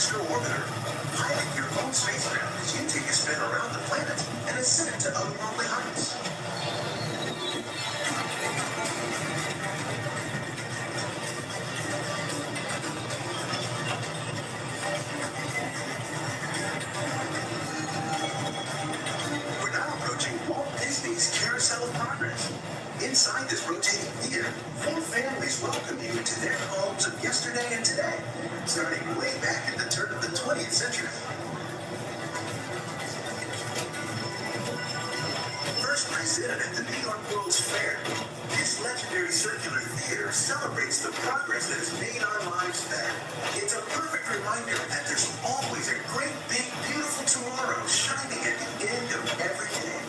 extra orbiter. Pilot your own spacecraft as you take a spin around the planet and ascend to otherworldly heights. We're now approaching Walt Disney's Carousel of Progress. Inside this rotating theater, 4 families welcome you to their homes of yesterday and today, starting way back at the turn of the 20th century. First presented at the New York World's Fair, this legendary circular theater celebrates the progress that has made our lives better. It's a perfect reminder that there's always a great, big, beautiful tomorrow shining at the end of every day.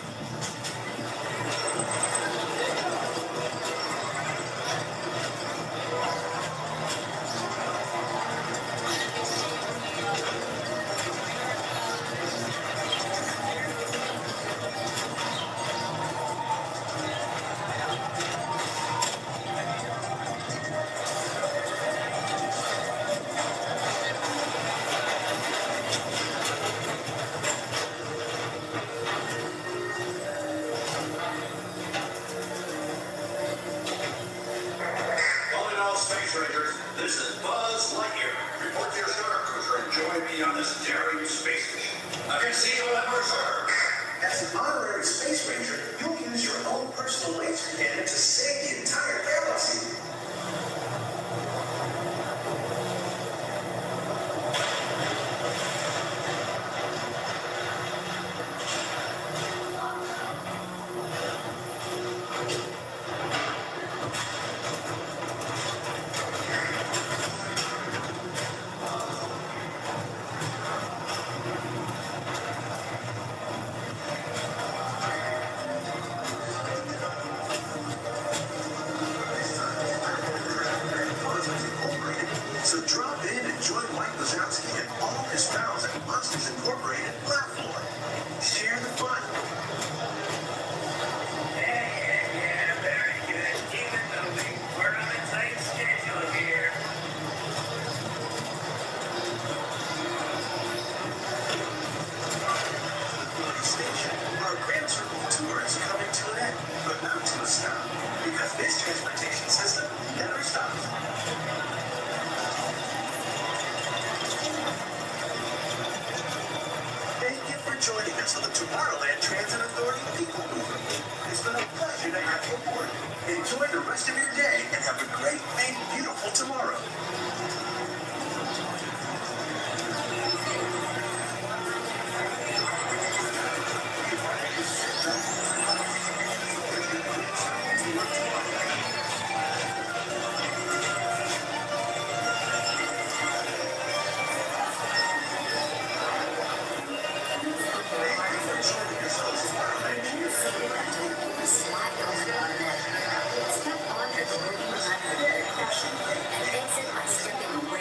Space Rangers, this is Buzz Lightyear. Report to your star cruiser and join me on this daring space mission. I can see you ever, sir. As an honorary Space Ranger, you'll use your own personal laser cannon to save the entire galaxy. So drop in and join Mike Wazowski and all his pals at Monsters Incorporated platform. Share the fun. Yeah, very good. Keep it moving. We're on a tight schedule here. Station, our Grand Circle tour is coming to an end, but not to a stop, because this transportation system never stops. Thank you for joining us on the Tomorrowland Transit Authority People Mover. It's been a pleasure to have you aboard. Enjoy the rest of your day and have a great, big, beautiful tomorrow. Step onto the moving platform of caution and exit by stepping away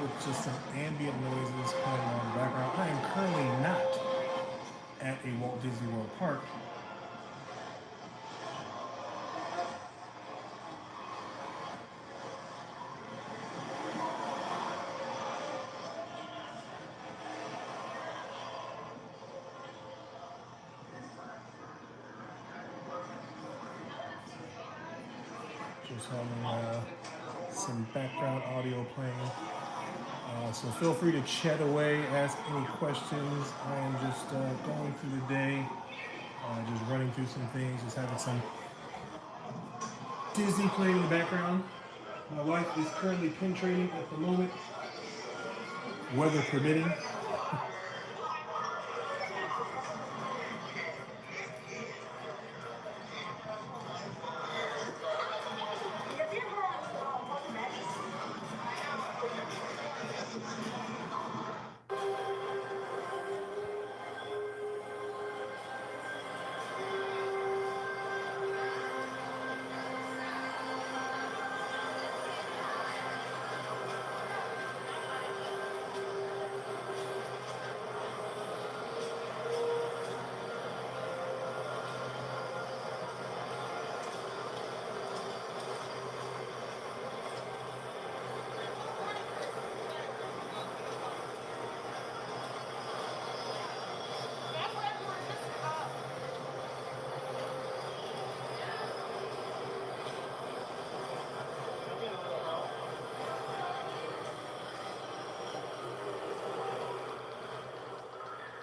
with just some ambient noises playing on in the background. I am currently not at a Walt Disney World park. Just having some background audio playing. So feel free to chat away, ask any questions. I am just going through the day, just running through some things, just having some Disney playing in the background. My wife is currently pin training at the moment, weather permitting.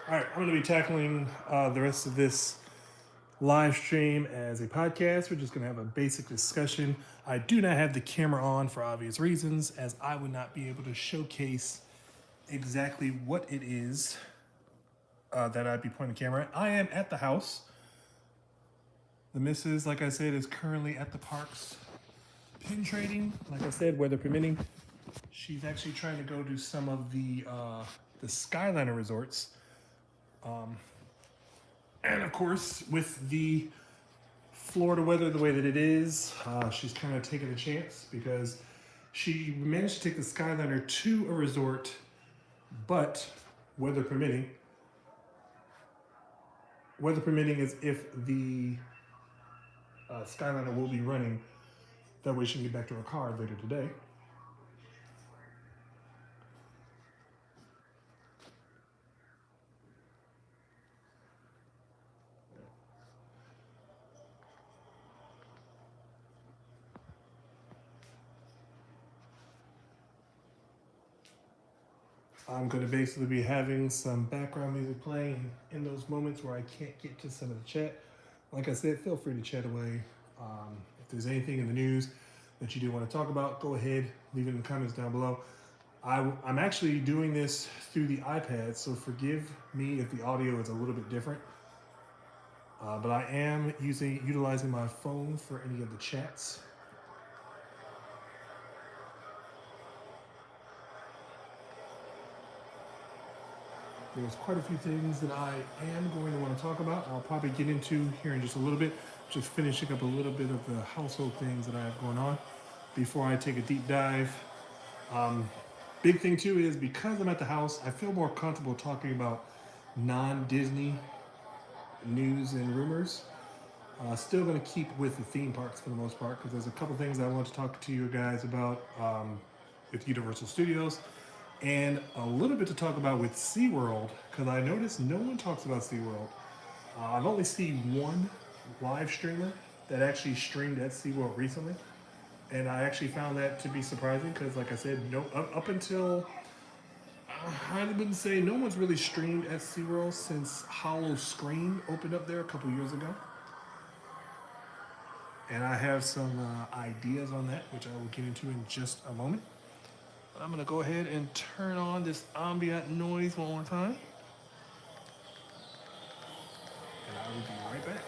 All right, I'm going to be tackling the rest of this live stream as a podcast. We're just going to have a basic discussion. I do not have the camera on for obvious reasons, as I would not be able to showcase exactly what it is that I'd be pointing the camera at. I am at the house. The missus, like I said, is currently at the parks pin trading. Like I said, weather permitting. She's actually trying to go to some of the Skyliner resorts. And of course, with the Florida weather the way that it is, she's kind of taking a chance because she managed to take the Skyliner to a resort, but weather permitting is if the Skyliner will be running. That way she can get back to her car later today. I'm going to basically be having some background music playing in those moments where I can't get to some of the chat. Like I said, feel free to chat away. If there's anything in the news that you do want to talk about, go ahead, leave it in the comments down below. I'm actually doing this through the iPad, so forgive me if the audio is a little bit different. But I am utilizing my phone for any of the chats. There's quite a few things that I am going to want to talk about. I'll probably get into here in just a little bit, just finishing up a little bit of the household things that I have going on before I take a deep dive. Big thing too is because I'm at the house, I feel more comfortable talking about non-Disney news and rumors. Still going to keep with the theme parks for the most part because there's a couple things I want to talk to you guys about with Universal Studios. And a little bit to talk about with SeaWorld, because I noticed no one talks about SeaWorld. I've only seen one live streamer that actually streamed at SeaWorld recently. And I actually found that to be surprising because, like I said, up until, I wouldn't say no one's really streamed at SeaWorld since Hollow Screen opened up there a couple years ago. And I have some ideas on that, which I will get into in just a moment. I'm going to go ahead and turn on this ambient noise one more time. And I will be right back.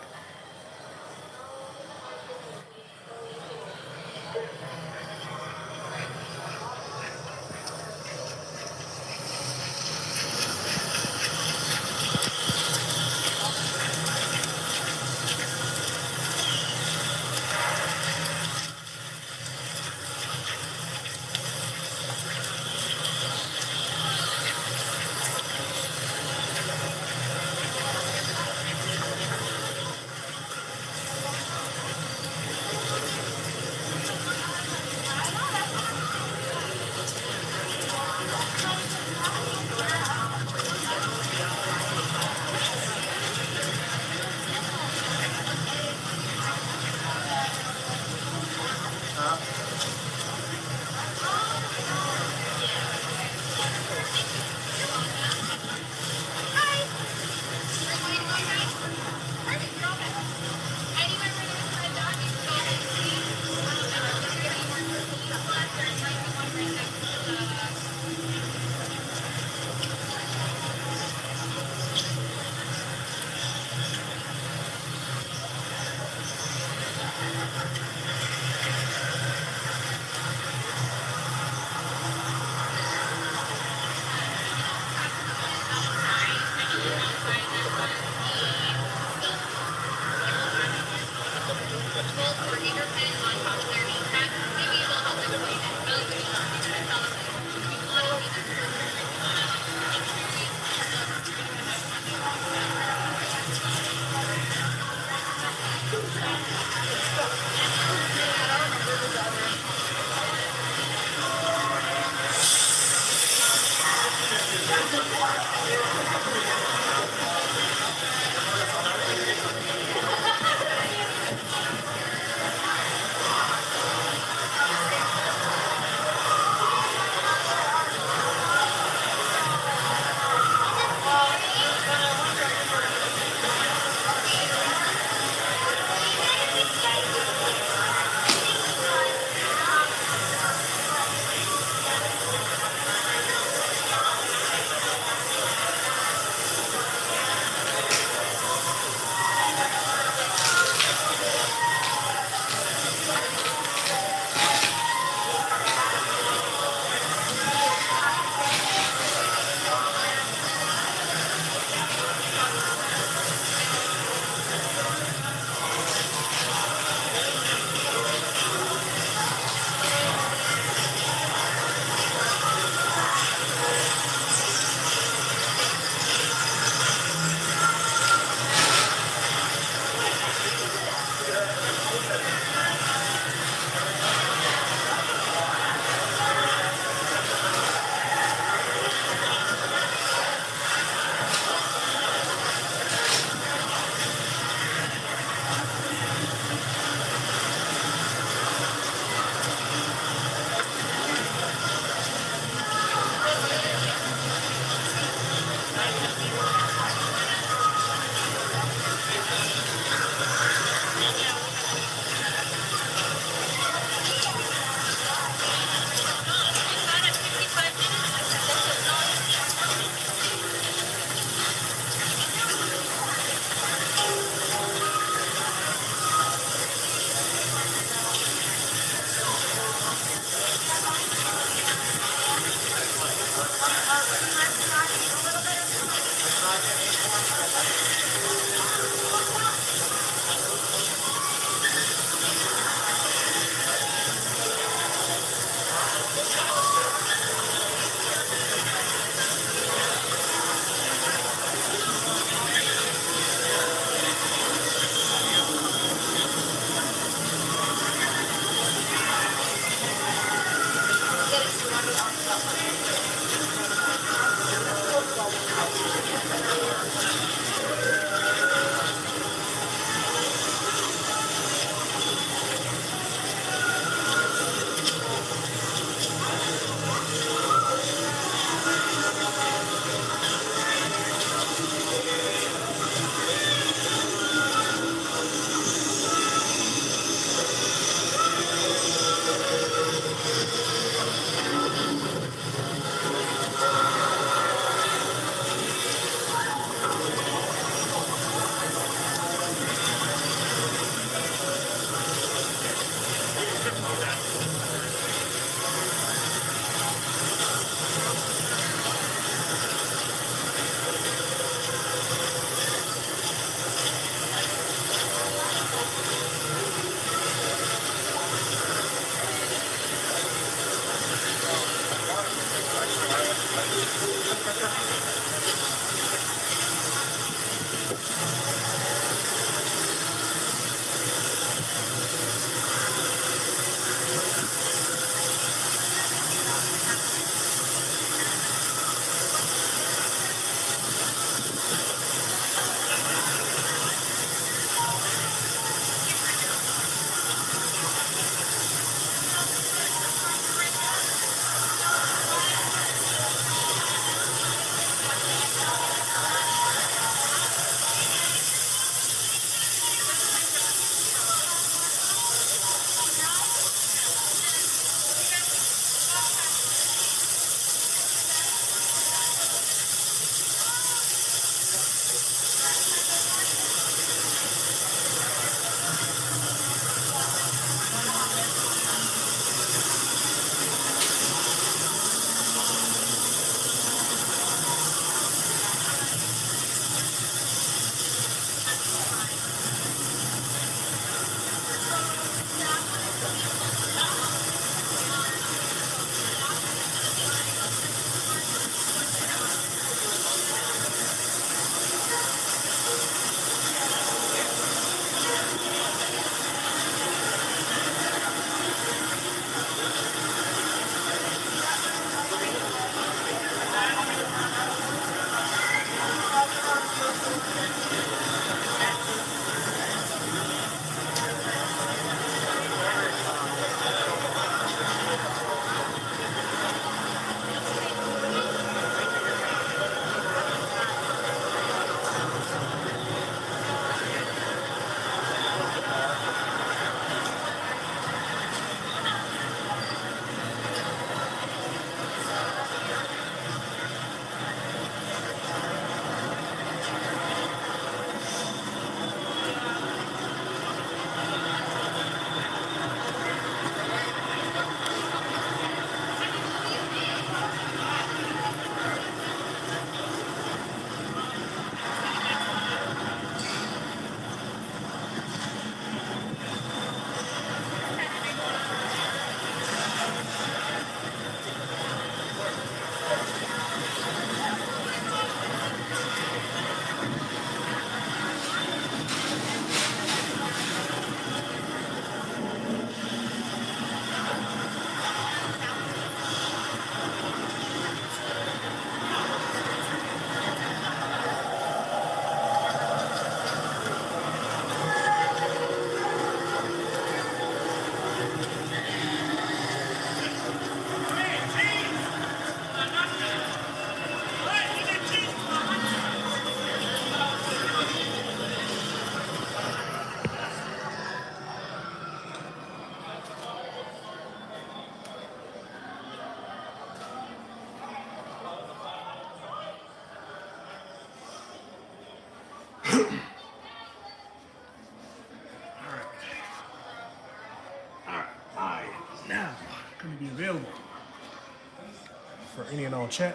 for any and all chat.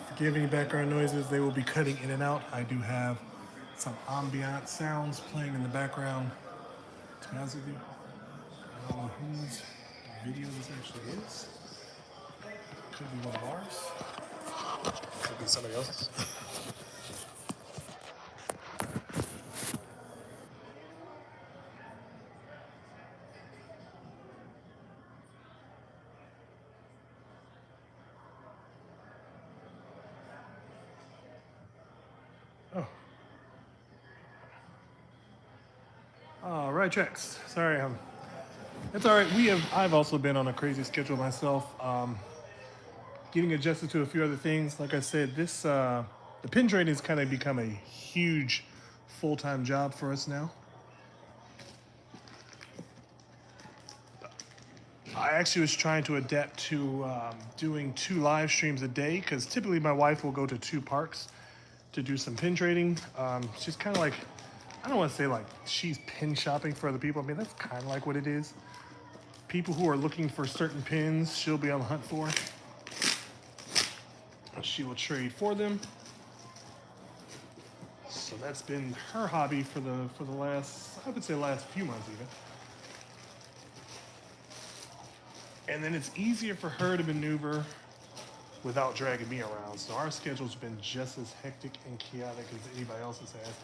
Forgive any background noises, they will be cutting in and out. I do have some ambient sounds playing in the background. To be honest with you, I don't know whose video this actually is. Could be one of ours. Could be somebody else's. Oh. Right tracks. Sorry, it's all right. I've also been on a crazy schedule myself. Getting adjusted to a few other things. Like I said, the pin trading has kind of become a huge full-time job for us now. I actually was trying to adapt to doing 2 live streams a day because typically my wife will go to 2 parks to do some pin trading. She's kind of like, I don't want to say like she's pin shopping for other people. I mean, that's kind of like what it is. People who are looking for certain pins, she'll be on the hunt for. She will trade for them. So that's been her hobby for the last, I would say last few months even. And then it's easier for her to maneuver without dragging me around. So our schedule's been just as hectic and chaotic as anybody else's has.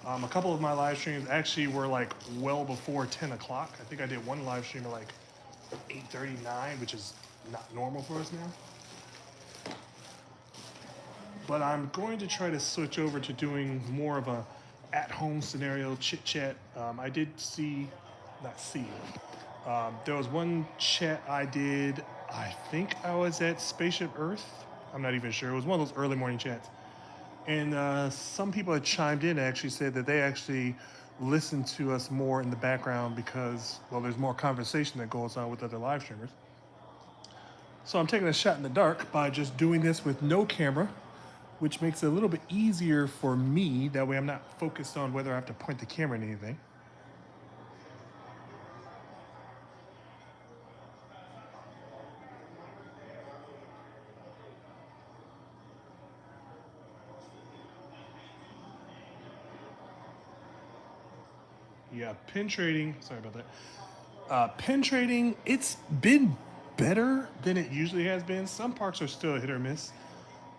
A couple of my live streams actually were like well before 10 o'clock. I think I did one live stream at like 8:39, which is not normal for us now. But I'm going to try to switch over to doing more of a at-home scenario chit chat. I did there was one chat I did. I think I was at Spaceship Earth. I'm not even sure. It was one of those early morning chats. And some people had chimed in and actually said that they actually listen to us more in the background because, well, there's more conversation that goes on with other live streamers. So I'm taking a shot in the dark by just doing this with no camera, which makes it a little bit easier for me. That way I'm not focused on whether I have to point the camera at anything. Yeah, pin trading, sorry about that. Pin trading, it's been better than it usually has been. Some parks are still hit or miss.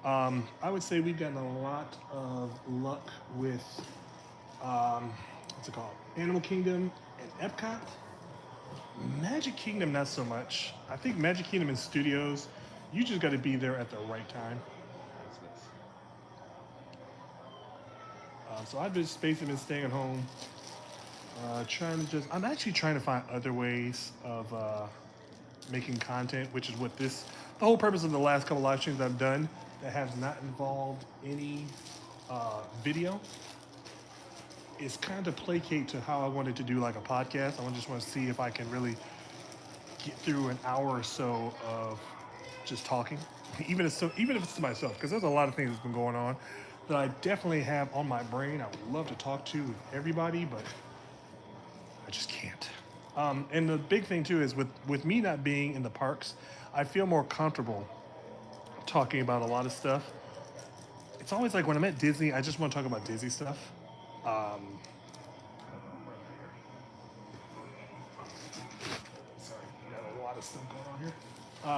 I would say we've gotten a lot of luck with, what's it called? Animal Kingdom and Epcot. Magic Kingdom, not so much. I think Magic Kingdom and Studios, you just got to be there at the right time. So I've just basically been staying at home. I'm actually trying to find other ways of making content, which is what the whole purpose of the last couple live streams I've done that has not involved any video is kind of placate to how I wanted to do like a podcast. I just want to see if I can really get through an hour or so of just talking, even if it's to myself, because there's a lot of things that's been going on that I definitely have on my brain. I would love to talk to everybody, but I just can't. And the big thing too is with me not being in the parks, I feel more comfortable talking about a lot of stuff. It's always like when I'm at Disney, I just want to talk about Disney stuff. Sorry, we got a lot of stuff going on here.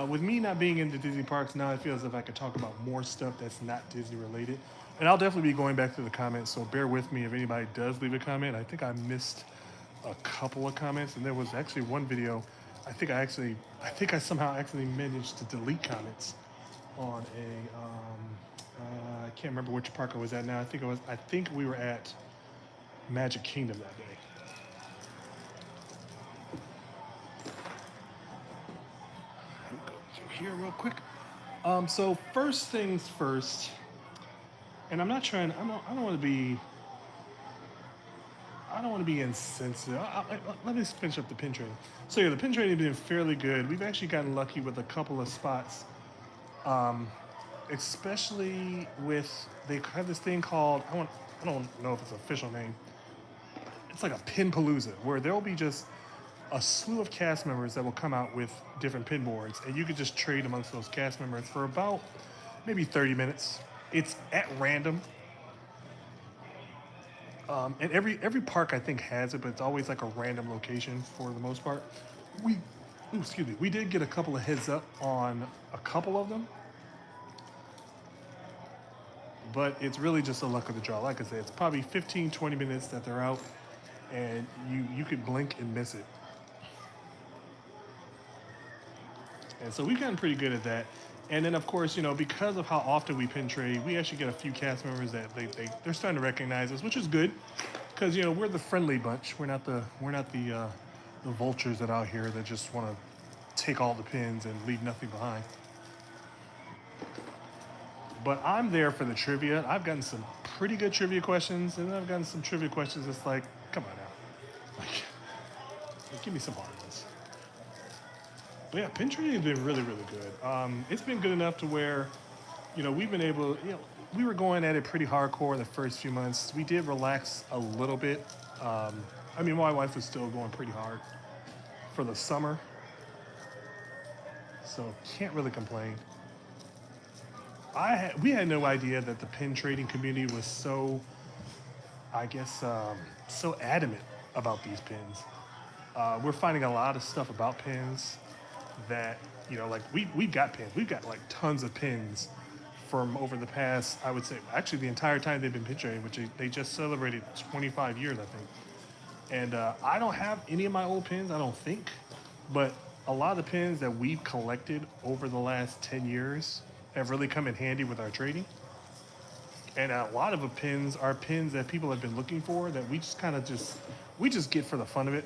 With me not being in the Disney parks, now I feel as if I could talk about more stuff that's not Disney related. And I'll definitely be going back to the comments, so bear with me if anybody does leave a comment. I think I missed a couple of comments, and there was actually one video. I think I somehow actually managed to delete comments on I can't remember which park I was at now. I think we were at Magic Kingdom that day. Go through here real quick. So first things first, and I don't want to be insensitive. Let me finish up the pin trading. So yeah, the pin trading has been fairly good. We've actually gotten lucky with a couple of spots, especially with, they have this thing called, I don't know if it's an official name. It's like a pin palooza, where there'll be just a slew of cast members that will come out with different pin boards, and you could just trade amongst those cast members for about maybe 30 minutes. It's at random, and every park I think has it, but it's always like a random location for the most part. We, excuse me, we did get a couple of heads up on a couple of them, but it's really just a luck of the draw. Like I said, it's probably 15, 20 minutes that they're out, and you could blink and miss it. And so we've gotten pretty good at that. And then, of course, because of how often we pin trade, we actually get a few cast members that they're starting to recognize us, which is good, because we're the friendly bunch. We're not the vultures that out here that just want to take all the pins and leave nothing behind. But I'm there for the trivia. I've gotten some pretty good trivia questions, and I've gotten some trivia questions that's like, come on now, like give me some hard ones. But yeah, pin trading has been really, really good. It's been good enough to where, we've been able, we were going at it pretty hardcore the first few months. We did relax a little bit. My wife was still going pretty hard for the summer, so can't really complain. We had no idea that the pin trading community was so, I guess, so adamant about these pins. We're finding a lot of stuff about pins that, like we've got pins. We've got like tons of pins from over the past, I would say, actually the entire time they've been pin trading, which they just celebrated 25 years, I think. And I don't have any of my old pins, I don't think, but a lot of the pins that we've collected over the last 10 years have really come in handy with our trading. And a lot of the pins are pins that people have been looking for that we just kind of we just get for the fun of it.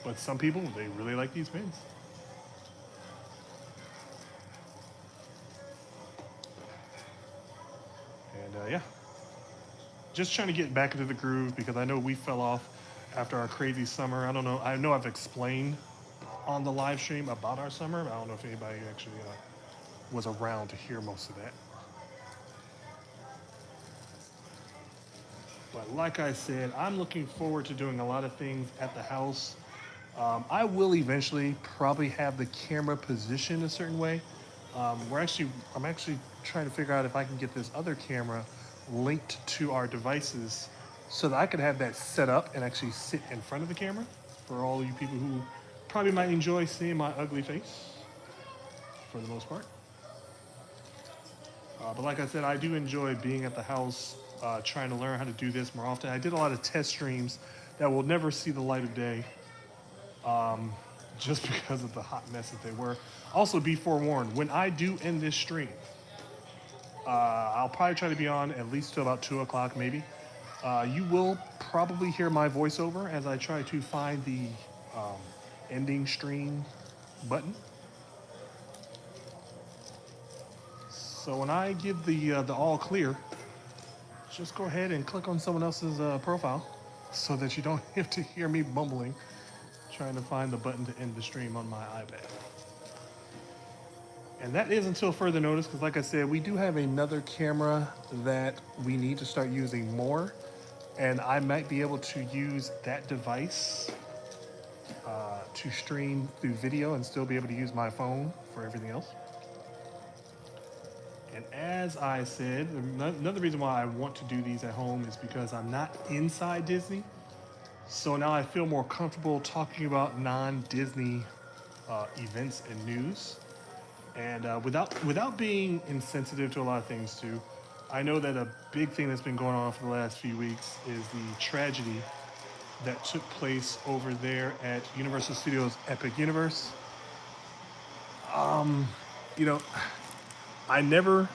But some people, they really like these pins. And yeah, just trying to get back into the groove because I know we fell off after our crazy summer. I don't know. I know I've explained on the live stream about our summer, but I don't know if anybody actually was around to hear most of that. But like I said, I'm looking forward to doing a lot of things at the house. I will eventually probably have the camera positioned a certain way. I'm actually trying to figure out if I can get this other camera linked to our devices so that I could have that set up and actually sit in front of the camera for all you people who probably might enjoy seeing my ugly face for the most part. But like I said, I do enjoy being at the house, trying to learn how to do this more often. I did a lot of test streams that will never see the light of day, just because of the hot mess that they were. Also, be forewarned, when I do end this stream, I'll probably try to be on at least till about 2 o'clock maybe. You will probably hear my voiceover as I try to find the ending stream button. So when I give the all clear, just go ahead and click on someone else's profile so that you don't have to hear me bumbling trying to find the button to end the stream on my iPad. And that is until further notice, because like I said, we do have another camera that we need to start using more, and I might be able to use that device to stream through video and still be able to use my phone for everything else. And as I said, another reason why I want to do these at home is because I'm not inside Disney. So now I feel more comfortable talking about non-Disney events and news. And without being insensitive to a lot of things too, I know that a big thing that's been going on for the last few weeks is the tragedy that took place over there at Universal Studios Epic Universe. You know, I never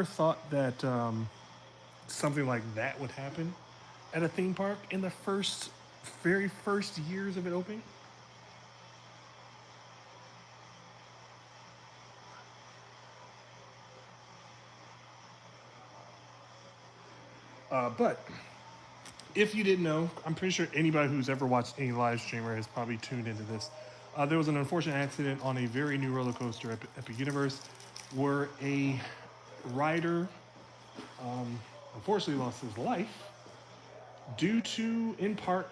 thought that something like that would happen at a theme park in the very first years of it opening. But if you didn't know, I'm pretty sure anybody who's ever watched any live streamer has probably tuned into this. There was a unfortunate accident on a very new roller coaster at Epic Universe where a rider unfortunately lost his life due to, in part,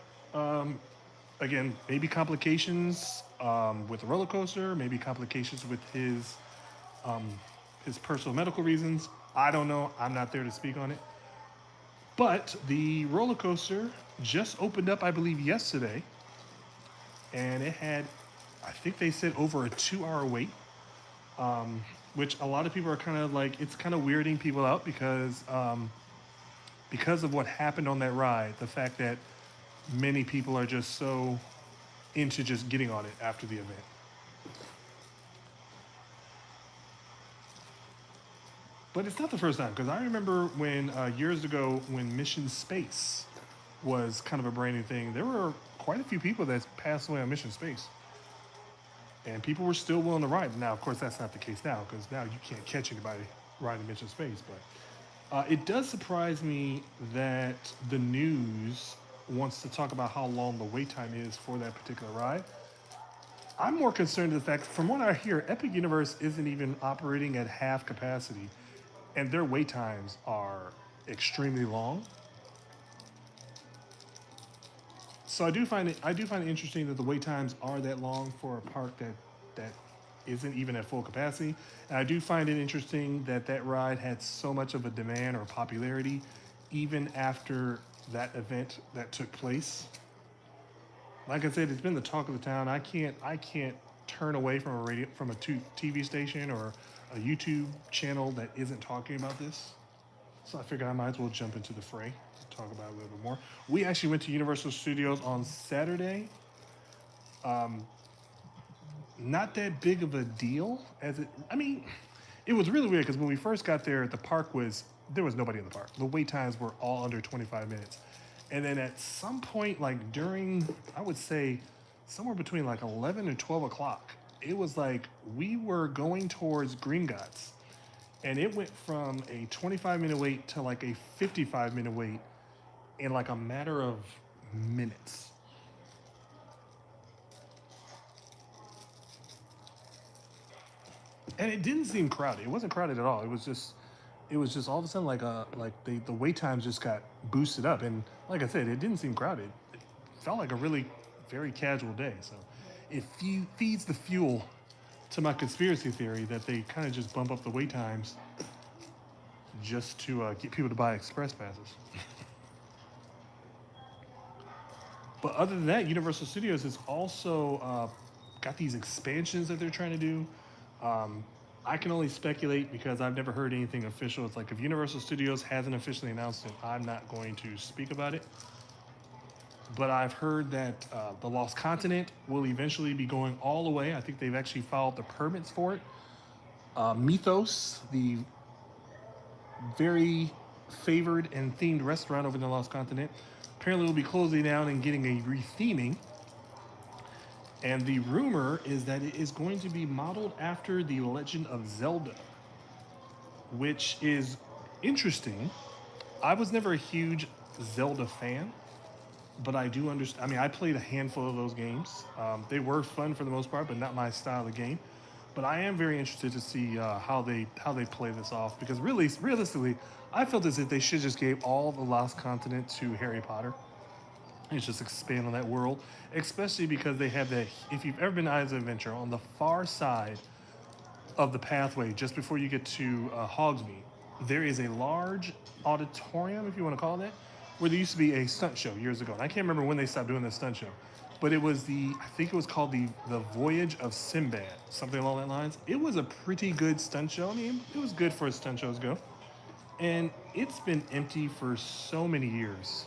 again, maybe complications with the roller coaster, maybe complications with his personal medical reasons. I don't know. I'm not there to speak on it. But the roller coaster just opened up, I believe, yesterday, and it had, I think they said over a 2 hour wait, which a lot of people are kind of like, it's kind of weirding people out because of what happened on that ride. The fact that many people are just so into just getting on it after the event. But it's not the first time, because I remember when years ago when Mission Space was kind of a brand new thing, there were quite a few people that passed away on Mission Space, and people were still willing to ride. Now, of course, that's not the case now, because now you can't catch anybody riding Mission Space. But it does surprise me that the news wants to talk about how long the wait time is for that particular ride. I'm more concerned with the fact, from what I hear, Epic Universe isn't even operating at half capacity, and their wait times are extremely long. So I do find it interesting that the wait times are that long for a park that isn't even at full capacity. And I do find it interesting that that ride had so much of a demand or popularity even after that event that took place. Like I said, it's been the talk of the town. I can't turn away from a TV station or a YouTube channel that isn't talking about this. So I figured I might as well jump into the fray to talk about it a little bit more. We actually went to Universal Studios on Saturday. Not that big of a deal as it. I mean, it was really weird because when we first got there, the park was there was nobody in the park. The wait times were all under 25 minutes, and then at some point, like during, I would say, somewhere between like 11 and 12 o'clock, it was like we were going towards Green Gots, and it went from a 25-minute wait to like a 55-minute wait in like a matter of minutes. And it didn't seem crowded. It wasn't crowded at all. It was just all of a sudden like the wait times just got boosted up, and like I said, it didn't seem crowded. It felt like a really very casual day. So it feeds the fuel to my conspiracy theory that they kind of just bump up the wait times just to get people to buy express passes. But other than that, Universal Studios has also got these expansions that they're trying to do. I can only speculate because I've never heard anything official. It's like if Universal Studios hasn't officially announced it, I'm not going to speak about it. But I've heard that the Lost Continent will eventually be going all the way. I think they've actually filed the permits for it. Mythos, the very favored and themed restaurant over in the Lost Continent, apparently will be closing down and getting a retheming. And the rumor is that it is going to be modeled after The Legend of Zelda, which is interesting. I was never a huge Zelda fan, but I do understand. I mean, I played a handful of those games. They were fun for the most part, but not my style of game. But I am very interested to see how they play this off, because really, realistically, I felt as if they should just gave all the Lost Continent to Harry Potter and just expand on that world, especially because they have that. If you've ever been to Islands of Adventure, on the far side of the pathway, just before you get to Hogsmeade, there is a large auditorium, if you want to call it that, where there used to be a stunt show years ago. And I can't remember when they stopped doing the stunt show, but it was I think it was called the Voyage of Sinbad, something along that lines. It was a pretty good stunt show. I mean, it was good for as stunt shows go, and it's been empty for so many years.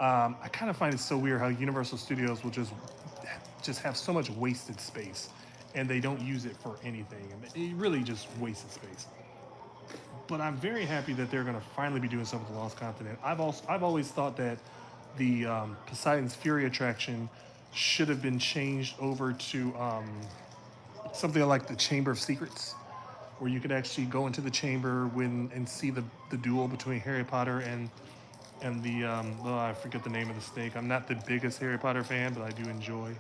I kind of find it so weird how Universal Studios will just have so much wasted space, and they don't use it for anything, and it really just wasted space. But I'm very happy that they're going to finally be doing something with the Lost Continent. I've always thought that the Poseidon's Fury attraction should have been changed over to something like the Chamber of Secrets, where you could actually go into the chamber and see the duel between Harry Potter and the I forget the name of the snake. I'm not the biggest Harry Potter fan, but I do enjoy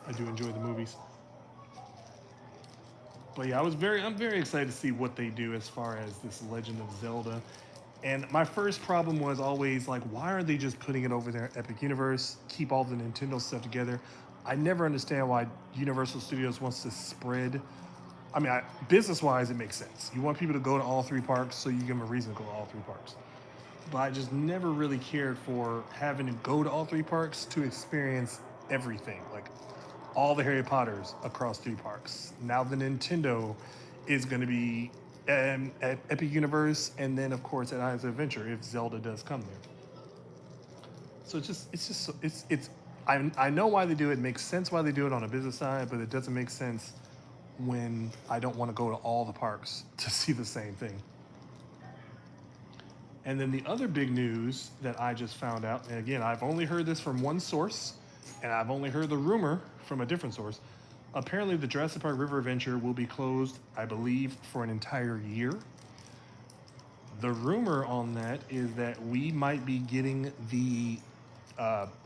the movies. But yeah, I'm very excited to see what they do as far as this Legend of Zelda. And my first problem was always like, why are they just putting it over there at Epic Universe? Keep all the Nintendo stuff together. I never understand why Universal Studios wants to spread. I mean, business wise, it makes sense. You want people to go to all three parks, so you give them a reason to go to all three parks. But I just never really cared for having to go to all three parks to experience everything. Like all the Harry Potters across three parks. Now the Nintendo is going to be at Epic Universe, and then of course at Islands of Adventure if Zelda does come there. So it's. I know why they do it. It makes sense why they do it on a business side, but it doesn't make sense when I don't want to go to all the parks to see the same thing. And then the other big news that I just found out, and again, I've only heard this from one source, and I've only heard the rumor from a different source. Apparently, the Jurassic Park River Adventure will be closed, I believe, for an entire year. The rumor on that is that we might be getting the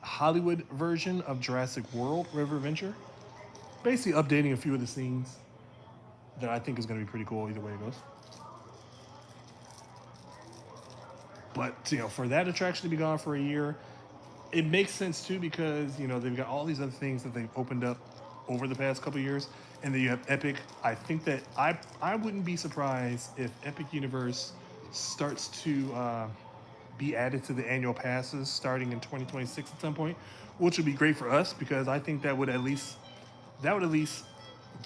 Hollywood version of Jurassic World River Adventure, basically updating a few of the scenes that I think is going to be pretty cool either way it goes. But for that attraction to be gone for a year, it makes sense too because they've got all these other things that they've opened up over the past couple of years, and then you have Epic. I think that I wouldn't be surprised if Epic Universe starts to be added to the annual passes starting in 2026 at some point, which would be great for us because I think that would at least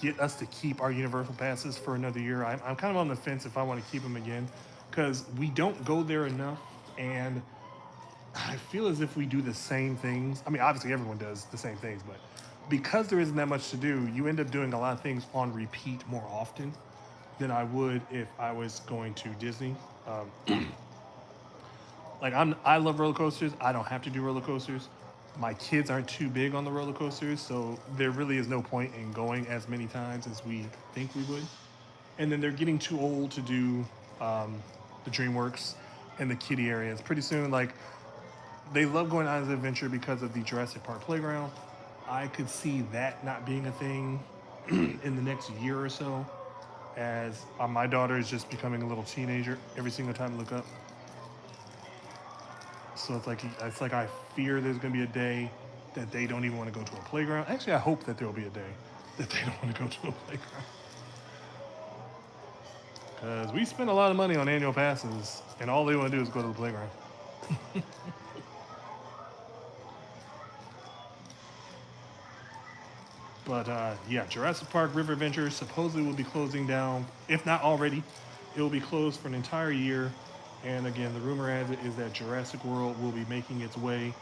get us to keep our universal passes for another year. I'm kind of on the fence if I want to keep them again because we don't go there enough, and I feel as if we do the same things. I mean, obviously everyone does the same things, but because there isn't that much to do, you end up doing a lot of things on repeat more often than I would if I was going to Disney. Like I love roller coasters. I don't have to do roller coasters. My kids aren't too big on the roller coasters, so there really is no point in going as many times as we think we would. And then they're getting too old to do the DreamWorks and the kiddie areas. Pretty soon, like they love going on an adventure because of the Jurassic Park playground. I could see that not being a thing in the next year or so, as my daughter is just becoming a little teenager every single time I look up. So it's like I fear there's going to be a day that they don't even want to go to a playground. Actually, I hope that there will be a day that they don't want to go to a playground. Because we spend a lot of money on annual passes, and all they want to do is go to the playground. But yeah, Jurassic Park River Adventure supposedly will be closing down, if not already. It will be closed for an entire year. And again, the rumor has it is that Jurassic World will be making its way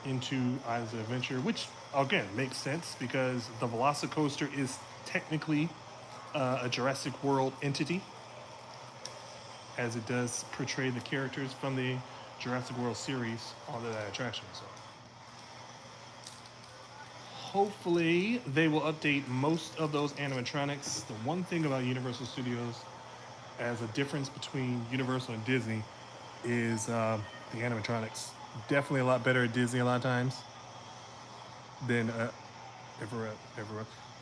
into Islands of Adventure, which again makes sense because the Velocicoaster is technically a Jurassic World entity, as it does portray the characters from the Jurassic World series onto that attraction. So hopefully they will update most of those animatronics. The one thing about Universal Studios as a difference between Universal and Disney is the animatronics. Definitely a lot better at Disney a lot of times than everywhere.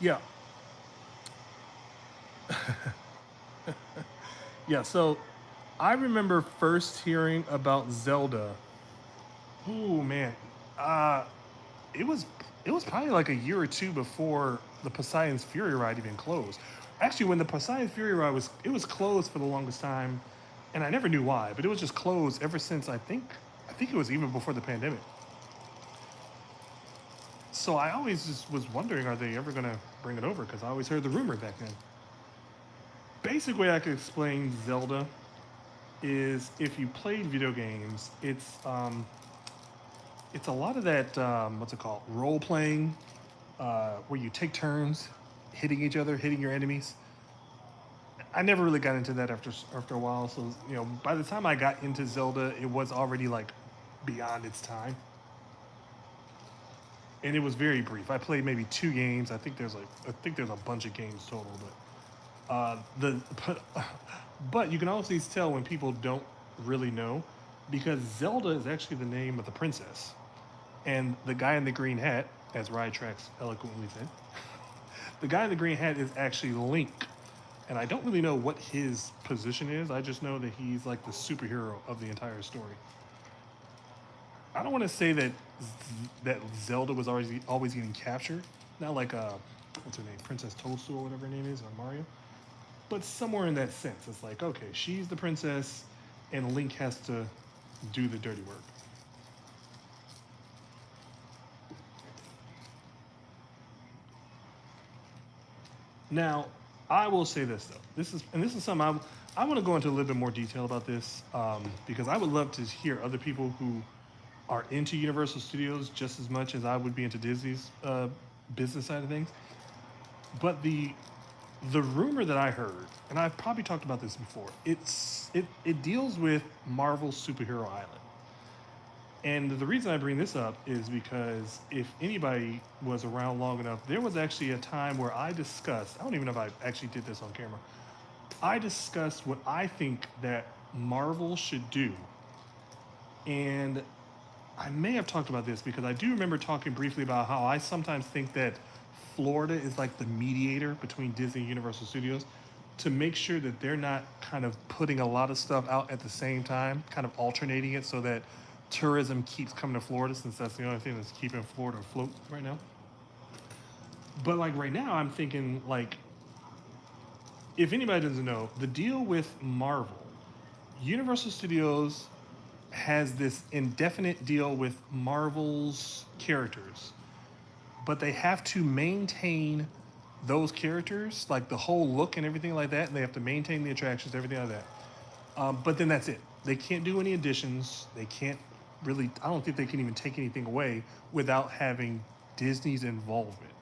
Yeah. Yeah, so I remember first hearing about Zelda. Oh man. It was probably like a year or two before the Poseidon's Fury ride even closed. Actually, when the Poseidon's Fury ride was closed for the longest time, and I never knew why, but it was just closed ever since I think it was even before the pandemic. So I always just was wondering, are they ever gonna bring it over? Because I always heard the rumor back then. Basic way I could explain Zelda is if you played video games, it's a lot of that what's it called, role playing, where you take turns hitting each other, hitting your enemies. I never really got into that after a while. So by the time I got into Zelda, it was already like beyond its time, and it was very brief. I played maybe 2 games. I think there's a bunch of games total, but you can always tell when people don't really know, because Zelda is actually the name of the princess, and the guy in the green hat, as Ride Trax eloquently said, the guy in the green hat is actually Link, And I don't really know what his position is. I just know that he's like the superhero of the entire story. I don't want to say that Zelda was always getting captured. Not like what's her name, Princess Toadstool, or whatever her name is, or Mario. But somewhere in that sense, it's like, okay, she's the princess, and Link has to do the dirty work. Now, I will say this though. This is something I want to go into a little bit more detail about this, because I would love to hear other people who are into Universal Studios just as much as I would be into Disney's business side of things. But the rumor that I heard, and I've probably talked about this before, it deals with Marvel's Superhero Island. And the reason I bring this up is because if anybody was around long enough, there was actually a time where I discussed, I don't even know if I actually did this on camera. I discussed what I think that Marvel should do. And I may have talked about this because I do remember talking briefly about how I sometimes think that Florida is like the mediator between Disney and Universal Studios to make sure that they're not kind of putting a lot of stuff out at the same time, kind of alternating it so that tourism keeps coming to Florida, since that's the only thing that's keeping Florida afloat right now. But like right now, I'm thinking like, if anybody doesn't know, the deal with Marvel, Universal Studios has this indefinite deal with Marvel's characters, but they have to maintain those characters, like the whole look and everything like that, and they have to maintain the attractions, everything like that. But then that's it. They can't do any additions. They can't really, I don't think they can even take anything away without having Disney's involvement.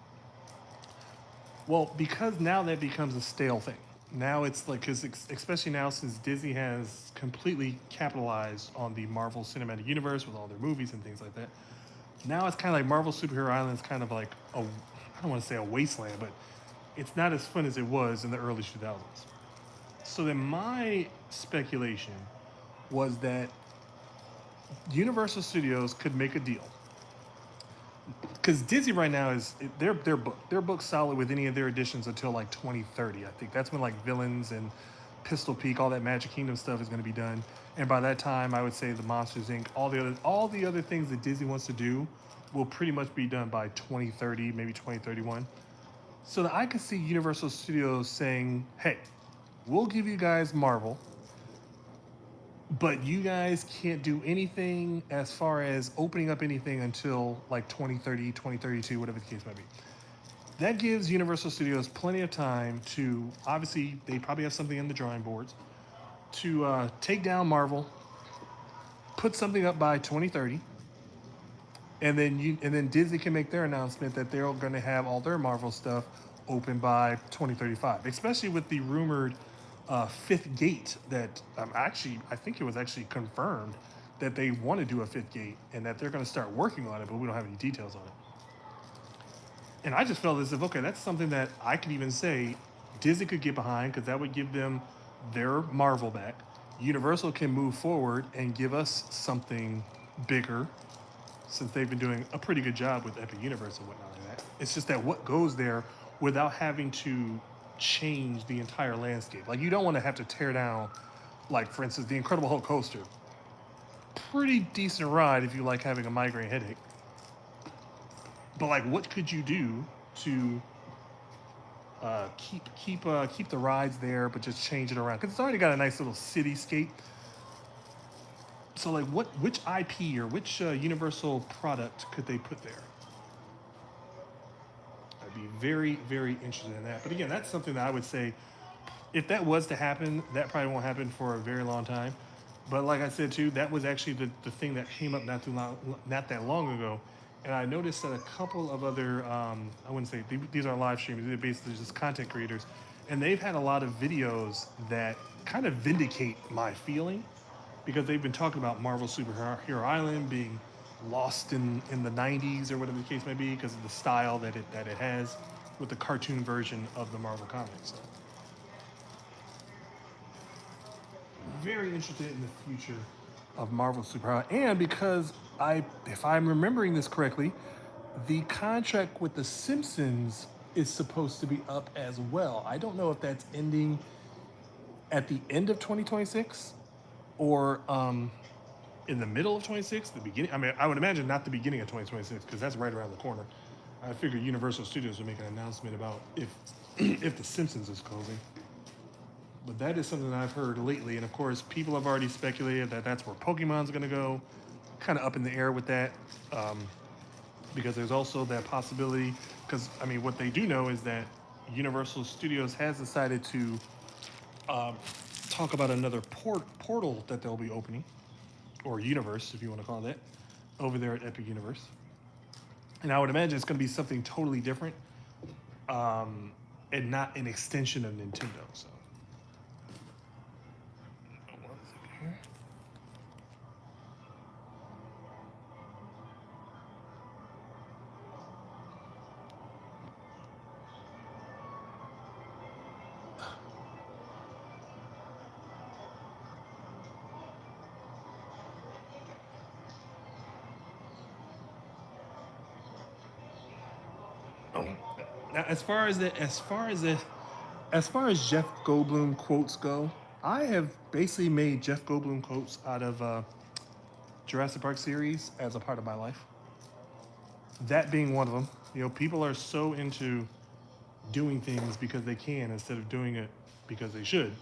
Well, because now that becomes a stale thing. Now it's like, because especially now since Disney has completely capitalized on the Marvel Cinematic Universe with all their movies and things like that, now it's kind of like Marvel Superhero Island is kind of like I don't want to say a wasteland, but it's not as fun as it was in the early 2000s. So then my speculation was that Universal Studios could make a deal, because Disney right now is they're booked solid with any of their editions until like 2030. I think that's when like Villains and Pistol Peak, all that Magic Kingdom stuff is going to be done. And by that time, I would say the Monsters Inc., all the other things that Disney wants to do will pretty much be done by 2030, maybe 2031. So that I could see Universal Studios saying, "Hey, we'll give you guys Marvel, but you guys can't do anything as far as opening up anything until like 2030, 2032, whatever the case might be." That gives Universal Studios plenty of time to, obviously, they probably have something in the drawing boards, to take down Marvel, put something up by 2030, and then Disney can make their announcement that they're going to have all their Marvel stuff open by 2035, especially with the rumored fifth gate that I think it was actually confirmed that they want to do a fifth gate and that they're going to start working on it, but we don't have any details on it. And I just felt as if, okay, that's something that I could even say Disney could get behind, because that would give them their Marvel back. Universal can move forward and give us something bigger, since they've been doing a pretty good job with Epic Universe and whatnot like that. It's just that what goes there without having to change the entire landscape. Like, you don't want to have to tear down, like, for instance, the Incredible Hulk coaster. Pretty decent ride if you like having a migraine headache. But like, what could you do to keep the rides there, but just change it around? Because it's already got a nice little cityscape. So like, which IP or which Universal product could they put there? I'd be very, very interested in that. But again, that's something that I would say, if that was to happen, that probably won't happen for a very long time. But like I said too, that was actually the thing that came up not that long ago. And I noticed that a couple of other, I wouldn't say, these are live streamers, they're basically just content creators. And they've had a lot of videos that kind of vindicate my feeling, because they've been talking about Marvel Superhero Island being lost in the 90s or whatever the case may be, because of the style that it has with the cartoon version of the Marvel comics. So, very interested in the future of Marvel Superhero, and because if I'm remembering this correctly, the contract with The Simpsons is supposed to be up as well. I don't know if that's ending at the end of 2026 or in the middle of 26, the beginning. I mean, I would imagine not the beginning of 2026 because that's right around the corner. I figured Universal Studios would make an announcement about if if The Simpsons is closing. But that is something that I've heard lately, and of course, people have already speculated that that's where Pokemon's going to go. Kind of up in the air with that, because there's also that possibility. Because I mean, what they do know is that Universal Studios has decided to talk about another portal that they'll be opening, or universe, if you want to call it that, over there at Epic Universe. And I would imagine it's going to be something totally different, and not an extension of Nintendo. So, one second here. Oh, now as far as Jeff Goldblum quotes go, I have basically made Jeff Goldblum quotes out of Jurassic Park series as a part of my life. That being one of them. You know, people are so into doing things because they can instead of doing it because they should.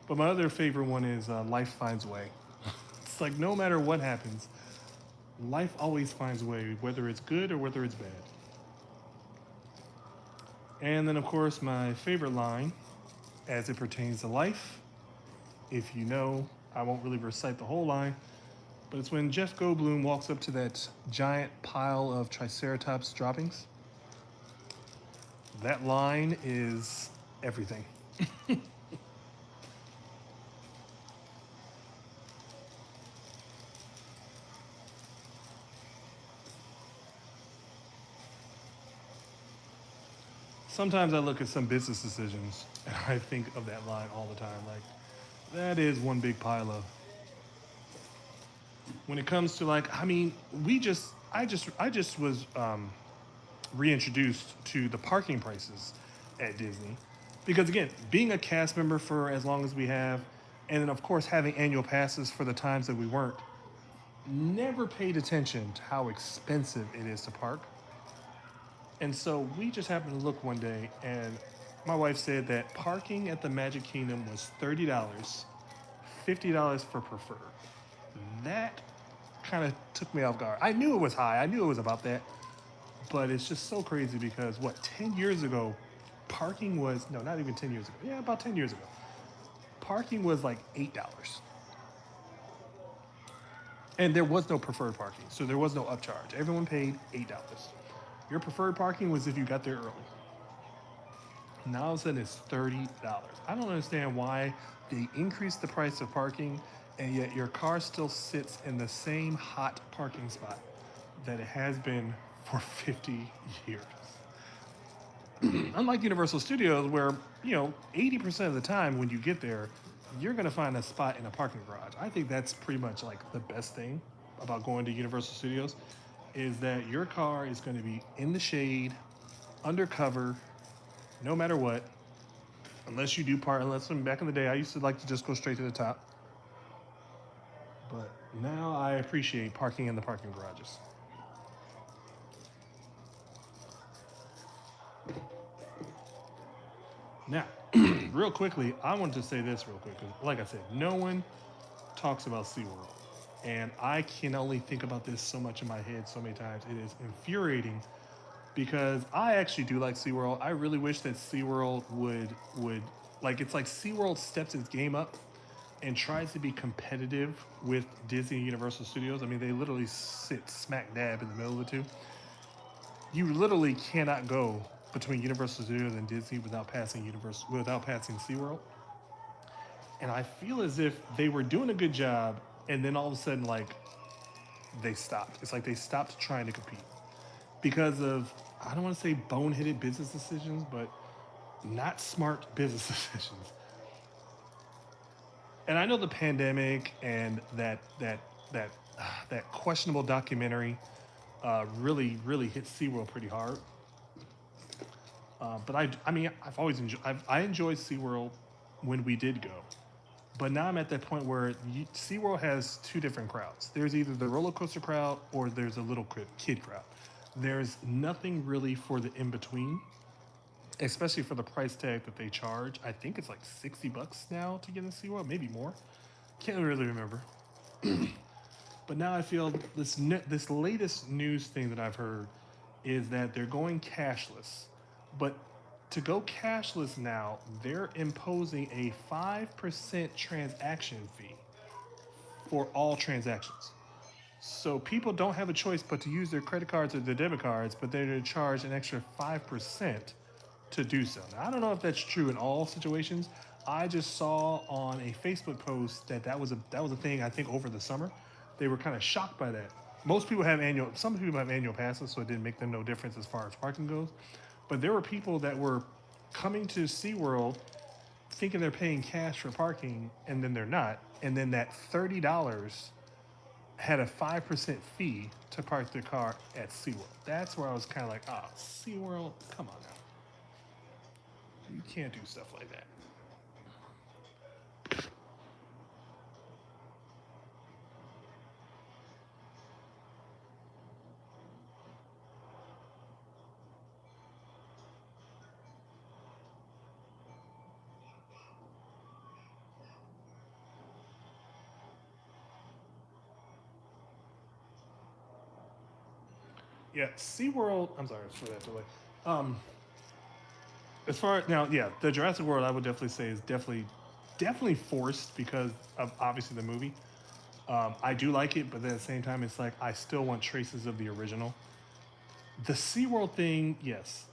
But my other favorite one is life finds a way. It's like no matter what happens, life always finds a way, whether it's good or whether it's bad. And then, of course, my favorite line as it pertains to life, if you know, I won't really recite the whole line, but it's when Jeff Goldblum walks up to that giant pile of Triceratops droppings. That line is everything. Sometimes I look at some business decisions and I think of that line all the time. Like, that is one big pile of. When it comes to like, I mean, I just was reintroduced to the parking prices at Disney, because again, being a cast member for as long as we have, and then of course having annual passes for the times that we weren't, never paid attention to how expensive it is to park. And so we just happened to look one day, and my wife said that parking at the Magic Kingdom was $30, $50 for preferred. That kind of took me off guard. I knew it was high. I knew it was about that. But it's just so crazy because what, 10 years ago, parking was, no, not even 10 years ago. Yeah, about 10 years ago. Parking was like $8. And there was no preferred parking. So there was no upcharge. Everyone paid $8. Your preferred parking was if you got there early. Now all of a sudden it's $30. I don't understand why they increased the price of parking and yet your car still sits in the same hot parking spot that it has been for 50 years. Unlike Universal Studios, where, you know, 80% of the time when you get there, you're going to find a spot in a parking garage. I think that's pretty much like the best thing about going to Universal Studios is that your car is going to be in the shade, undercover, no matter what, unless you do park. Unless back in the day, I used to like to just go straight to the top. But now I appreciate parking in the parking garages. Now, real quickly, I want to say this real quick. 'Cause like I said, no one talks about SeaWorld. And I can only think about this so much in my head so many times. It is infuriating because I actually do like SeaWorld. I really wish that SeaWorld would like, it's like SeaWorld steps its game up and tries to be competitive with Disney and Universal Studios. I mean, they literally sit smack dab in the middle of the two. You literally cannot go between Universal Studios and Disney without passing SeaWorld. And I feel as if they were doing a good job and then all of a sudden like they stopped. It's like they stopped trying to compete because of, I don't want to say boneheaded business decisions, but not smart business decisions. And I know the pandemic and that questionable documentary really hit SeaWorld pretty hard. But I mean, I've always enjoyed. I enjoyed SeaWorld when we did go. But now I'm at that point where SeaWorld has two different crowds. There's either the roller coaster crowd or there's a little kid crowd. There's nothing really for the in between, especially for the price tag that they charge. I think it's like $60 now to get in SeaWorld, maybe more. Can't really remember. But now I feel this latest news thing that I've heard is that they're going cashless. But to go cashless now, they're imposing a 5% transaction fee for all transactions. So people don't have a choice but to use their credit cards or their debit cards, but they're going to charge an extra 5% to do so. Now, I don't know if that's true in all situations. I just saw on a Facebook post that was a thing. I think over the summer, they were kind of shocked by that. Most people have annual. Some people have annual passes, so it didn't make them no difference as far as parking goes. But there were people that were coming to SeaWorld thinking they're paying cash for parking, and then they're not. And then that $30 had a 5% fee to park their car at SeaWorld. That's where I was kind of like, SeaWorld, come on now. You can't do stuff like that. Yeah, SeaWorld, I'm sorry for that delay. Um, as far now, yeah, the Jurassic World I would definitely say is definitely forced because of obviously the movie. I do like it, but then at the same time, it's like I still want traces of the original. The SeaWorld thing, yes.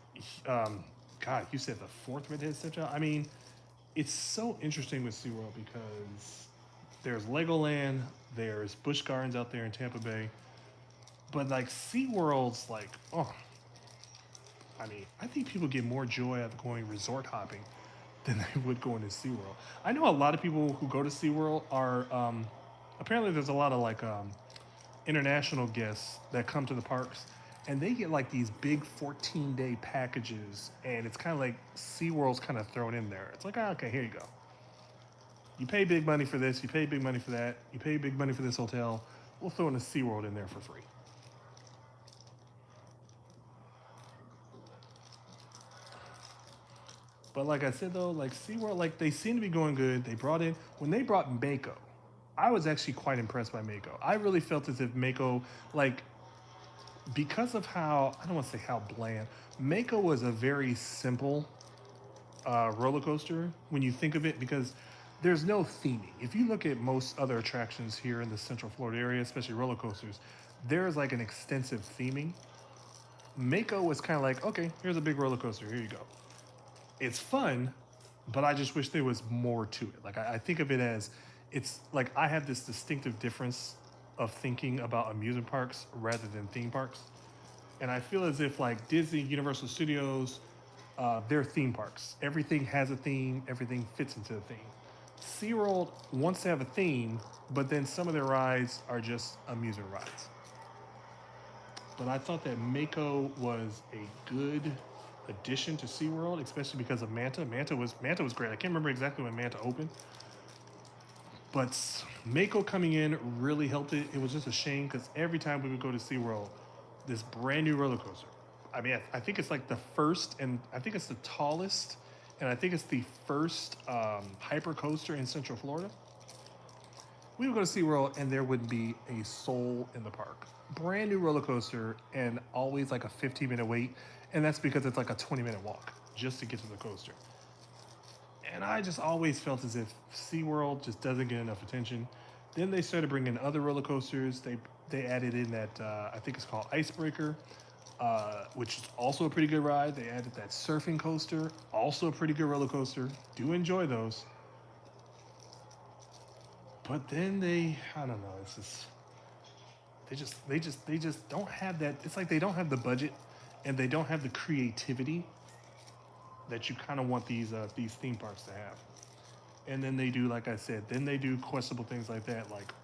Um, God, you said the fourth redhead stepchild. I mean, it's so interesting with SeaWorld because there's Legoland, there's Busch Gardens out there in Tampa Bay, but like SeaWorld's like, oh, I mean, I think people get more joy out of going resort hopping than they would going to SeaWorld. I know a lot of people who go to SeaWorld are, apparently, there's a lot of like international guests that come to the parks and they get like these big 14-day packages. And it's kind of like SeaWorld's kind of thrown in there. It's like, okay, here you go. You pay big money for this, you pay big money for that, you pay big money for this hotel. We'll throw in a SeaWorld in there for free. But like I said though, like SeaWorld, like they seem to be going good. When they brought Mako, I was actually quite impressed by Mako. I really felt as if Mako, like, because of how, I don't want to say how bland, Mako was a very simple roller coaster when you think of it because there's no theming. If you look at most other attractions here in the Central Florida area, especially roller coasters, there's like an extensive theming. Mako was kind of like, okay, here's a big roller coaster, here you go. It's fun, but I just wish there was more to it. Like I think of it as it's like I have this distinctive difference of thinking about amusement parks rather than theme parks. And I feel as if like Disney, Universal Studios, they're theme parks. Everything has a theme, everything fits into a theme. SeaWorld wants to have a theme, but then some of their rides are just amusement rides. But I thought that Mako was a good addition to SeaWorld, especially because of Manta. Manta was great. I can't remember exactly when Manta opened, but Mako coming in really helped it. It was just a shame because every time we would go to SeaWorld, this brand new roller coaster. I mean, I think it's like the first, and I think it's the tallest, and I think it's the first hyper coaster in Central Florida. We would go to SeaWorld and there would be a soul in the park. Brand new roller coaster and always like a 15-minute wait. And that's because it's like a 20-minute walk just to get to the coaster. And I just always felt as if SeaWorld just doesn't get enough attention. Then they started bringing other roller coasters. They added in that, I think it's called Icebreaker, which is also a pretty good ride. They added that surfing coaster, also a pretty good roller coaster. Do enjoy those. But then I don't know, it's just, they just don't have that. It's like they don't have the budget and they don't have the creativity that you kind of want these theme parks to have. And then they do, like I said, then they do questionable things like that, like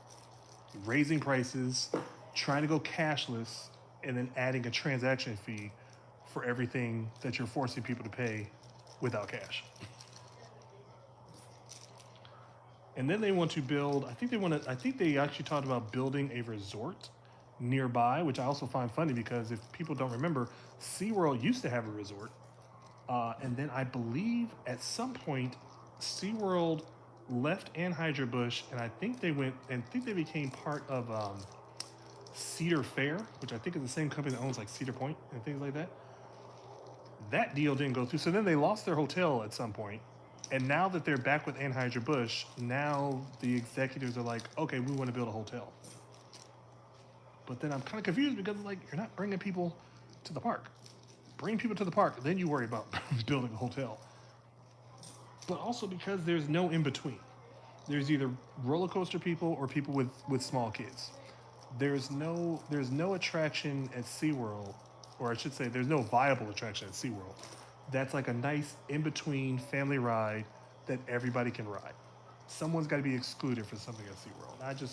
raising prices, trying to go cashless, and then adding a transaction fee for everything that you're forcing people to pay without cash. And then they want to build. I think they want to. I think they actually talked about building a resort nearby, which I also find funny because if people don't remember, SeaWorld used to have a resort, and then I believe at some point SeaWorld left Anheuser-Busch, and I think they went and think they became part of Cedar Fair, which I think is the same company that owns like Cedar Point and things like that. That deal didn't go through. So then they lost their hotel at some point. And now that they're back with Anheuser-Busch, now the executives are like, okay, we want to build a hotel. But then I'm kind of confused because like you're not bringing people to the park. Bring people to the park, then you worry about building a hotel. But also because there's no in between. There's either roller coaster people or people with small kids. There's no attraction at SeaWorld, or I should say there's no viable attraction at SeaWorld. That's like a nice in between family ride that everybody can ride. Someone's got to be excluded for something at SeaWorld.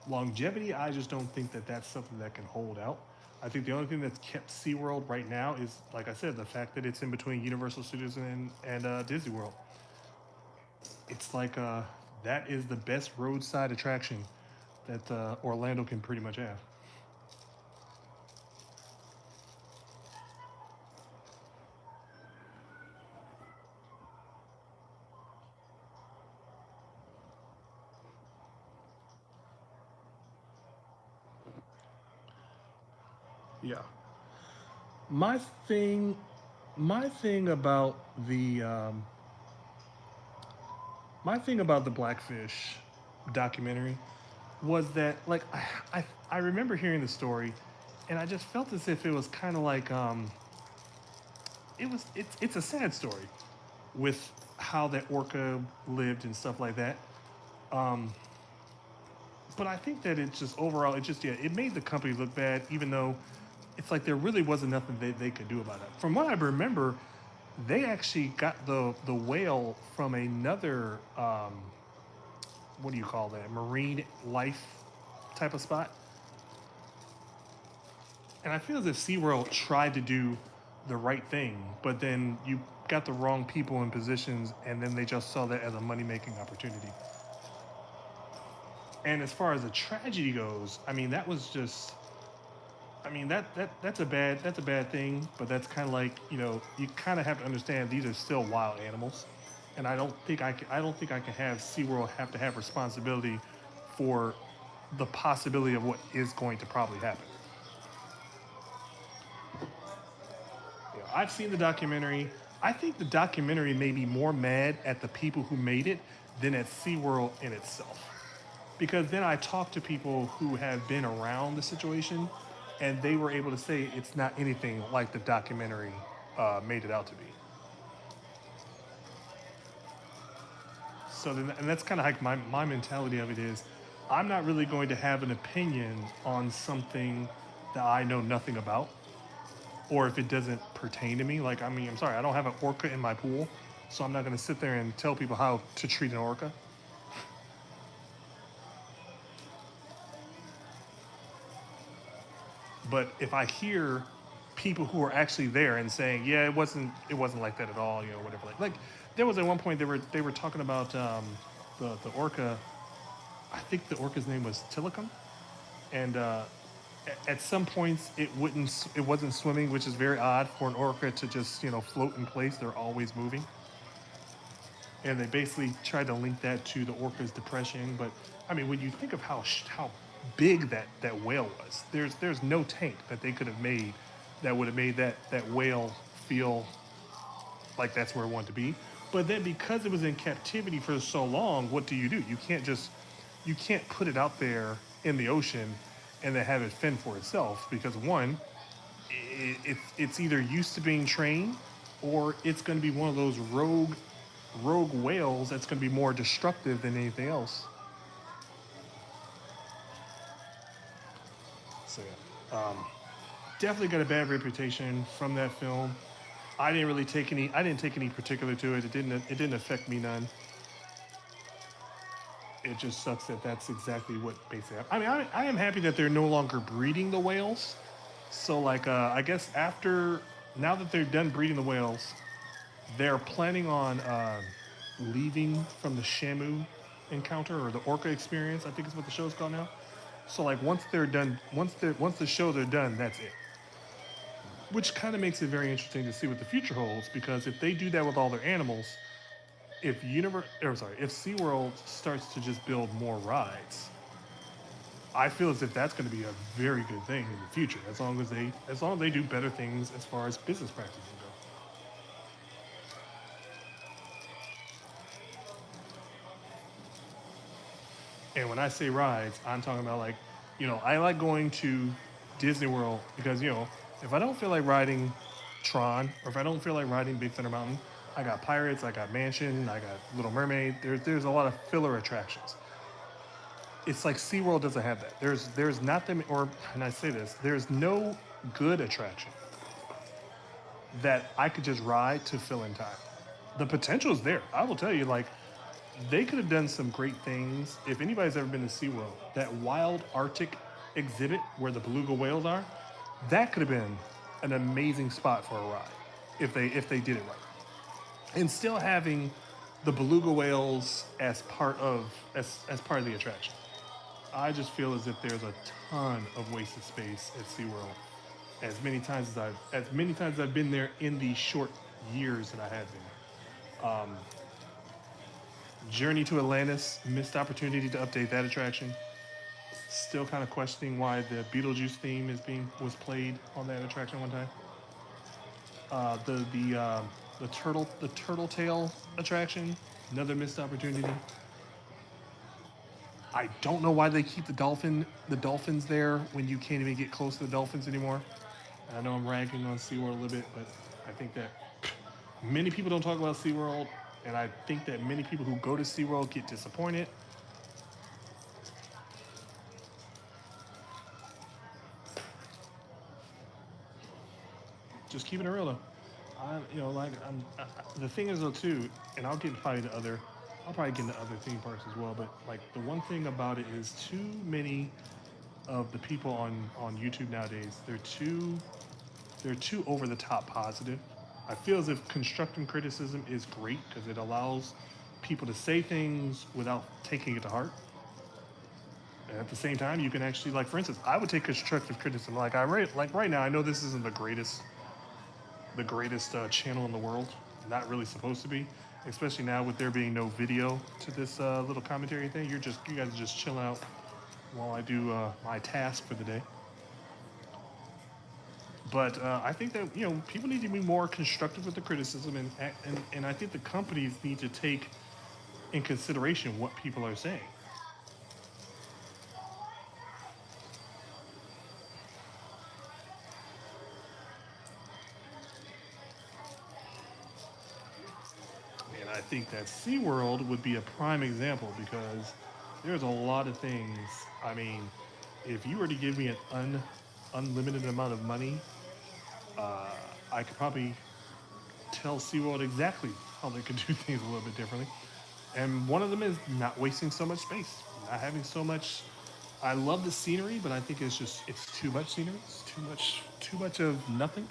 Longevity, I just don't think that that's something that can hold out. I think the only thing that's kept SeaWorld right now is, like I said, the fact that it's in between Universal Studios and Disney World. It's like that is the best roadside attraction that Orlando can pretty much have. Yeah. My thing, my thing about the my thing about the Blackfish documentary was that like I remember hearing the story, and I just felt as if it was kind of like it's a sad story with how that orca lived and stuff like that. Um, but I think that it's just overall, it just, yeah, it made the company look bad, even though it's like there really wasn't nothing they could do about it. From what I remember, they actually got the whale from another, what do you call that, marine life type of spot. And I feel as if SeaWorld tried to do the right thing, but then you got the wrong people in positions, and then they just saw that as a money making opportunity. And as far as the tragedy goes, I mean, that was just, I mean, that's a bad thing, but that's kind of like, you kind of have to understand these are still wild animals, and I don't think I can have SeaWorld have to have responsibility for the possibility of what is going to probably happen. I've seen the documentary. I think the documentary made me more mad at the people who made it than at SeaWorld in itself. Because then I talked to people who have been around the situation, and they were able to say it's not anything like the documentary made it out to be. So then, and that's kind of like my mentality of it is, I'm not really going to have an opinion on something that I know nothing about, or if it doesn't pertain to me. Like, I mean, I'm sorry, I don't have an orca in my pool, so I'm not going to sit there and tell people how to treat an orca. But if I hear people who are actually there and saying, "Yeah, it wasn't like that at all," whatever. Like there was at one point they were talking about the orca. I think the orca's name was Tilikum, and at some points it wasn't swimming, which is very odd for an orca to just float in place. They're always moving, and they basically tried to link that to the orca's depression. But I mean, when you think of how big that whale was, there's no tank that they could have made that would have made that whale feel like that's where it wanted to be. But then because it was in captivity for so long, what do? You can't put it out there in the ocean and then have it fend for itself, because one, it's either used to being trained, or it's going to be one of those rogue whales that's going to be more destructive than anything else. So yeah, definitely got a bad reputation from that film. I didn't take any particular to it. It didn't affect me none. It just sucks that that's exactly what basically happened. I mean, I am happy that they're no longer breeding the whales. So like, I guess after now that they're done breeding the whales, they're planning on leaving from the Shamu encounter or the Orca experience. I think is what the show's called now. So like once they're done, once the show they're done, that's it. Which kind of makes it very interesting to see what the future holds because if they do that with all their animals, if SeaWorld starts to just build more rides, I feel as if that's going to be a very good thing in the future as long as they do better things as far as business practices go. And when I say rides, I'm talking about like, I like going to Disney World because, if I don't feel like riding Tron or if I don't feel like riding Big Thunder Mountain, I got Pirates, I got Mansion, I got Little Mermaid. There's a lot of filler attractions. It's like SeaWorld doesn't have that. There's not them or and I say this, there's no good attraction that I could just ride to fill in time. The potential is there. I will tell you, like, they could have done some great things. If anybody's ever been to SeaWorld, that wild Arctic exhibit where the beluga whales are, that could have been an amazing spot for a ride if they did it right. And still having the beluga whales as part of the attraction. I just feel as if there's a ton of wasted space at SeaWorld. As many times as I've been there in the short years that I have been. Journey to Atlantis, missed opportunity to update that attraction. Still kind of questioning why the Beetlejuice theme was played on that attraction one time. The turtle tail attraction, another missed opportunity. I don't know why they keep the dolphins there when you can't even get close to the dolphins anymore. I know I'm ragging on SeaWorld a little bit, but I think that many people don't talk about SeaWorld, and I think that many people who go to SeaWorld get disappointed. Just keeping it real though. The thing is though too, and I'll probably get into other theme parks as well. But like the one thing about it is too many of the people on YouTube nowadays, they're too over the top positive. I feel as if constructive criticism is great because it allows people to say things without taking it to heart. And at the same time, you can actually, like, for instance, I would take constructive criticism. Like right now, I know this isn't the greatest channel in the world. Not really supposed to be, especially now with there being no video to this little commentary thing. You guys are just chilling out while I do my task for the day. But I think that people need to be more constructive with the criticism, and I think the companies need to take in consideration what people are saying. And I think that SeaWorld would be a prime example because there's a lot of things. I mean, if you were to give me an unlimited amount of money, I could probably tell SeaWorld exactly how they could do things a little bit differently. And one of them is not wasting so much space, not having so much. I love the scenery, but I think it's too much scenery. It's too much of nothing.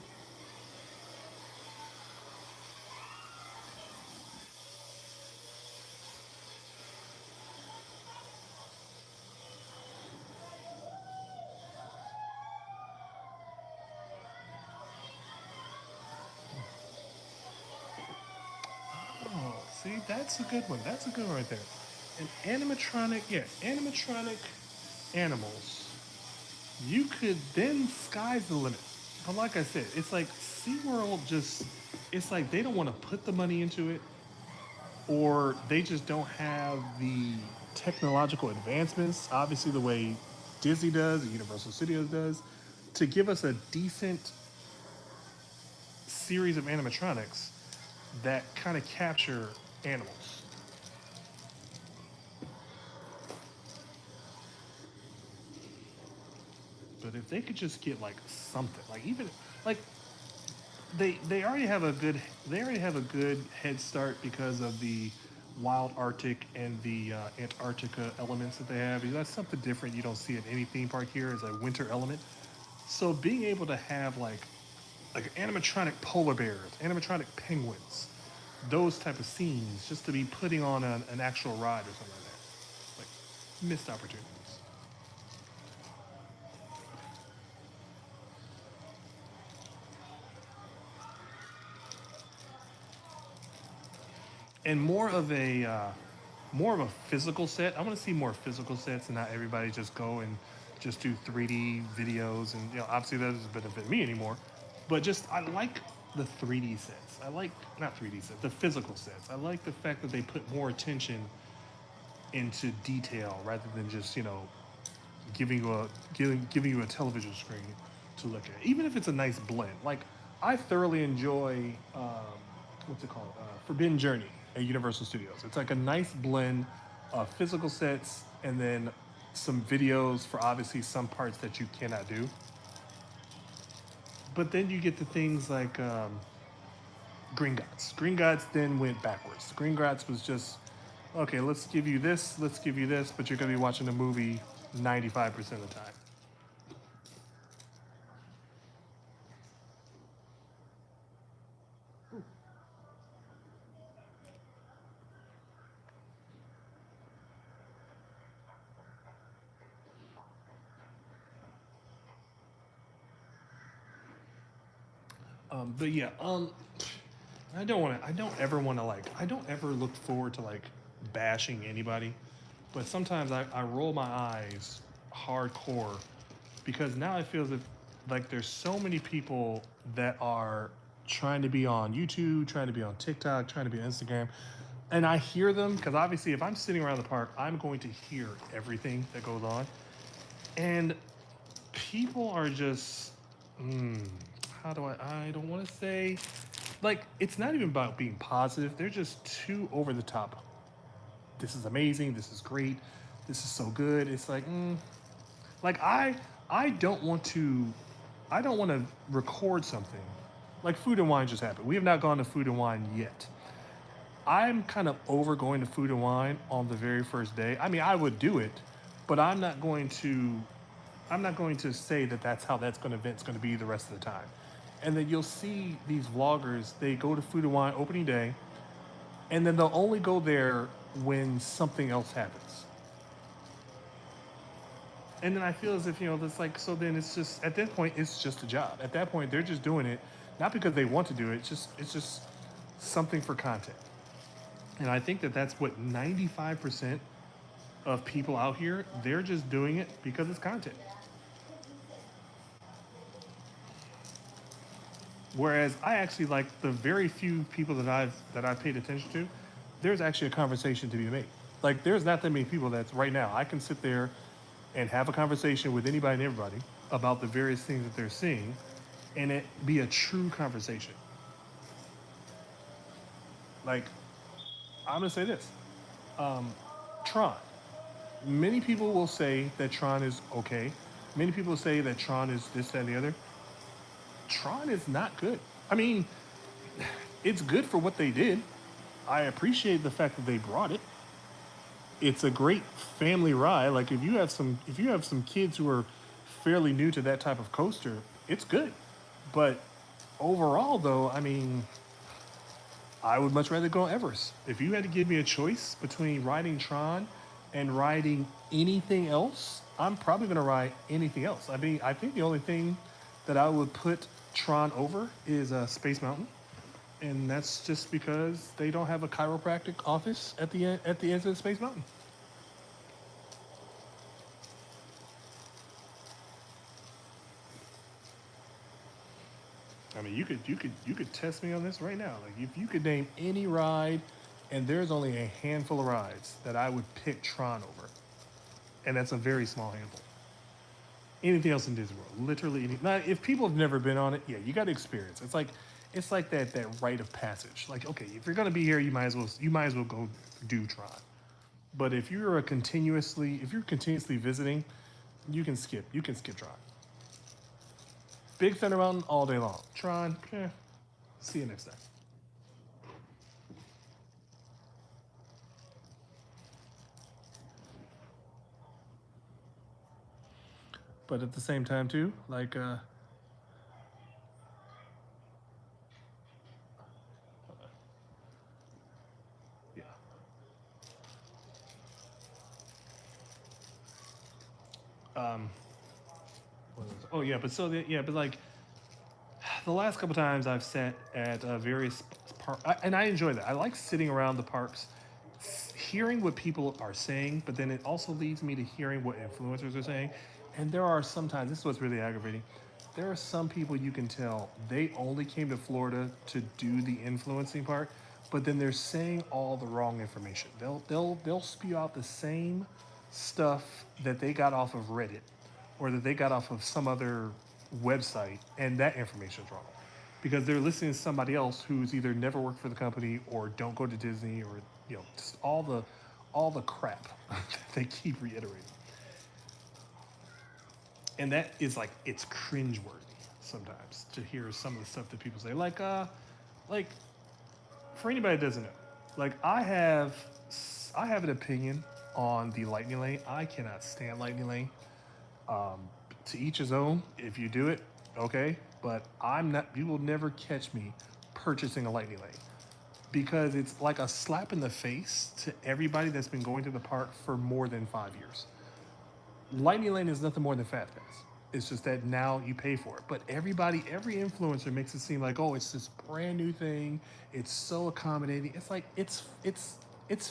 Oh, see, that's a good one. That's a good one right there. An animatronic, yeah, animatronic animals. You could then sky's the limit. But like I said, it's like SeaWorld it's like they don't want to put the money into it, or they just don't have the technological advancements, obviously the way Disney does, or Universal Studios does, to give us a decent series of animatronics that kind of capture animals. But if they could just get like something, like even like they already have a good head start because of the wild Arctic and the Antarctica elements that they have. That's something different you don't see at any theme park here is a winter element. So being able to have like like animatronic polar bears, animatronic penguins, those type of scenes, just to be putting on an actual ride or something like that. Like missed opportunities. And more of a physical set. I want to see more physical sets, and not everybody just go and just do 3D videos. And obviously that doesn't benefit me anymore. But just I like the 3D sets. I like not 3D sets, the physical sets. I like the fact that they put more attention into detail rather than just giving you a television screen to look at. Even if it's a nice blend. Like I thoroughly enjoy what's it called? Forbidden Journey at Universal Studios. It's like a nice blend of physical sets and then some videos for obviously some parts that you cannot do. But then you get to things like Green Gods. Green Gods then went backwards. Green Gods was just, okay, let's give you this, let's give you this, but you're going to be watching the movie 95% of the time. But yeah, I don't want to. I don't ever want to like. I don't ever look forward to like bashing anybody, but sometimes I roll my eyes hardcore because now I feel that like there's so many people that are trying to be on YouTube, trying to be on TikTok, trying to be on Instagram, and I hear them because obviously if I'm sitting around the park, I'm going to hear everything that goes on, and people are just how do I don't want to say like it's not even about being positive. They're just too over the top. This is amazing, this is great, this is so good. It's like I don't want to record something. Like Food and Wine just happened. We have not gone to Food and Wine yet. I'm kind of over going to Food and Wine on the very first day. I mean, I would do it, but I'm not going to say that that's how event's going to be the rest of the time. And then you'll see these vloggers, they go to Food and Wine opening day, and then they'll only go there when something else happens. And then I feel as if, that's like, so then it's just, at that point, it's just a job. At that point, they're just doing it, not because they want to do it, it's just something for content. And I think that that's what 95% of people out here, they're just doing it because it's content. Whereas I actually like the very few people that I've paid attention to, there's actually a conversation to be made. Like there's not that many people that's right now. I can sit there and have a conversation with anybody and everybody about the various things that they're seeing and it be a true conversation. Like I'm gonna say this. Tron. Many people will say that Tron is okay. Many people say that Tron is this, that, and the other. Tron is not good. I mean, it's good for what they did. I appreciate the fact that they brought it. It's a great family ride. Like if you have some kids who are fairly new to that type of coaster, it's good. But overall though, I mean, I would much rather go on Everest. If you had to give me a choice between riding Tron and riding anything else, I'm probably going to ride anything else. I mean, I think the only thing that I would put Tron over is Space Mountain, and that's just because they don't have a chiropractic office at the end of Space Mountain. I mean, you could test me on this right now. Like if you could name any ride, and there's only a handful of rides that I would pick Tron over, and that's a very small handful. Anything else in Disney World, literally any. Now, if people have never been on it, yeah, you got to experience. It's like that rite of passage. Like okay, if you're gonna be here, you might as well go do Tron. But if you're continuously visiting, you can skip Tron. Big Thunder Mountain all day long. Tron, see you next time. But at the same time too, like Oh yeah, but so yeah, but like the last couple times I've sat at various parks, and I enjoy that. I like sitting around the parks, hearing what people are saying, but then it also leads me to hearing what influencers are saying. And there are sometimes, this is what's really aggravating. There are some people you can tell they only came to Florida to do the influencing part, but then they're saying all the wrong information. They'll spew out the same stuff that they got off of Reddit or that they got off of some other website, and that information is wrong because they're listening to somebody else who's either never worked for the company or don't go to Disney or just all the crap that they keep reiterating, and that is like it's cringeworthy sometimes to hear some of the stuff that people say. Like for anybody that doesn't know, like I have an opinion on the Lightning Lane. I cannot stand Lightning Lane. To each his own. If you do it, okay. But I'm not. You will never catch me purchasing a Lightning Lane because it's like a slap in the face to everybody that's been going to the park for more than 5 years. Lightning Lane is nothing more than Fast Pass. It's just that now you pay for it. But every influencer makes it seem like, oh, it's this brand new thing. It's so accommodating. It's like it's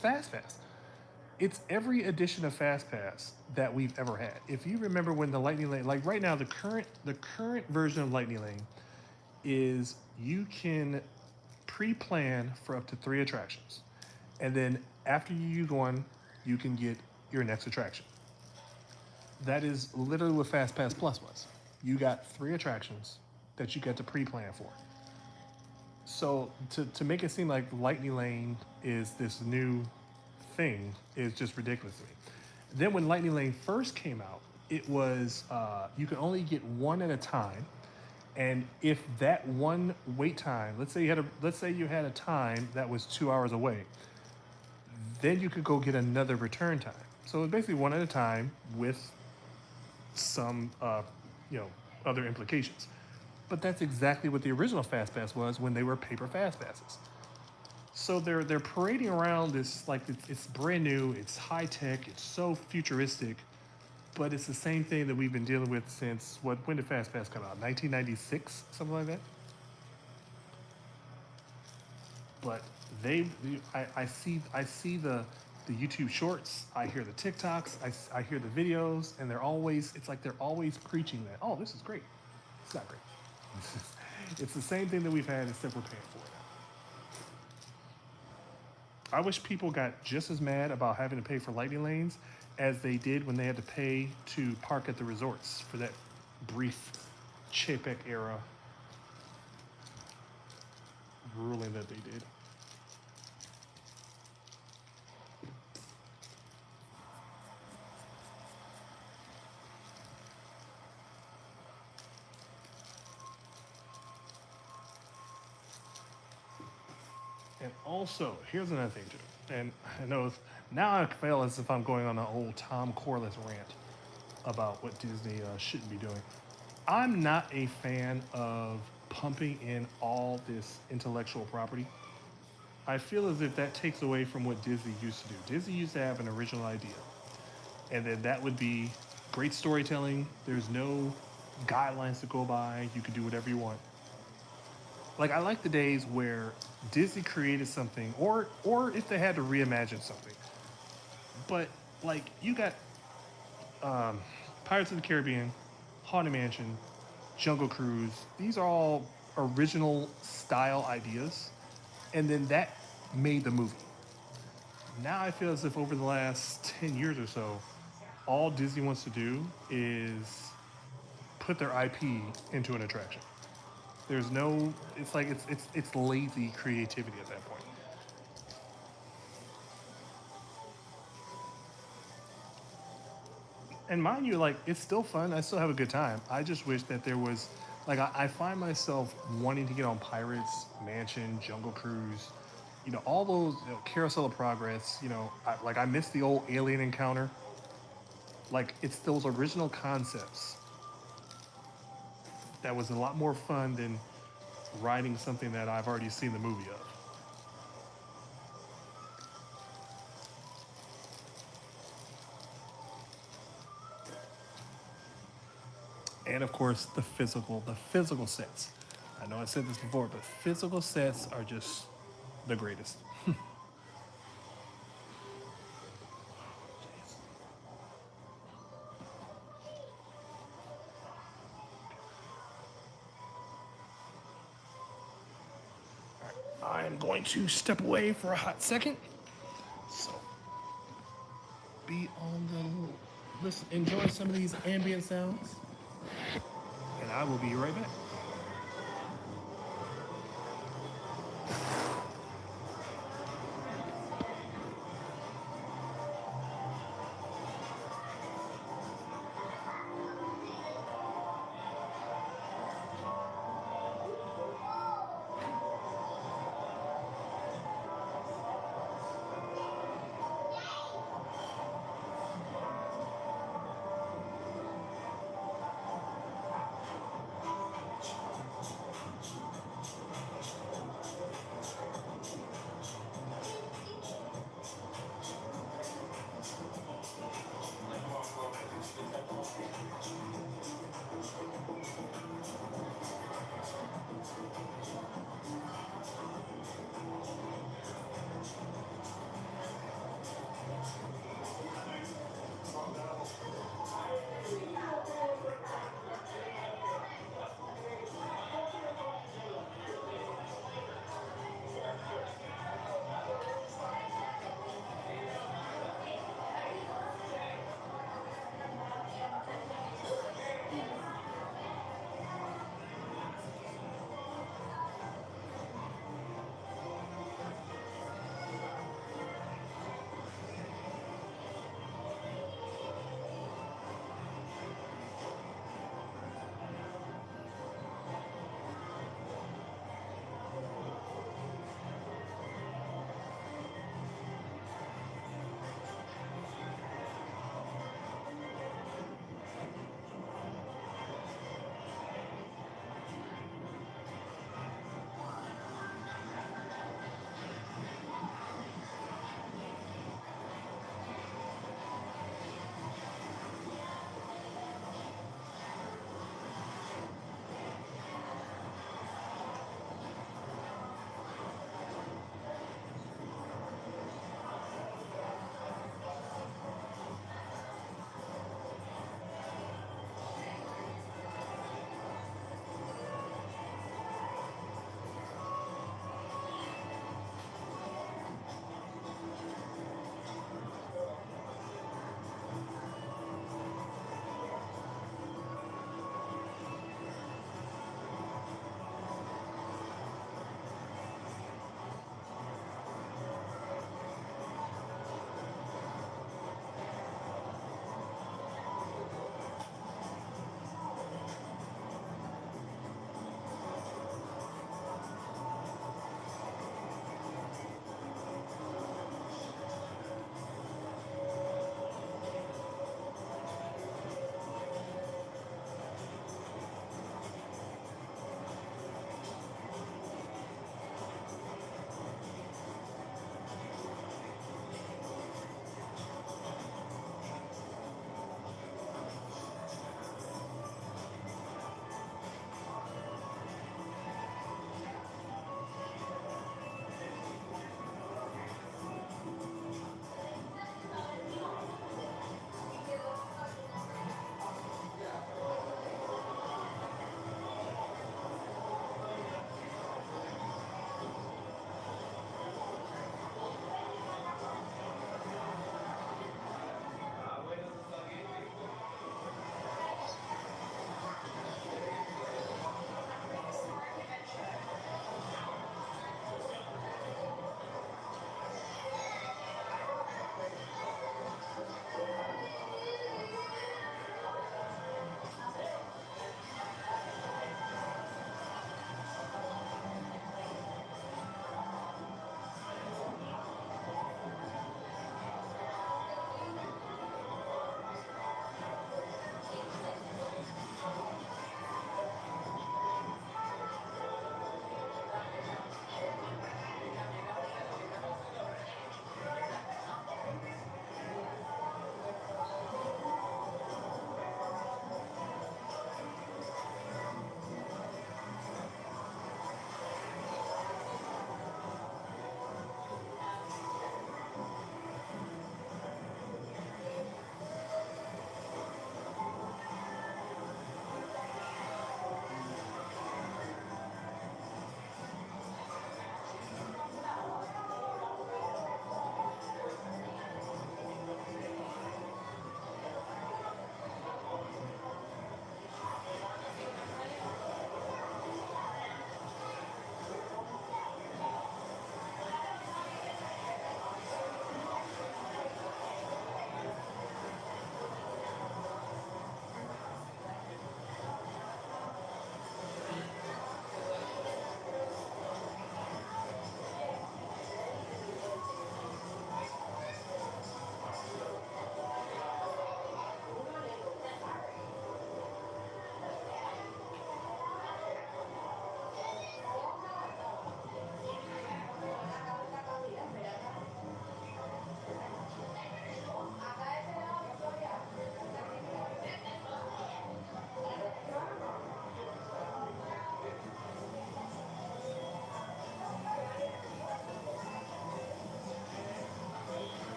Fast Pass. It's every edition of Fast Pass that we've ever had. If you remember when the Lightning Lane, like right now, the current version of Lightning Lane is you can pre-plan for up to 3 attractions, and then after you use one, you can get your next attraction. That is literally what Fast Pass Plus was. You got 3 attractions that you get to pre-plan for. So to make it seem like Lightning Lane is this new thing is just ridiculous to me. Then when Lightning Lane first came out, it was you could only get one at a time, and if that one wait time, let's say you had a time that was 2 hours away, then you could go get another return time. So it was basically one at a time with some you know other implications. But that's exactly what the original Fast Pass was when they were paper Fast Passes. So they're parading around this like it's brand new, it's high tech, it's so futuristic, but it's the same thing that we've been dealing with since when did Fast Pass come out? 1996, something like that. But I see the YouTube shorts, I hear the TikToks, I hear the videos, and it's like they're always preaching that, oh, this is great. It's not great. It's the same thing that we've had, except we're paying for it. I wish people got just as mad about having to pay for lightning lanes as they did when they had to pay to park at the resorts for that brief Chapek era ruling that they did. And also, here's another thing too. And I know now I feel as if I'm going on an old Tom Corliss rant about what Disney shouldn't be doing. I'm not a fan of pumping in all this intellectual property. I feel as if that takes away from what Disney used to do. Disney used to have an original idea, and then that would be great storytelling. There's no guidelines to go by. You can do whatever you want. Like I like the days where Disney created something, or if they had to reimagine something. But like you got Pirates of the Caribbean, Haunted Mansion, Jungle Cruise. These are all original style ideas, and then that made the movie. Now I feel as if over the last 10 years or so, all Disney wants to do is put their IP into an attraction. There's no, it's like it's lazy creativity at that point. And mind you, like it's still fun. I still have a good time. I just wish that there was, like, I find myself wanting to get on Pirates, Mansion, Jungle Cruise, all those Carousel of Progress. I miss the old alien encounter. Like it's those original concepts that was a lot more fun than writing something that I've already seen the movie of. And of course, the physical sets. I know I said this before, but physical sets are just the greatest. I am going to step away for a hot second. So be on the listen, enjoy some of these ambient sounds, and I will be right back.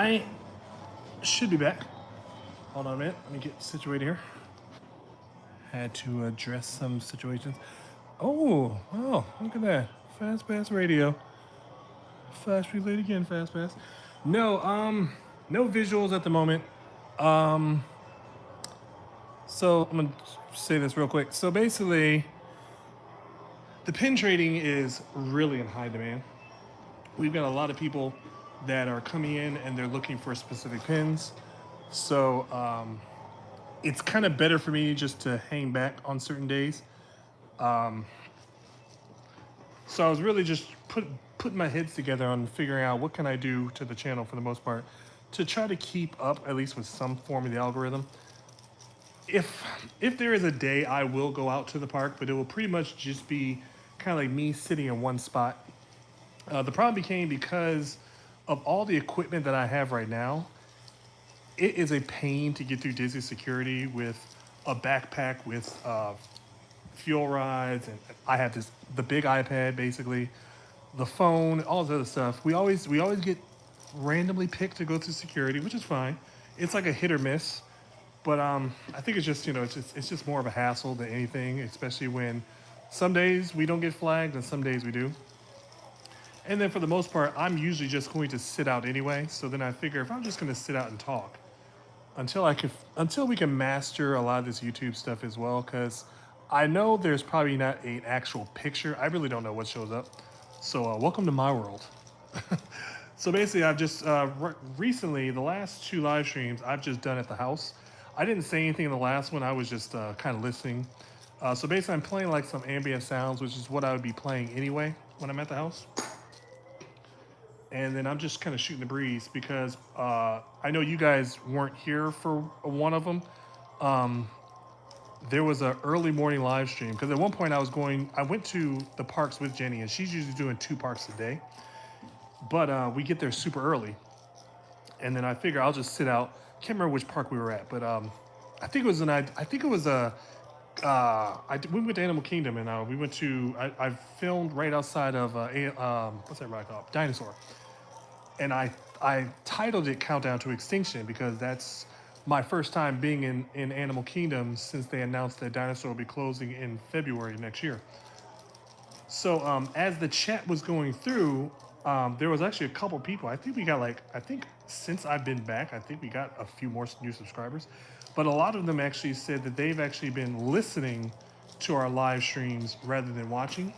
I should be back. Hold on a minute. Let me get situated here. Had to address some situations. Oh, look at that. Fast Pass Radio. Flash relayed again, Fast Pass. No, no visuals at the moment. So I'm gonna say this real quick. So basically, the pin trading is really in high demand. We've got a lot of people that are coming in and they're looking for specific pins. So it's kind of better for me just to hang back on certain days. So I was really just putting my heads together on figuring out what can I do to the channel for the most part to try to keep up at least with some form of the algorithm. If there is a day, I will go out to the park, but it will pretty much just be kind of like me sitting in one spot. The problem became because of all the equipment that I have right now, it is a pain to get through Disney security with a backpack with fuel rods, and I have the big iPad basically, the phone, all this other stuff. We always get randomly picked to go through security, which is fine. It's like a hit or miss, but I think it's just it's just more of a hassle than anything, especially when some days we don't get flagged and some days we do. And then for the most part, I'm usually just going to sit out anyway. So then I figure if I'm just going to sit out and talk until we can master a lot of this YouTube stuff as well, because I know there's probably not an actual picture. I really don't know what shows up. So welcome to my world. So basically, I've just recently, the last 2 live streams I've just done at the house. I didn't say anything in the last one. I was just kind of listening. So basically, I'm playing like some ambient sounds, which is what I would be playing anyway when I'm at the house. And then I'm just kind of shooting the breeze because I know you guys weren't here for one of them. There was an early morning live stream because at one point I went to the parks with Jenny, and she's usually doing 2 parks a day. But we get there super early, and then I figure I'll just sit out. Can't remember which park we were at, but I think it was we went to Animal Kingdom, and I filmed right outside of what's that ride called? Dinosaur. And I titled it Countdown to Extinction because that's my first time being in Animal Kingdom since they announced that Dinosaur will be closing in February next year. So as the chat was going through, there was actually a couple people. I think since I've been back, I think we got a few more new subscribers. But a lot of them actually said that they've actually been listening to our live streams rather than watching.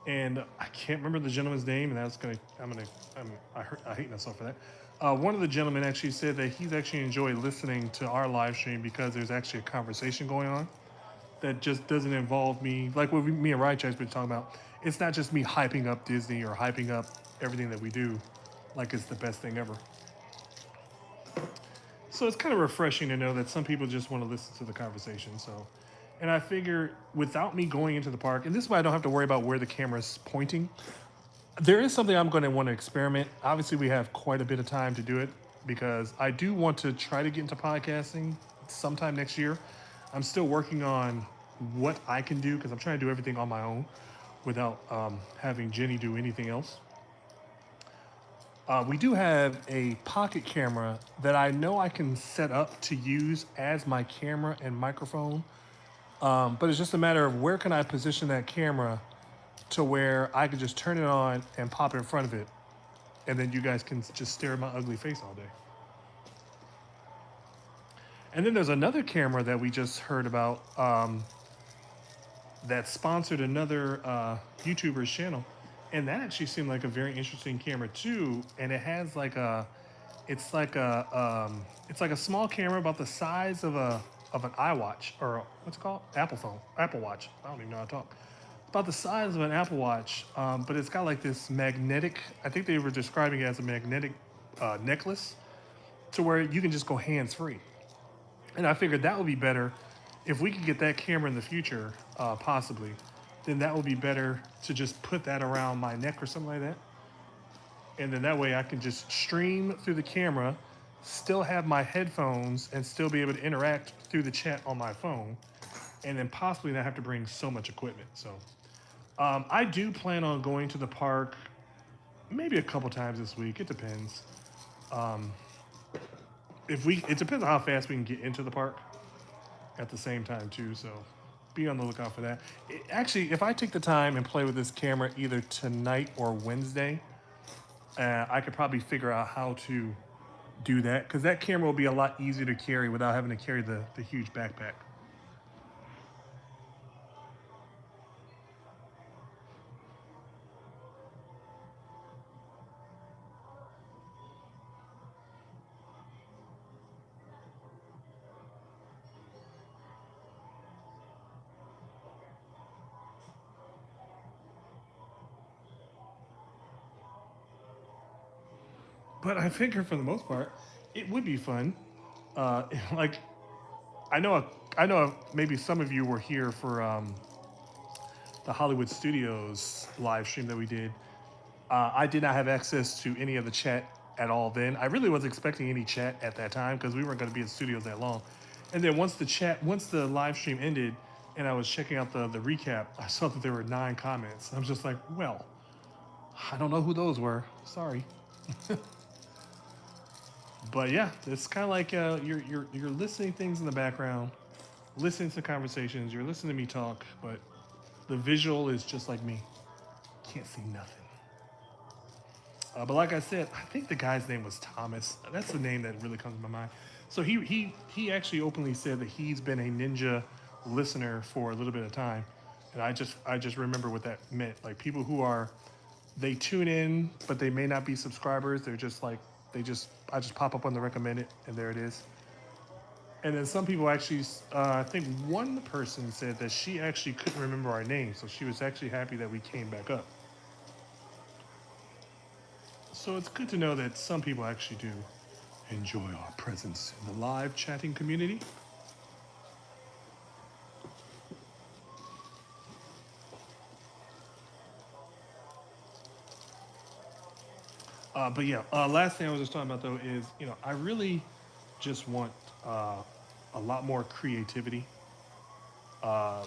And I can't remember the gentleman's name, and I hate myself for that. One of the gentlemen actually said that he's actually enjoyed listening to our live stream because there's actually a conversation going on that just doesn't involve me, like what me and Rychat's been talking about. It's not just me hyping up Disney or hyping up everything that we do like it's the best thing ever. So it's kind of refreshing to know that some people just want to listen to the conversation. So, and I figure without me going into the park, and this is why I don't have to worry about where the camera's pointing, there is something I'm going to want to experiment. Obviously, we have quite a bit of time to do it because I do want to try to get into podcasting sometime next year. I'm still working on what I can do because I'm trying to do everything on my own without having Jenny do anything else. We do have a pocket camera that I know I can set up to use as my camera and microphone. But it's just a matter of where can I position that camera to where I can just turn it on and pop it in front of it. And then you guys can just stare at my ugly face all day. And then there's another camera that we just heard about that sponsored another YouTuber's channel. And that actually seemed like a very interesting camera too. And it has it's like a small camera about the size of an iWatch, or what's it called? Apple Watch. I don't even know how to talk. About the size of an Apple Watch, but it's got like this magnetic, I think they were describing it as a magnetic necklace to where you can just go hands-free. And I figured that would be better if we could get that camera in the future, possibly. Then that would be better to just put that around my neck or something like that. And then that way I can just stream through the camera, still have my headphones, and still be able to interact through the chat on my phone, and then possibly not have to bring so much equipment. So I do plan on going to the park maybe a couple times this week. It depends. if we, it depends on how fast we can get into the park at the same time too. So be on the lookout for that. Actually, if I take the time and play with this camera either tonight or Wednesday, I could probably figure out how to do that because that camera will be a lot easier to carry without having to carry the huge backpack. But I figure for the most part, it would be fun. Like I know maybe some of you were here for the Hollywood Studios live stream that we did. I did not have access to any of the chat at all then. I really wasn't expecting any chat at that time because we weren't going to be in studios that long. And then once the live stream ended and I was checking out the recap, I saw that there were 9 comments. I was just like, well, I don't know who those were. Sorry. But yeah, it's kind of like you're listening things in the background, listening to conversations. You're listening to me talk, but the visual is just like me. Can't see nothing. But like I said, I think the guy's name was Thomas. That's the name that really comes to my mind. So he actually openly said that he's been a Ninja listener for a little bit of time, and I just remember what that meant. Like people who are, they tune in, but they may not be subscribers. They're just like I just pop up on the recommended, and there it is. And then some people actually, I think one person said that she actually couldn't remember our name, so she was actually happy that we came back up. So it's good to know that some people actually do enjoy our presence in the live chatting community. But yeah, last thing I was just talking about though is, I really just want a lot more creativity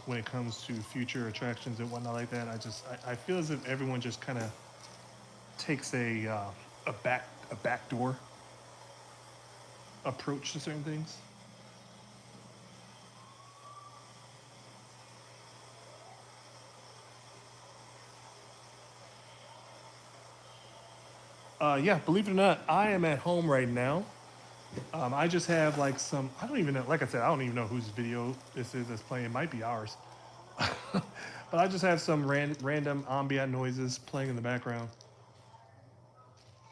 when it comes to future attractions and whatnot like that. I feel as if everyone just kind of takes a backdoor approach to certain things. Yeah, believe it or not, I am at home right now. I just have like some, I don't even know, like I said, I don't even know whose video this is that's playing. It might be ours. But I just have some random ambient noises playing in the background.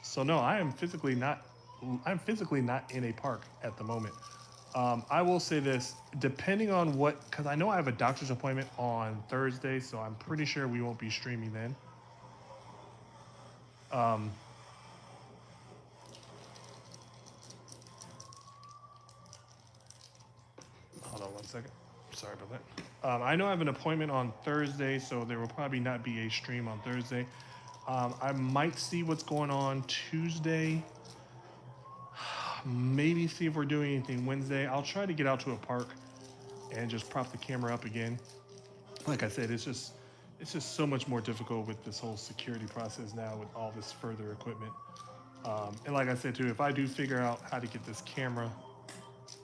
So no, I'm physically not in a park at the moment. I will say this, depending on because I know I have a doctor's appointment on Thursday, so I'm pretty sure we won't be streaming then. Hold on one second. Sorry about that. I know I have an appointment on Thursday, so there will probably not be a stream on Thursday. I might see what's going on Tuesday. Maybe see if we're doing anything Wednesday. I'll try to get out to a park and just prop the camera up again. Like I said, it's just so much more difficult with this whole security process now with all this further equipment. And like I said too, if I do figure out how to get this camera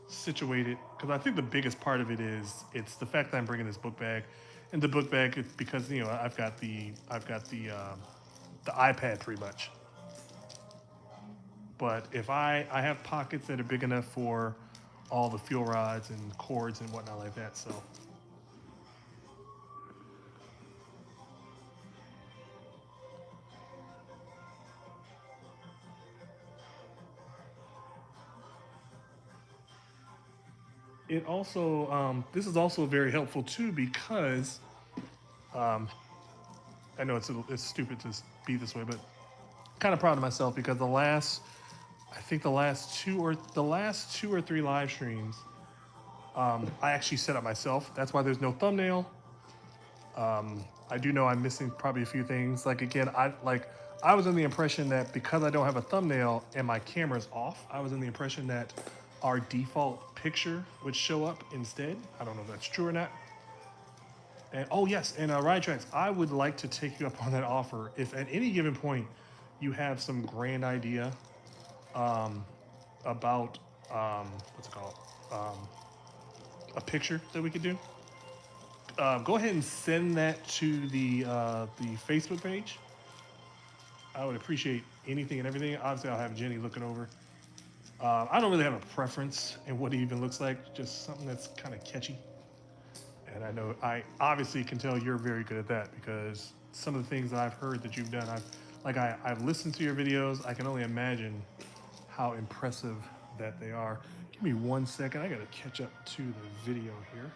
situated, because I think the biggest part of it is it's the fact that I'm bringing this book bag, and the book bag is because I've got the iPad pretty much. But if I have pockets that are big enough for all the fuel rods and cords and whatnot like that, so. It also, this is also very helpful too because I know it's stupid to be this way, but kind of proud of myself because I think the last two or three live streams, I actually set up myself. That's why there's no thumbnail. I do know I'm missing probably a few things. Like again, I was in the impression that because I don't have a thumbnail and my camera's off, I was in the impression that our default picture would show up instead. I don't know if that's true or not. And oh yes, and Ride Tracks, I would like to take you up on that offer. If at any given point you have some grand idea about what's it called? A picture that we could do. Go ahead and send that to the Facebook page. I would appreciate anything and everything. Obviously, I'll have Jenny looking over. I don't really have a preference in what it even looks like. Just something that's kind of catchy. And I know I obviously can tell you're very good at that because some of the things that I've heard that you've done, I've listened to your videos. I can only imagine how impressive that they are. Give me 1 second. I got to catch up to the video here.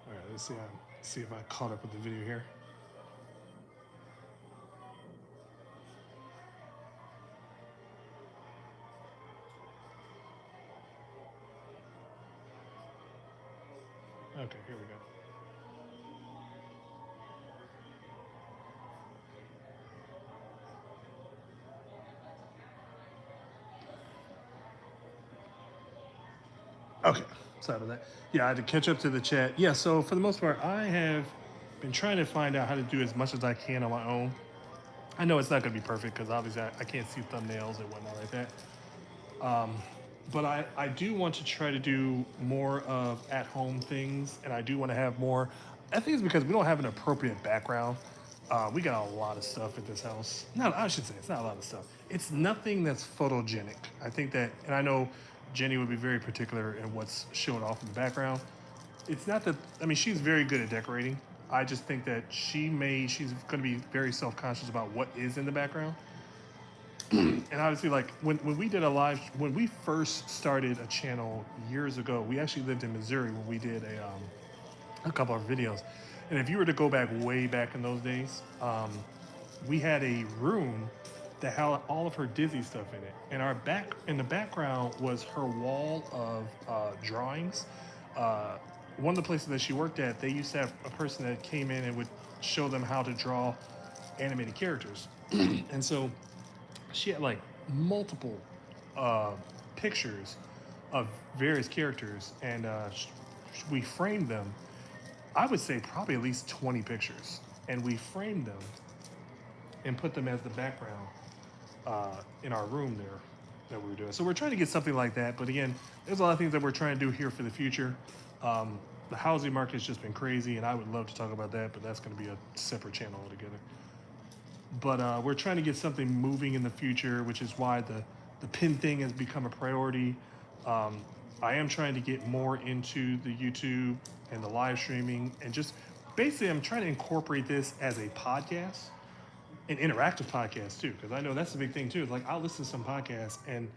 All right, see if I caught up with the video here. Okay, here we go. Okay, sorry about that. Yeah, I had to catch up to the chat. Yeah, so for the most part, I have been trying to find out how to do as much as I can on my own. I know it's not going to be perfect because obviously I can't see thumbnails and whatnot like that. But I do want to try to do more of at-home things, and I do want to have more. I think it's because we don't have an appropriate background. We got a lot of stuff at this house. No, I should say it's not a lot of stuff. It's nothing that's photogenic. I think that, and I know Jenny would be very particular in what's shown off in the background. It's not that, I mean, she's very good at decorating. I just think that she's going to be very self-conscious about what is in the background. And obviously, like when we did when we first started a channel years ago, we actually lived in Missouri when we did a couple of videos. And if you were to go way back in those days, we had a room that had all of her Disney stuff in it. And in the background was her wall of drawings. One of the places that she worked at, they used to have a person that came in and would show them how to draw animated characters. And so she had like multiple pictures of various characters, and we framed them. I would say probably at least 20 pictures, and we framed them and put them as the background in our room there that we were doing. So we're trying to get something like that, but again, there's a lot of things that we're trying to do here for the future. The housing market's just been crazy, and I would love to talk about that, but that's going to be a separate channel altogether. But we're trying to get something moving in the future, which is why the pin thing has become a priority. I am trying to get more into the YouTube and the live streaming, and just basically I'm trying to incorporate this as a podcast, an interactive podcast too, because I know that's the big thing too. It's like I'll listen to some podcasts and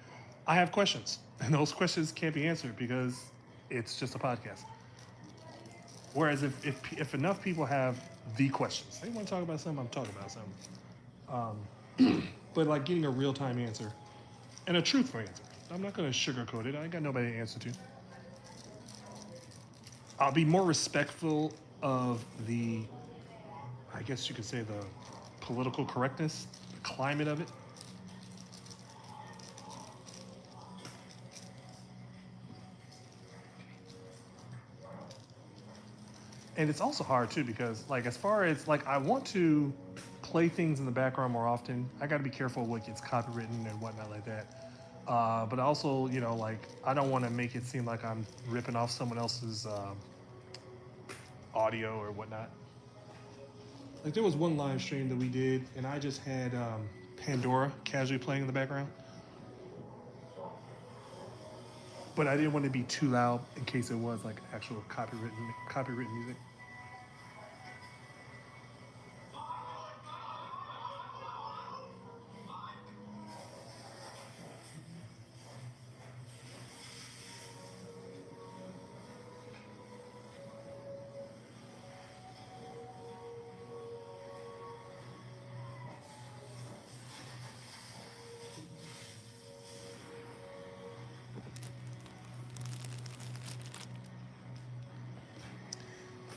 I have questions, and those questions can't be answered because it's just a podcast. Whereas if enough people have the questions, they want to talk about something, I'm talking about something. But like getting a real-time answer and a truthful answer. I'm not going to sugarcoat it. I ain't got nobody to answer to. I'll be more respectful of I guess you could say, the political correctness, the climate of it. And it's also hard too because like as far as like I want to play things in the background more often. I got to be careful what gets copywritten and whatnot like that. But also, you know, like I don't want to make it seem like I'm ripping off someone else's audio or whatnot. Like there was one live stream that we did, and I just had Pandora casually playing in the background. But I didn't want to be too loud in case it was like actual copywritten music.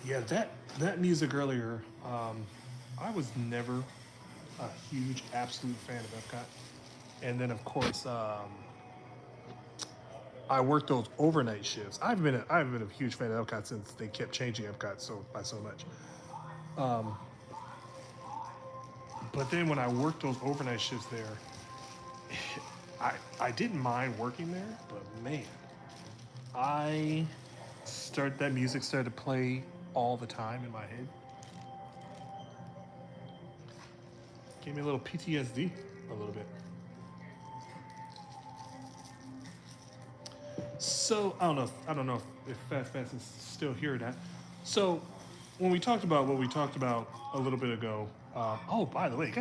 Yeah, that music earlier. I was never a huge absolute fan of Epcot, and then of course I worked those overnight shifts. I've been a huge fan of Epcot since they kept changing Epcot so much. But then when I worked those overnight shifts there, I didn't mind working there, but man, I that music started to play all the time in my head. Gave me a little PTSD, a little bit. So I don't know if Fast Fast is still here or not. So when we talked about what we talked about a little bit ago. Oh, by the way, you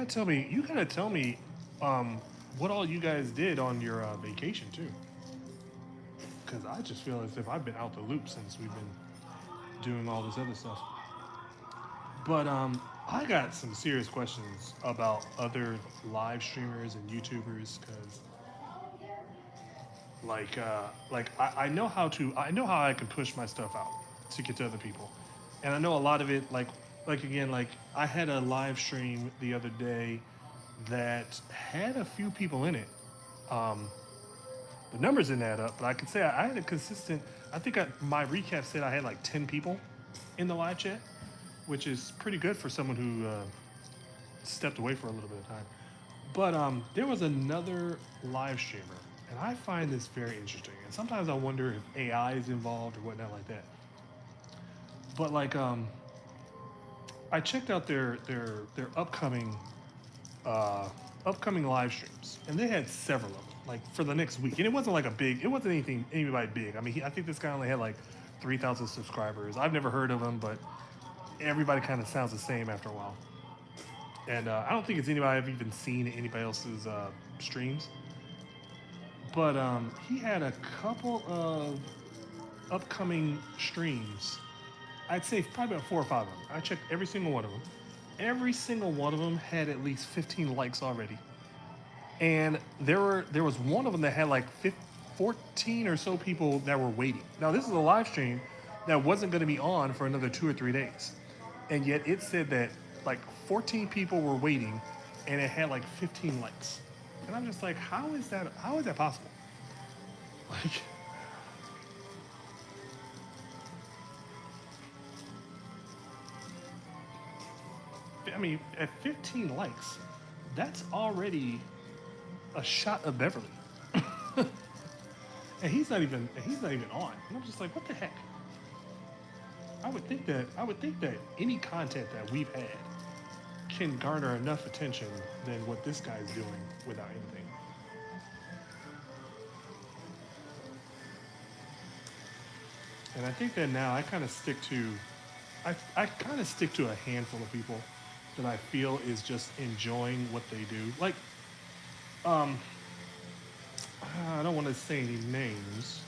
gotta tell me um, what all you guys did on your vacation too, because I just feel as if I've been out the loop since we've been doing all this other stuff. But I got some serious questions about other live streamers and YouTubers because I know how I can push my stuff out to get to other people, and I know a lot of it like again like I had a live stream the other day that had a few people in it. Um, the numbers didn't add up, but I could say I had a consistent. My recap said I had like 10 people in the live chat, which is pretty good for someone who stepped away for a little bit of time. But there was another live streamer, and I find this very interesting. And sometimes I wonder if AI is involved or whatnot like that. But I checked out their uh, upcoming live streams, and they had several of them, like for the next week. And it wasn't anybody big. I mean, I think this guy only had like 3,000 subscribers. I've never heard of him, but everybody kind of sounds the same after a while. And I don't think it's anybody I've even seen in anybody else's streams. But he had a couple of upcoming streams. I'd say probably about 4 or 5 of them. I checked every single one of them. Every single one of them had at least 15 likes already. And there was one of them that had like 14 or so people that were waiting. Now this is a live stream that wasn't going to be on for another 2 or 3 days, and yet it said that like 14 people were waiting, and it had like 15 likes. And I'm just like, how is that? How is that possible? Like, I mean, at 15 likes, that's already a shot of Beverly, and he's not even on. And I'm just like, what the heck? I would think that any content that we've had can garner enough attention than what this guy's doing without anything. And I think that now I kind of I kind of stick to a handful of people that I feel is just enjoying what they do. Like, um, I don't want to say any names,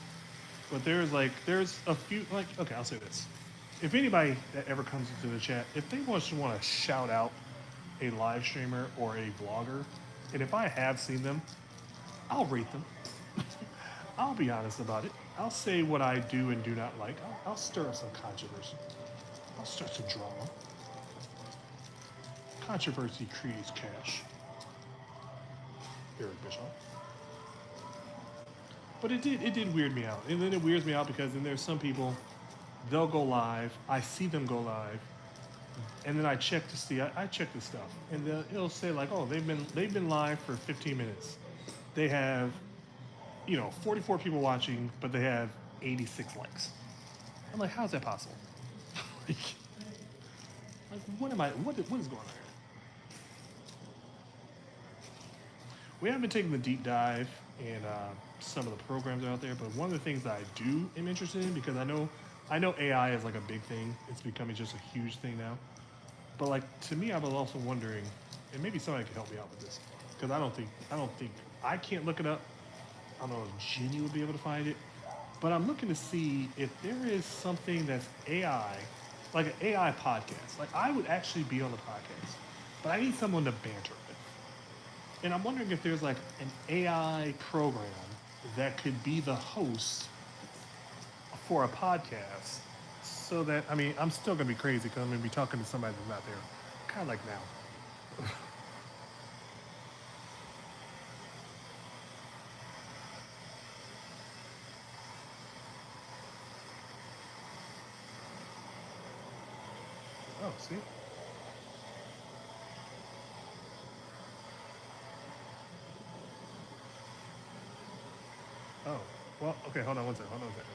but there's a few like okay, I'll say this. If anybody that ever comes into the chat, if they want to shout out a live streamer or a vlogger, and if I have seen them, I'll rate them. I'll be honest about it. I'll say what I do and do not like. I'll stir up some controversy. I'll start some drama. Controversy creates cash. Eric Bischoff. But it did weird me out. And then it weirds me out because then there's some people, they'll go live. I see them go live, and then I check to see. I check this stuff, and it'll say like, oh, they've been live for 15 minutes. They have, 44 people watching, but they have 86 likes. I'm like, how's that possible? like, what is going on here? we haven't been taking the deep dive in some of the programs out there, but one of the things that I do am interested in because I know AI is like a big thing. It's becoming just a huge thing now. But like to me, I was also wondering, and maybe somebody can help me out with this because I don't think I can't look it up. I don't know if Jenny would be able to find it, but I'm looking to see if there is something that's AI, like an AI podcast. Like I would actually be on the podcast, but I need someone to banter with. And I'm wondering if there's like an AI program that could be the host for a podcast so that, I mean, I'm still going to be crazy because I'm going to be talking to somebody that's not there. Kind of like now. Oh, see? Oh, well, okay, hold on one second. Hold on one second.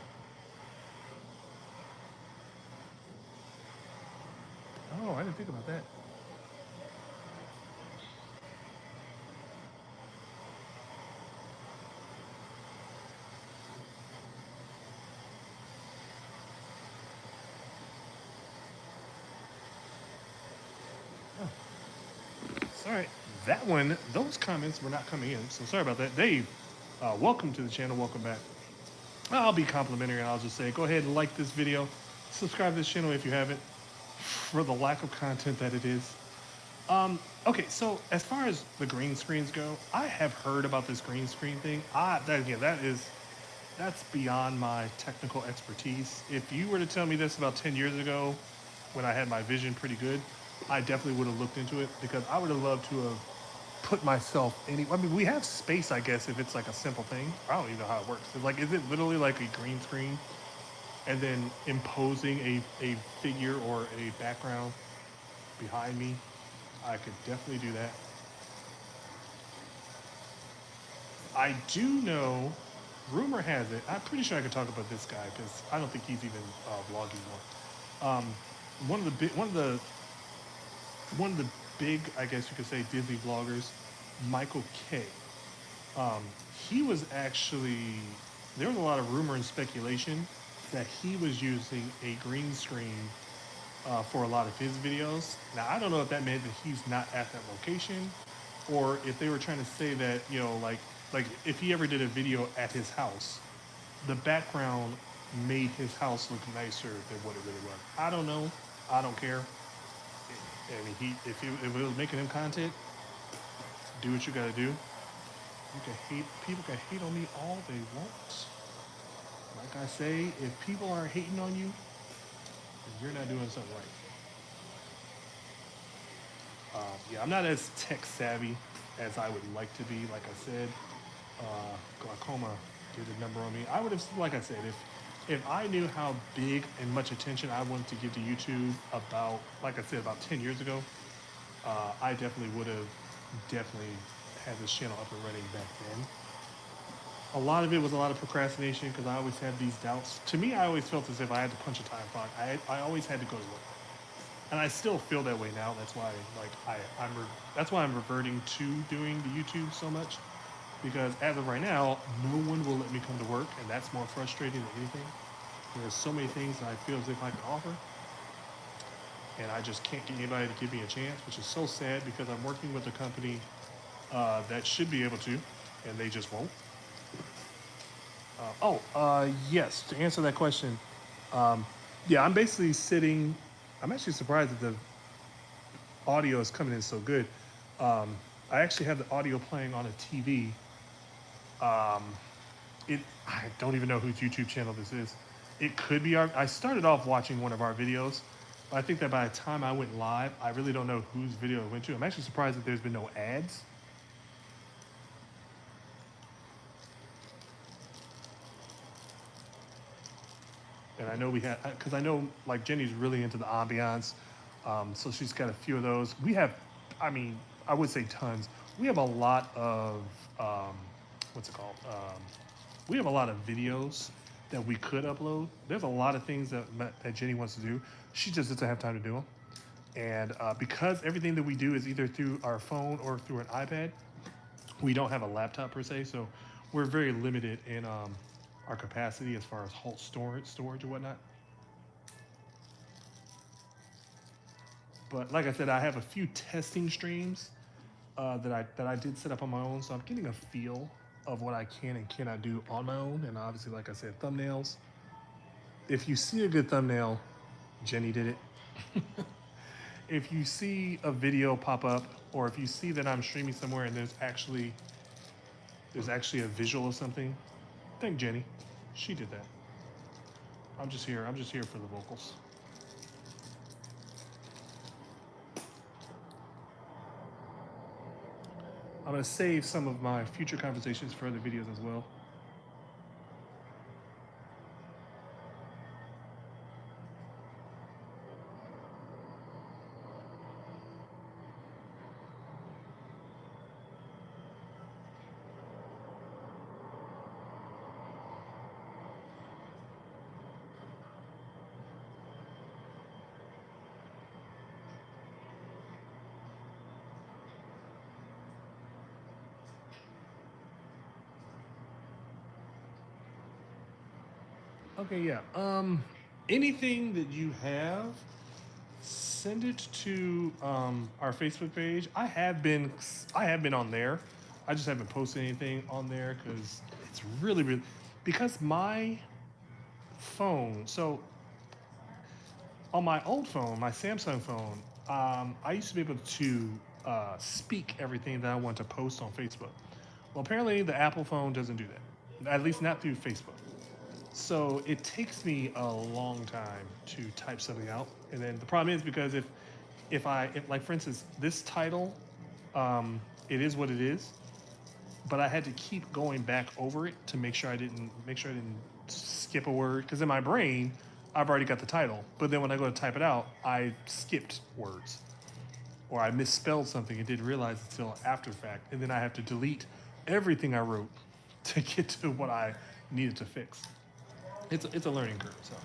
Oh, I didn't think about that. Sorry, that one, those comments were not coming in, so sorry about that. Dave, welcome to the channel. Welcome back. I'll be complimentary and I'll just say go ahead and like this video, subscribe to this channel if you haven't, for the lack of content that it is. Okay, so as far as the green screens go, I have heard about this green screen thing. Again, that's beyond my technical expertise. If you were to tell me this about 10 years ago, when I had my vision pretty good, I definitely would have looked into it because I would have loved to have put myself I mean, we have space, I guess, if it's like a simple thing. I don't even know how it works. It's like, is it literally like a green screen and then imposing a figure or a background behind me? I could definitely do that. I do know, rumor has it, I'm pretty sure I could talk about this guy because I don't think he's even vlogging more. One of the big, one of the big, I guess you could say, Disney vloggers, Michael K. Um, he was actually, there was a lot of rumor and speculation that he was using a green screen for a lot of his videos. Now, I don't know if that meant that he's not at that location or if they were trying to say that, you know, like if he ever did a video at his house, the background made his house look nicer than what it really was. I don't know. I don't care. I mean, if it was making him content, do what you gotta do. You can hate, people can hate on me all they want. Like I say, if people aren't hating on you, then you're not doing something right. Yeah, I'm not as tech savvy as I would like to be. Like I said, glaucoma did a number on me. I would have, like I said, if I knew how big and much attention I wanted to give to YouTube about, like I said, about 10 years ago, I definitely would have definitely had this channel up and running back then. A lot of it was a lot of procrastination because I always had these doubts. To me, I always felt as if I had to punch a time clock. I always had to go to work. And I still feel that way now. That's why, like, that's why I'm reverting to doing the YouTube so much, because as of right now, no one will let me come to work, and that's more frustrating than anything. There's so many things that I feel as if I can offer, and I just can't get anybody to give me a chance, which is so sad because I'm working with a company that should be able to, and they just won't. Yes, to answer that question, yeah, I'm basically sitting. I'm actually surprised that the audio is coming in so good. I actually have the audio playing on a TV. I don't even know whose YouTube channel this is. It could be I started off watching one of our videos, but I think that by the time I went live, I really don't know whose video it went to. I'm actually surprised that there's been no ads. And I know we had, because I know like Jenny's really into the ambiance, so she's got a few of those. We have, I mean, I would say tons. We have a lot of, what's it called? We have a lot of videos that we could upload. There's a lot of things that Jenny wants to do. She just doesn't have time to do them. And because everything that we do is either through our phone or through an iPad, We don't have a laptop per se, so we're very limited in our capacity as far as whole storage or whatnot. But like I said, I have a few testing streams that I did set up on my own, so I'm getting a feel of what I can and cannot do on my own. And obviously, like I said, thumbnails. If you see a good thumbnail, Jenny did it. If you see a video pop up, or if you see that I'm streaming somewhere and there's actually a visual of something, thank Jenny. She did that. I'm just here. I'm just here for the vocals. I'm going to save some of my future conversations for other videos as well. Okay, yeah. Anything that you have, send it to our Facebook page. I have been on there. I just haven't posted anything on there because it's really because my phone. So on my old phone, my Samsung phone, I used to be able to speak everything that I want to post on Facebook. Well, apparently the Apple phone doesn't do that. At least not through Facebook. So it takes me a long time to type something out, and then the problem is because if like for instance this title, it is what it is, but I had to keep going back over it to make sure I didn't skip a word because in my brain I've already got the title, but then when I go to type it out, I skipped words or I misspelled something and didn't realize it until after the fact, and then I have to delete everything I wrote to get to what I needed to fix. It's a learning curve. So,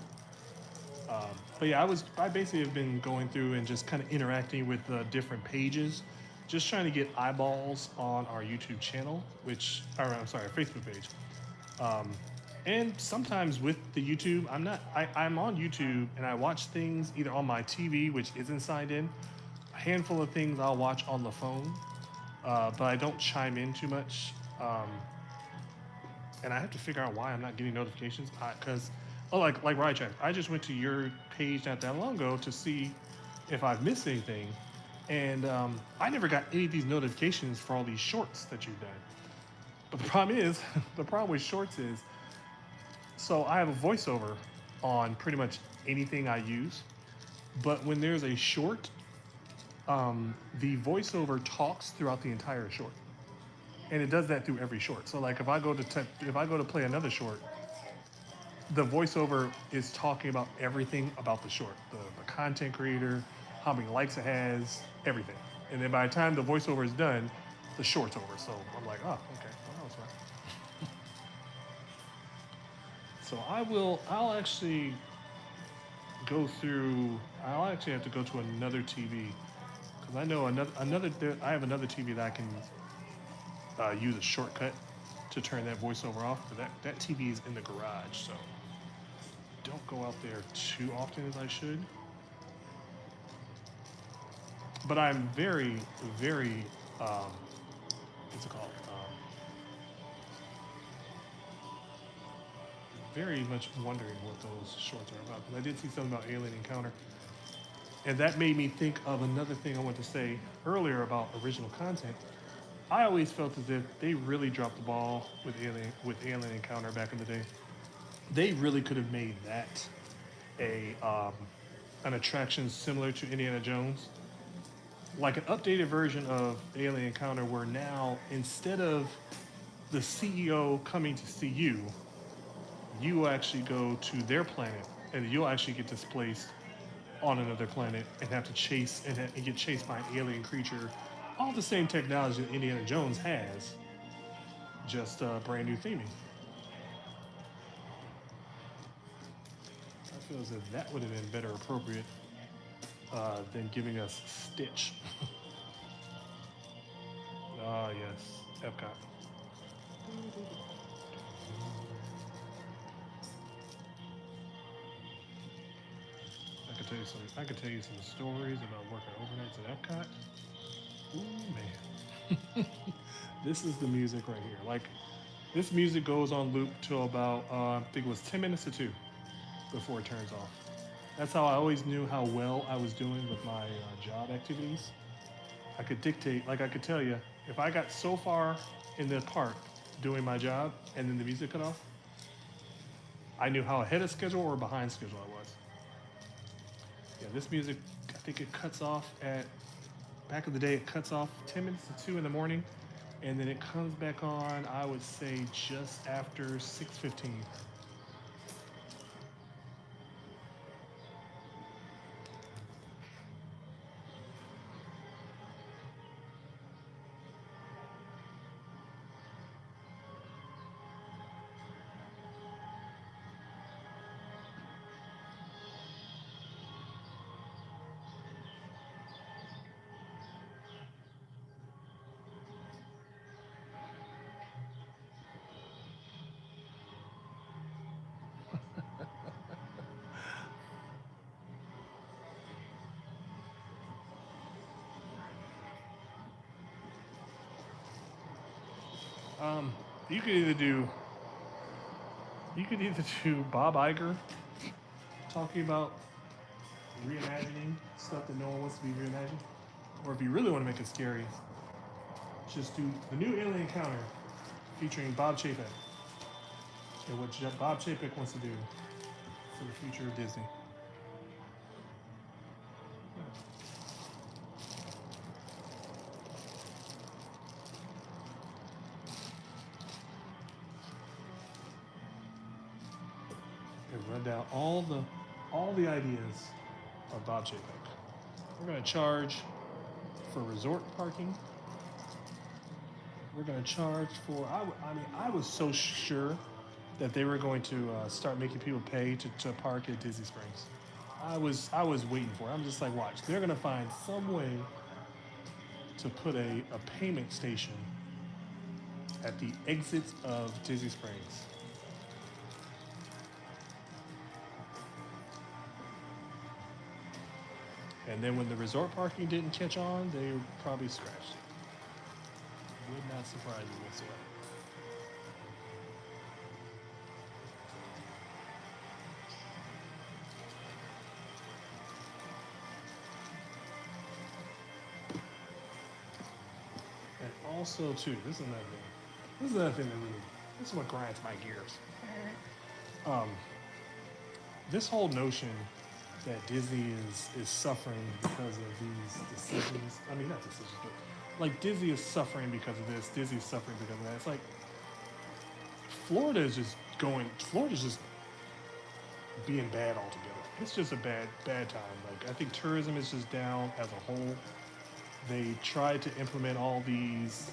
but yeah, I basically have been going through and just kind of interacting with the different pages, just trying to get eyeballs on our YouTube channel, I'm sorry, our Facebook page. And sometimes with the YouTube, I'm on YouTube and I watch things either on my TV, which isn't signed in. A handful of things I'll watch on the phone, but I don't chime in too much. And I have to figure out why I'm not getting notifications. Because, like Ride Check, I just went to your page not that long ago to see if I've missed anything, and I never got any of these notifications for all these shorts that you've done. But the problem is, the problem with shorts is, so I have a voiceover on pretty much anything I use, but when there's a short, the voiceover talks throughout the entire short. And it does that through every short. So like if I go to play another short, the voiceover is talking about everything about the short, the content creator, how many likes it has, everything. And then by the time the voiceover is done, the short's over. So I'm like, oh, okay, well, that was fine. So I'll actually go through. I'll actually have to go to another TV because I know I have another TV that I can use a shortcut to turn that voiceover off, but that TV is in the garage, so don't go out there too often as I should. But I'm very, very, what's it called? Very much wondering what those shorts are about, because I did see something about Alien Encounter, and that made me think of another thing I wanted to say earlier about original content. I always felt as if they really dropped the ball with Alien Encounter back in the day. They really could have made that an attraction similar to Indiana Jones, like an updated version of Alien Encounter, where now instead of the CEO coming to see you, you actually go to their planet and you'll actually get displaced on another planet and have to chase and get chased by an alien creature. All the same technology that Indiana Jones has, just brand new theming. I feel as if that would have been better appropriate than giving us Stitch. Ah, yes. Epcot. I could tell you some stories about working overnights at Epcot. Ooh man. This is the music right here. Like this music goes on loop till about I think it was 10 minutes to 2 before it turns off. That's how I always knew how well I was doing with my job activities. I could dictate, like I could tell you, if I got so far in the park doing my job and then the music cut off, I knew how ahead of schedule or behind schedule I was. Yeah, this music, I think it cuts off at, back of the day, it cuts off 10 minutes to 2 in the morning, and then it comes back on, I would say, just after 6:15. Um, you could either do, you could either do Bob Iger talking about reimagining stuff that no one wants to be reimagined, or if you really want to make it scary, just do the new Alien Encounter featuring Bob Chapek and what Bob Chapek wants to do for the future of Disney. And run down all the ideas of Bob Chapek. We're going to charge for resort parking. We're going to charge for. I mean, I was so sure that they were going to start making people pay to park at Disney Springs. I was waiting for it. I'm just like, watch. They're going to find some way to put a payment station at the exits of Disney Springs. And then when the resort parking didn't catch on, they probably scratched it. Would not surprise me whatsoever. And also, too, this is another thing. This is another thing that really, this is what grinds my gears. Um, this whole notion that Disney is suffering because of these decisions. I mean, not decisions, but like Disney is suffering because of this. Disney's suffering because of that. It's like Florida's just being bad altogether. It's just a bad time. Like I think tourism is just down as a whole. They tried to implement all these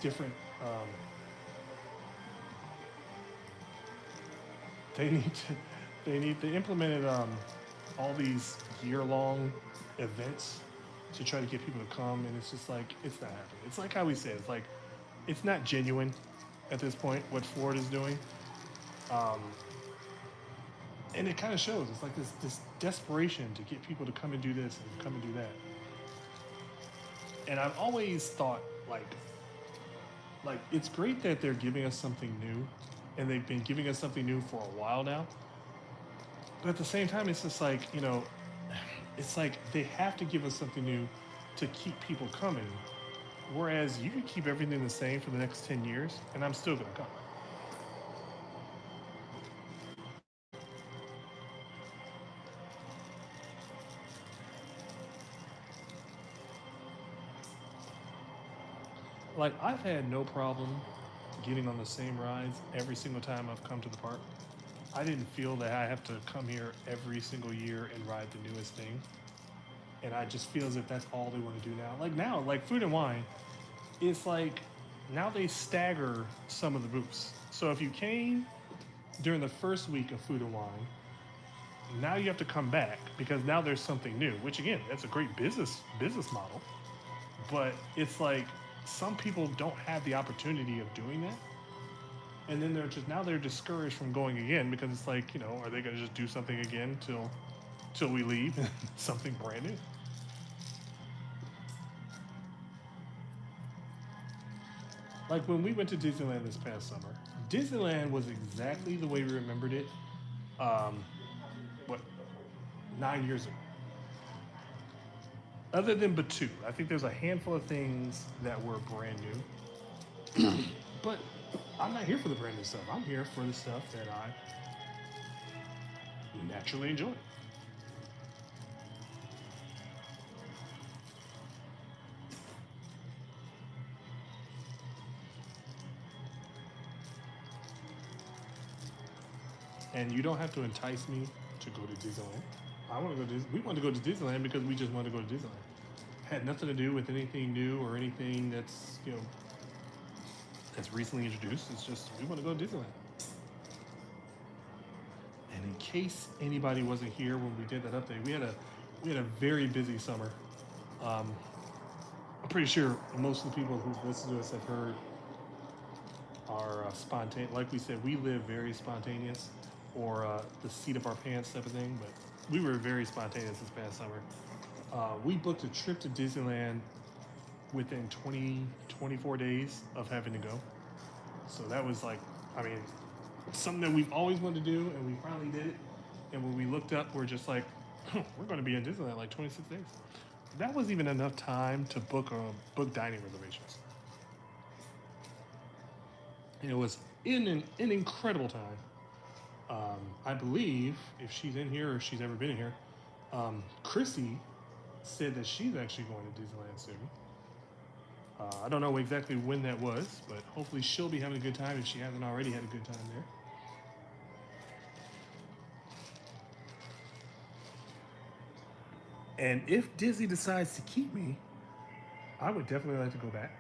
different. They implemented all these year-long events to try to get people to come, and it's just like it's not happening. It's like how we say it's like it's not genuine at this point what Florida's doing, and it kind of shows. It's like this desperation to get people to come and do this and come and do that. And I've always thought like it's great that they're giving us something new, and they've been giving us something new for a while now. But at the same time, it's just like, it's like they have to give us something new to keep people coming. Whereas you can keep everything the same for the next 10 years, and I'm still going to come. Like, I've had no problem getting on the same rides every single time I've come to the park. I didn't feel that I have to come here every single year and ride the newest thing. And I just feel as if that's all they want to do now. Like now, like Food and Wine, it's like now they stagger some of the booths. So if you came during the first week of Food and Wine, now you have to come back because now there's something new. Which again, that's a great business model. But it's like some people don't have the opportunity of doing that, and then they're discouraged from going again because it's like, are they going to just do something again till we leave? Something brand new. Like when we went to Disneyland this past summer, Disneyland was exactly the way we remembered it. Um, what 9 years ago. Other than Batu, I think there's a handful of things that were brand new. But I'm not here for the brand new stuff. I'm here for the stuff that I naturally enjoy. And you don't have to entice me to go to Disneyland. I want to go. We want to go to Disneyland because we just want to go to Disneyland. Had nothing to do with anything new or anything that's recently introduced. It's just we want to go to Disneyland. And in case anybody wasn't here when we did that update, we had a very busy summer. Um, I'm pretty sure most of the people who listen to us have heard our spontaneous. Like we said, we live very spontaneous, or the seat of our pants type of thing. But we were very spontaneous this past summer. We booked a trip to Disneyland within 24 days of having to go. So that was like, I mean, something that we've always wanted to do, and we finally did it. And when we looked up, we're just like, we're going to be in Disneyland like 26 days. That wasn't even enough time to book dining reservations. And it was in an incredible time. I believe if she's in here or if she's ever been in here, Chrissy said that she's actually going to Disneyland soon. I don't know exactly when that was, but hopefully she'll be having a good time if she hasn't already had a good time there. And if Disney decides to keep me, I would definitely like to go back.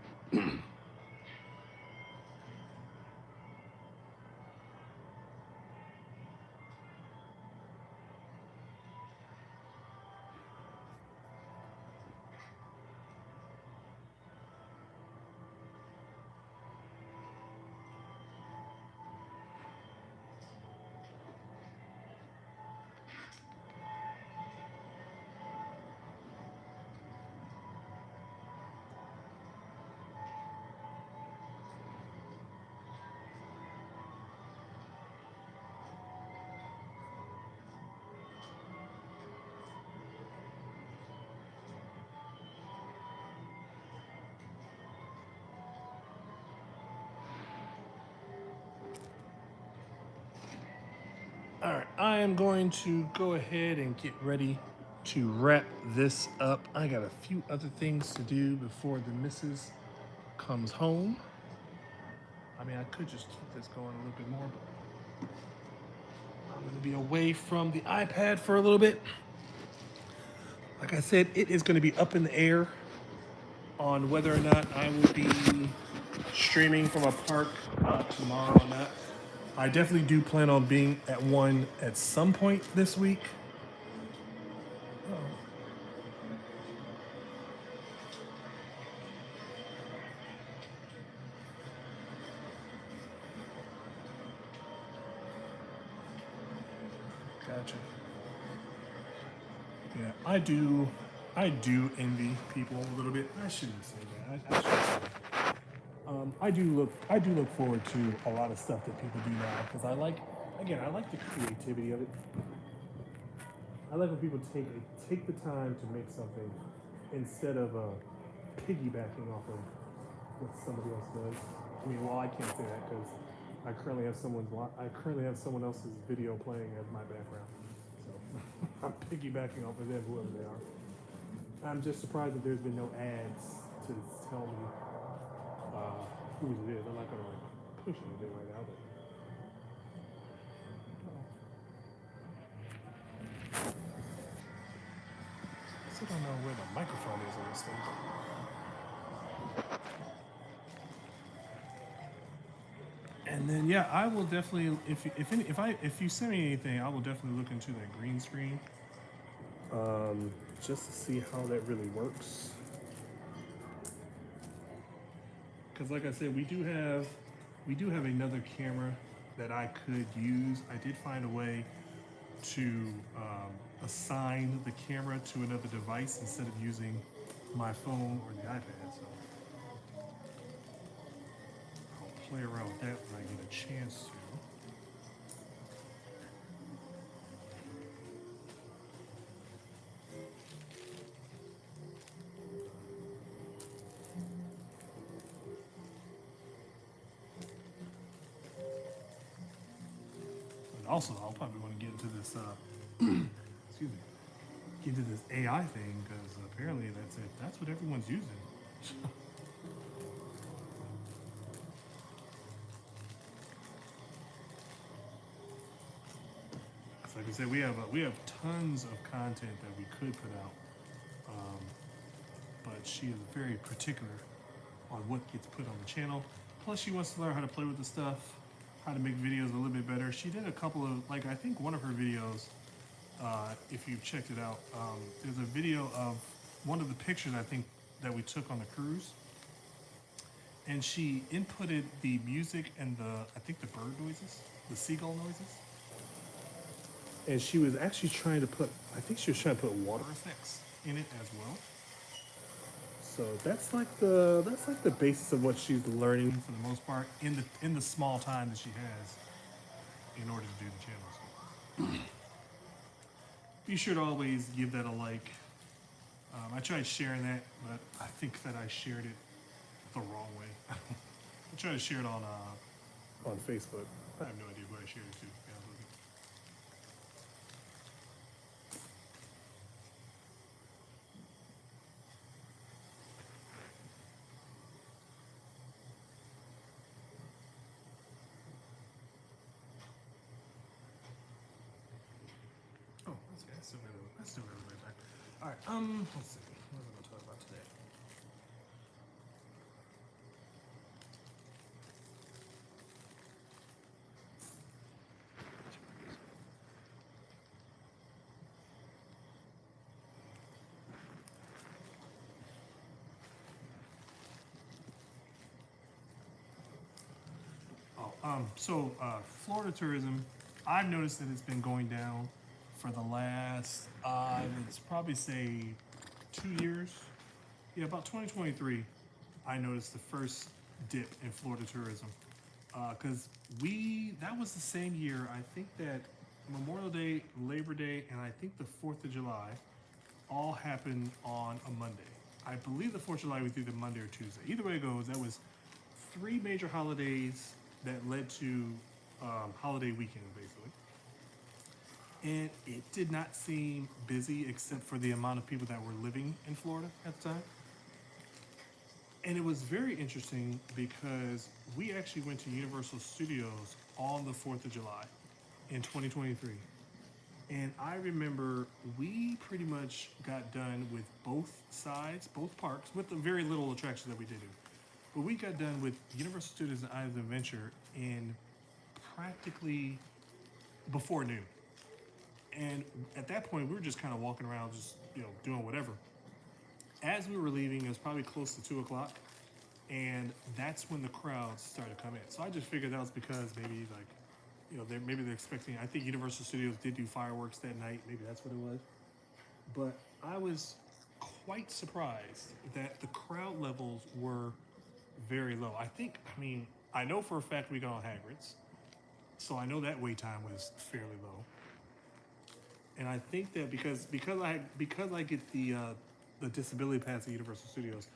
All right, I am going to go ahead and get ready to wrap this up. I got a few other things to do before the missus comes home. I mean, I could just keep this going a little bit more, but I'm going to be away from the iPad for a little bit. Like I said, it is going to be up in the air on whether or not I will be streaming from a park tomorrow or not. I definitely do plan on being at one at some point this week. Gotcha. Yeah, I do envy people a little bit. I shouldn't say that. I shouldn't say that. I do look forward to a lot of stuff that people do now because I like the creativity of it. I like when people take the time to make something instead of piggybacking off of what somebody else does. I mean, well, I can't say that because I currently have someone else's video playing as my background, so I'm piggybacking off of them, whoever they are. I'm just surprised that there's been no ads to tell me whose it is. I'm not gonna push anything right now, but. I still don't know where the microphone is on this thing. And then yeah, I will definitely if you send me anything, I will definitely look into that green screen, just to see how that really works. because like I said, we do have another camera that I could use. I did find a way to assign the camera to another device instead of using my phone or the iPad. So I'll play around with that when I get a chance to. And also, I'll probably want to get into this, excuse me, get into this AI thing because apparently that's it. That's what everyone's using. Like I said, we have tons of content that we could put out, but she is very particular on what gets put on the channel. Plus, she wants to learn how to play with the stuff, how to make videos a little bit better. She did a couple of, like, I think one of her videos, if you've checked it out, there's a video of one of the pictures I think that we took on the cruise, and she inputted the music and I think the bird noises, the seagull noises. And she was actually trying to put, I think she was trying to put water effects in it as well. So that's like the basis of what she's learning for the most part in the small time that she has in order to do the channel. So be sure to always give that a like. I tried sharing that, but I think that I shared it the wrong way. I tried to share it on Facebook. I have no idea where I shared it to. To be honest with you. Oh, that's okay. I still got it right back. All right. Let's see. What am I going to talk about today? So Florida tourism, I've noticed that it's been going down for the last, let's probably say 2 years. Yeah, about 2023, I noticed the first dip in Florida tourism. Because that was the same year, I think that Memorial Day, Labor Day, and I think the 4th of July all happened on a Monday. I believe the 4th of July was either Monday or Tuesday. Either way it goes, that was three major holidays that led to holiday weekend, basically. And it did not seem busy except for the amount of people that were living in Florida at the time. And it was very interesting because we actually went to Universal Studios on the 4th of July in 2023. And I remember we pretty much got done with both sides, both parks, with the very little attractions that we did do. But we got done with Universal Studios and Islands of Adventure in practically before noon. And at that point, we were just kind of walking around, just doing whatever. As we were leaving, it was probably close to 2 o'clock, and that's when the crowds started to come in. So I just figured that was because maybe maybe they're expecting. I think Universal Studios did do fireworks that night. Maybe that's what it was. But I was quite surprised that the crowd levels were very low. I know for a fact we got on Hagrid's, so I know that wait time was fairly low. And I think that because I get the disability pass at Universal Studios,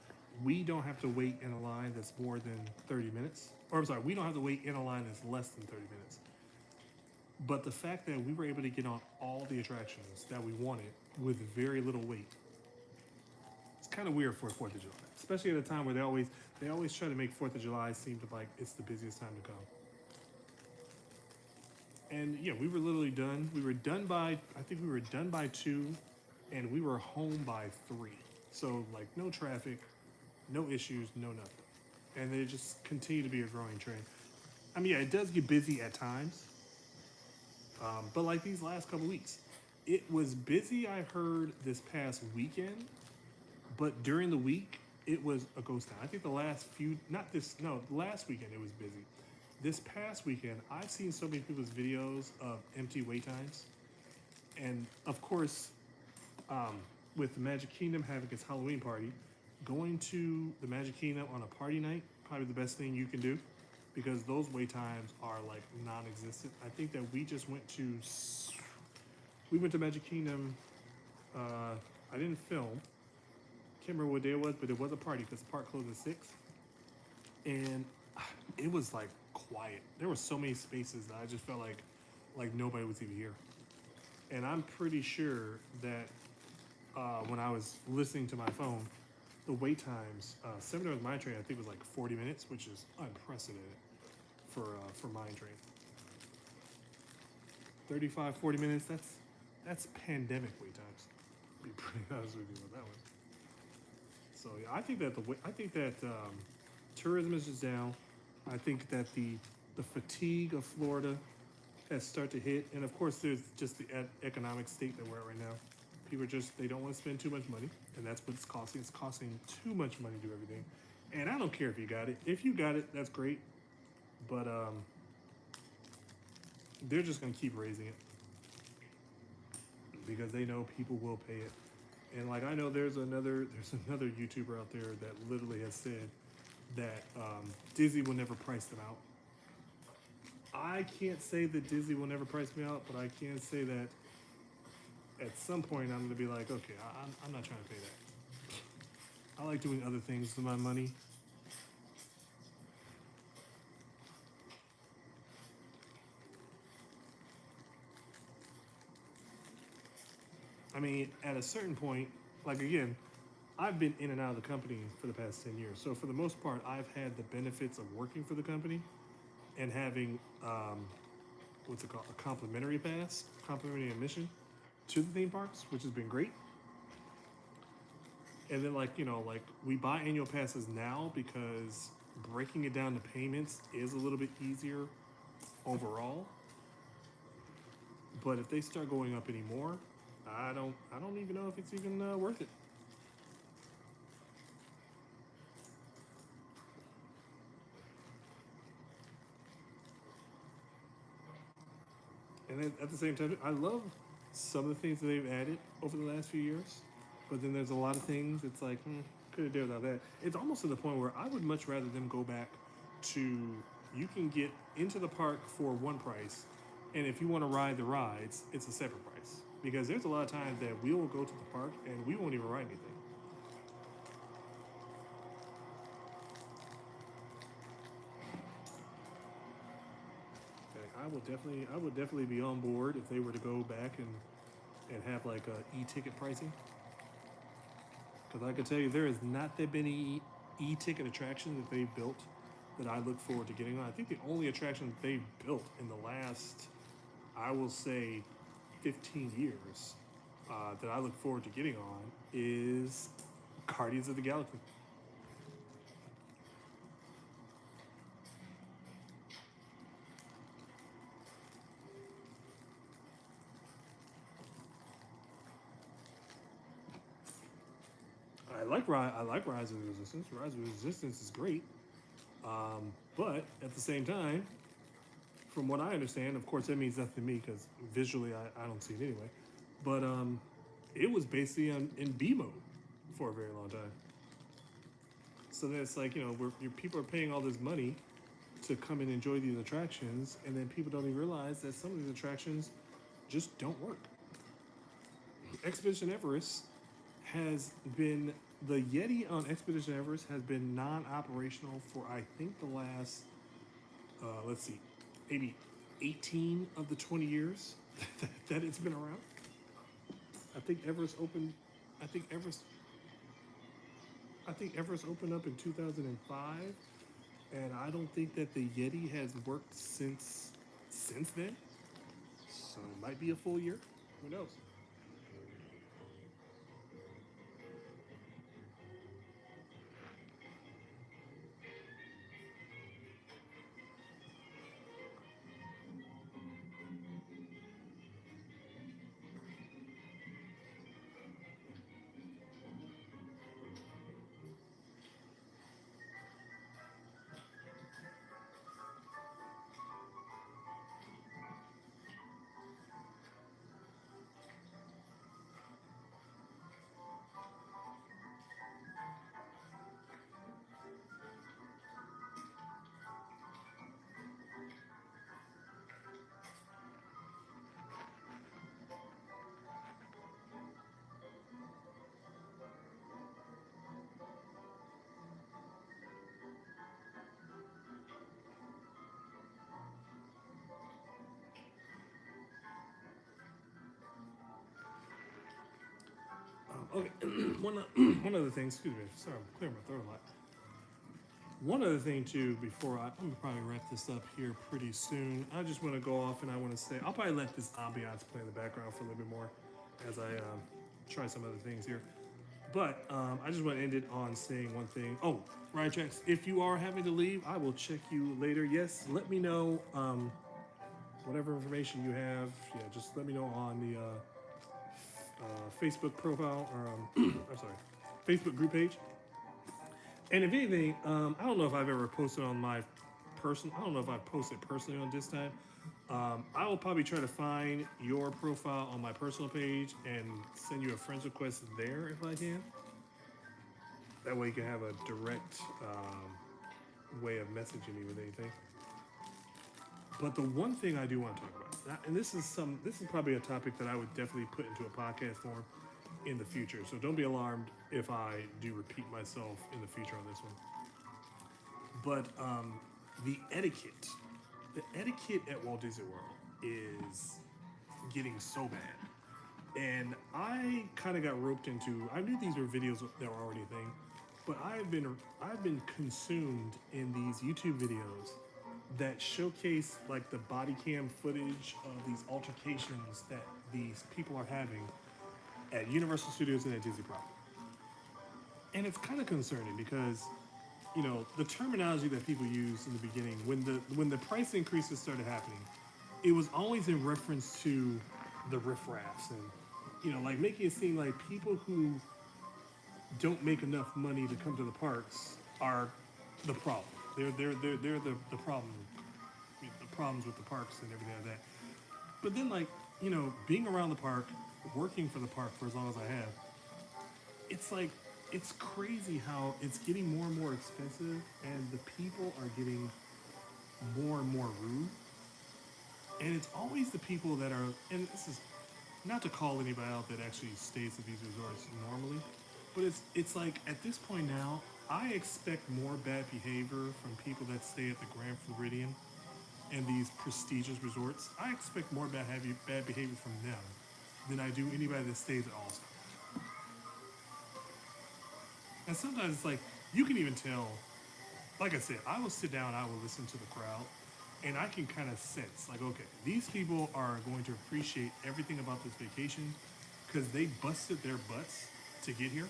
we don't have to wait in a line that's more than 30 minutes. Or I'm sorry, we don't have to wait in a line that's less than 30 minutes. But the fact that we were able to get on all the attractions that we wanted with very little wait, it's kind of weird for a 4th of July, especially at a time where they always try to make 4th of July seem like it's the busiest time to come. And yeah, we were literally done. I think we were done by 2, and we were home by 3. So like no traffic, no issues, no nothing. And they just continue to be a growing trend. I mean, yeah, it does get busy at times. But like these last couple weeks, it was busy, I heard, this past weekend. But during the week, it was a ghost town. I think the last few, not this, no, last weekend it was busy. This past weekend, I've seen so many people's videos of empty wait times. And of course, with the Magic Kingdom having its Halloween party, going to the Magic Kingdom on a party night, probably the best thing you can do because those wait times are like non-existent. I think that we went to Magic Kingdom. I didn't film. Can't remember what day it was, but it was a party because the park closed at 6. And it was like quiet. There were so many spaces that I just felt like nobody was even here. And I'm pretty sure that when I was listening to my phone, the wait times, 7 Hours Mine Train, I think was like 40 minutes, which is unprecedented for Mine Train. 35, 40 minutes, that's pandemic wait times. To be pretty honest with you with that one. So yeah, I think that tourism is just down. I think that the fatigue of Florida has started to hit, and of course there's just the economic state that we're at right now. People they don't want to spend too much money, and that's what it's costing. It's costing too much money to do everything. And I don't care if you got it. If you got it, that's great. But they're just gonna keep raising it because they know people will pay it. And like I know there's another YouTuber out there that literally has said that Disney will never price them out. I can't say that Disney will never price me out, but I can say that at some point I'm gonna be like, okay, I'm not trying to pay that. I like doing other things with my money. I mean, at a certain point, like again, I've been in and out of the company for the past 10 years. So for the most part, I've had the benefits of working for the company and having, what's it called, a complimentary pass, complimentary admission to the theme parks, which has been great. And then like we buy annual passes now because breaking it down to payments is a little bit easier overall. But if they start going up anymore, I don't even know if it's even worth it. And then at the same time, I love some of the things that they've added over the last few years. But then there's a lot of things it's like, could have done without that. It's almost to the point where I would much rather them go back to you can get into the park for one price, and if you want to ride the rides, it's a separate price. Because there's a lot of times that we will go to the park and we won't even ride anything. Okay, I would definitely be on board if they were to go back and have like a e-ticket pricing. Because I can tell you, there has not that many e-ticket attractions that they've built that I look forward to getting on. I think the only attraction that they've built in the last, I will say, 15 years that I look forward to getting on is Guardians of the Galaxy. I like Rise of the Resistance. Rise of the Resistance is great, but at the same time, from what I understand, of course that means nothing to me because visually I don't see it anyway. But it was basically in B mode for a very long time. So then it's like people are paying all this money to come and enjoy these attractions, and then people don't even realize that some of these attractions just don't work. Expedition Everest has been the Yeti on Expedition Everest has been non-operational for I think the last let's see, maybe 18 of the 20 years that it's been around. I think Everest opened. I think Everest. I think Everest opened up in 2005, and I don't think that the Yeti has worked since then. So it might be a full year. Who knows? Okay, one other thing. Excuse me. Sorry, I'm clearing my throat a lot. One other thing too, I'm gonna probably wrap this up here pretty soon. I just want to go off and I want to say I'll probably let this ambiance play in the background for a little bit more as I try some other things here. But I just want to end it on saying one thing. Oh, Ryan Tracks, if you are having to leave, I will check you later. Yes, let me know whatever information you have. Yeah, just let me know on the Facebook profile or I'm sorry, Facebook group page. And if anything, I don't know if I've ever posted on my I don't know if I've posted personally on this time. I will probably try to find your profile on my personal page and send you a friends request there if I can. That way you can have a direct way of messaging me with anything. But the one thing I do want to talk about, and this is probably a topic that I would definitely put into a podcast form in the future. So don't be alarmed if I do repeat myself in the future on this one. But the etiquette at Walt Disney World is getting so bad. And I kind of got roped into. I knew these were videos that were already a thing, but I've been consumed in these YouTube videos that showcase like the body cam footage of these altercations that these people are having at Universal Studios and at Disney property. And it's kind of concerning because, you know, the terminology that people used in the beginning, when the price increases started happening, it was always in reference to the riffraffs and, you know, like making it seem like people who don't make enough money to come to the parks are the problem. They're the problem. The problems with the parks and everything like that. But then, like, you know, being around the park, working for the park for as long as I have, it's like it's crazy how it's getting more and more expensive, and the people are getting more and more rude. And it's always the people that are, and this is not to call anybody out that actually stays at these resorts normally, but it's like at this point now, I expect more bad behavior from people that stay at the Grand Floridian and these prestigious resorts. I expect more bad behavior from them than I do anybody that stays at All Star. And sometimes it's like you can even tell. Like I said, I will sit down, I will listen to the crowd, and I can kind of sense, like, okay, these people are going to appreciate everything about this vacation because they busted their butts to get here.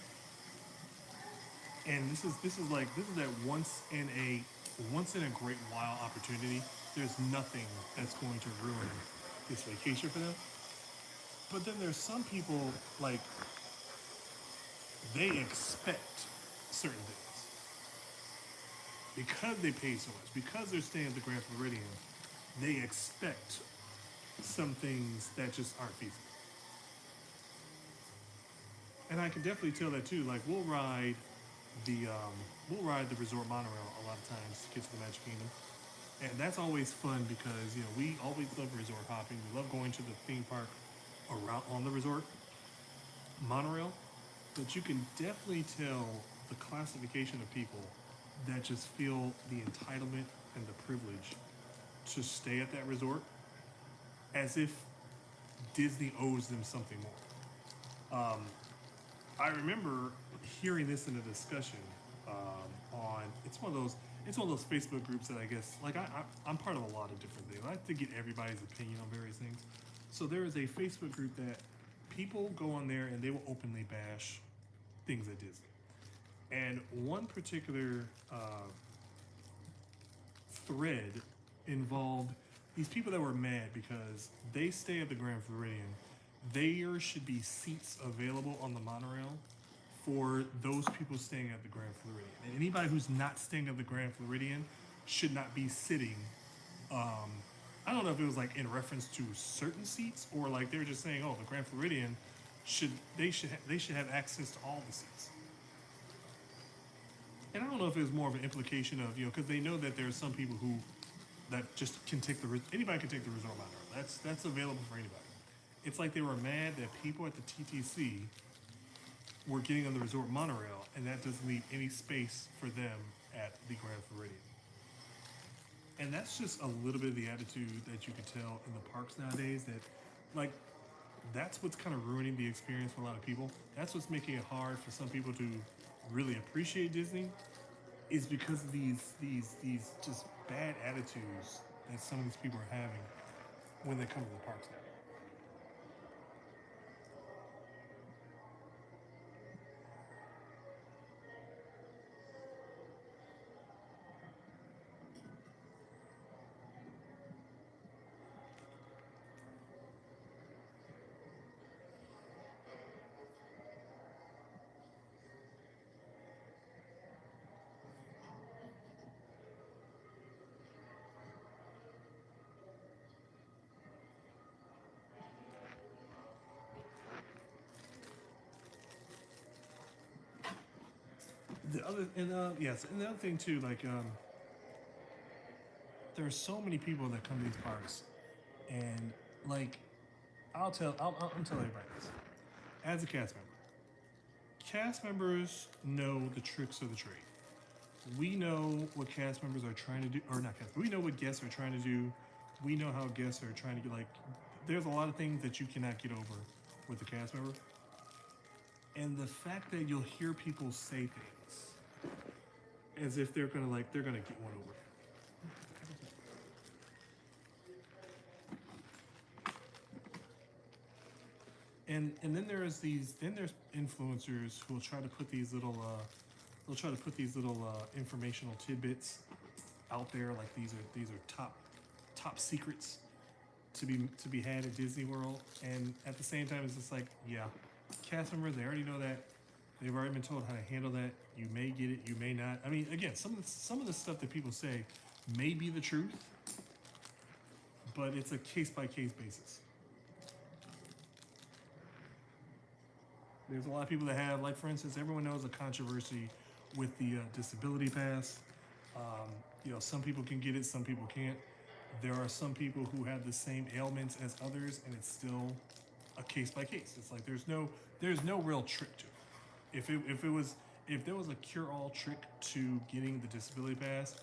And this is that once in a great while opportunity. There's nothing that's going to ruin this vacation for them. But then there's some people like they expect certain things because they pay so much, because they're staying at the Grand Floridian. They expect some things that just aren't feasible. And I can definitely tell that too. Like the we'll ride the resort monorail a lot of times to get to the Magic Kingdom, and that's always fun because you know we always love resort hopping. We love going to the theme park around on the resort monorail, but you can definitely tell the classification of people that just feel the entitlement and the privilege to stay at that resort as if Disney owes them something more. I remember hearing this in a discussion on it's one of those Facebook groups that I guess like I'm part of a lot of different things. I like to get everybody's opinion on various things. So there is a Facebook group that people go on there and they will openly bash things at Disney. And one particular thread involved these people that were mad because they stay at the Grand Floridian. There should be seats available on the monorail for those people staying at the Grand Floridian. And anybody who's not staying at the Grand Floridian should not be sitting. I don't know if it was like in reference to certain seats or like they were just saying, oh, the Grand Floridian should have access to all the seats. And I don't know if it was more of an implication of, you know, because they know that there are some people who that just can take anybody can take the resort monorail. That's available for anybody. It's like they were mad that people at the TTC were getting on the resort monorail, and that doesn't leave any space for them at the Grand Floridian. And that's just a little bit of the attitude that you can tell in the parks nowadays. That, like, That's what's kind of ruining the experience for a lot of people. That's what's making it hard for some people to really appreciate Disney, is because of these just bad attitudes that some of these people are having when they come to the parks now. The other and yes, and the other thing too, like there's so many people that come to these parks, and like I'm telling everybody this as a cast member. Cast members know the tricks of the trade. We know what cast members are trying to do, or not cast. We know what guests are trying to do. We know how guests are trying to get. Like, there's a lot of things that you cannot get over with a cast member, and the fact that you'll hear people say things as if they're gonna get one over. And then there's influencers who will try to put these little informational tidbits out there, like these are top secrets to be had at Disney World. And at the same time, it's just like, yeah, cast members, they already know that. They've already been told how to handle that. You may get it, you may not. I mean, again, some of the stuff that people say may be the truth, but it's a case by case basis. There's a lot of people that have, like, for instance, everyone knows the controversy with the disability pass. Some people can get it, some people can't. There are some people who have the same ailments as others, and it's still a case by case. It's like there's no real trick to it. If there was a cure all trick to getting the disability pass,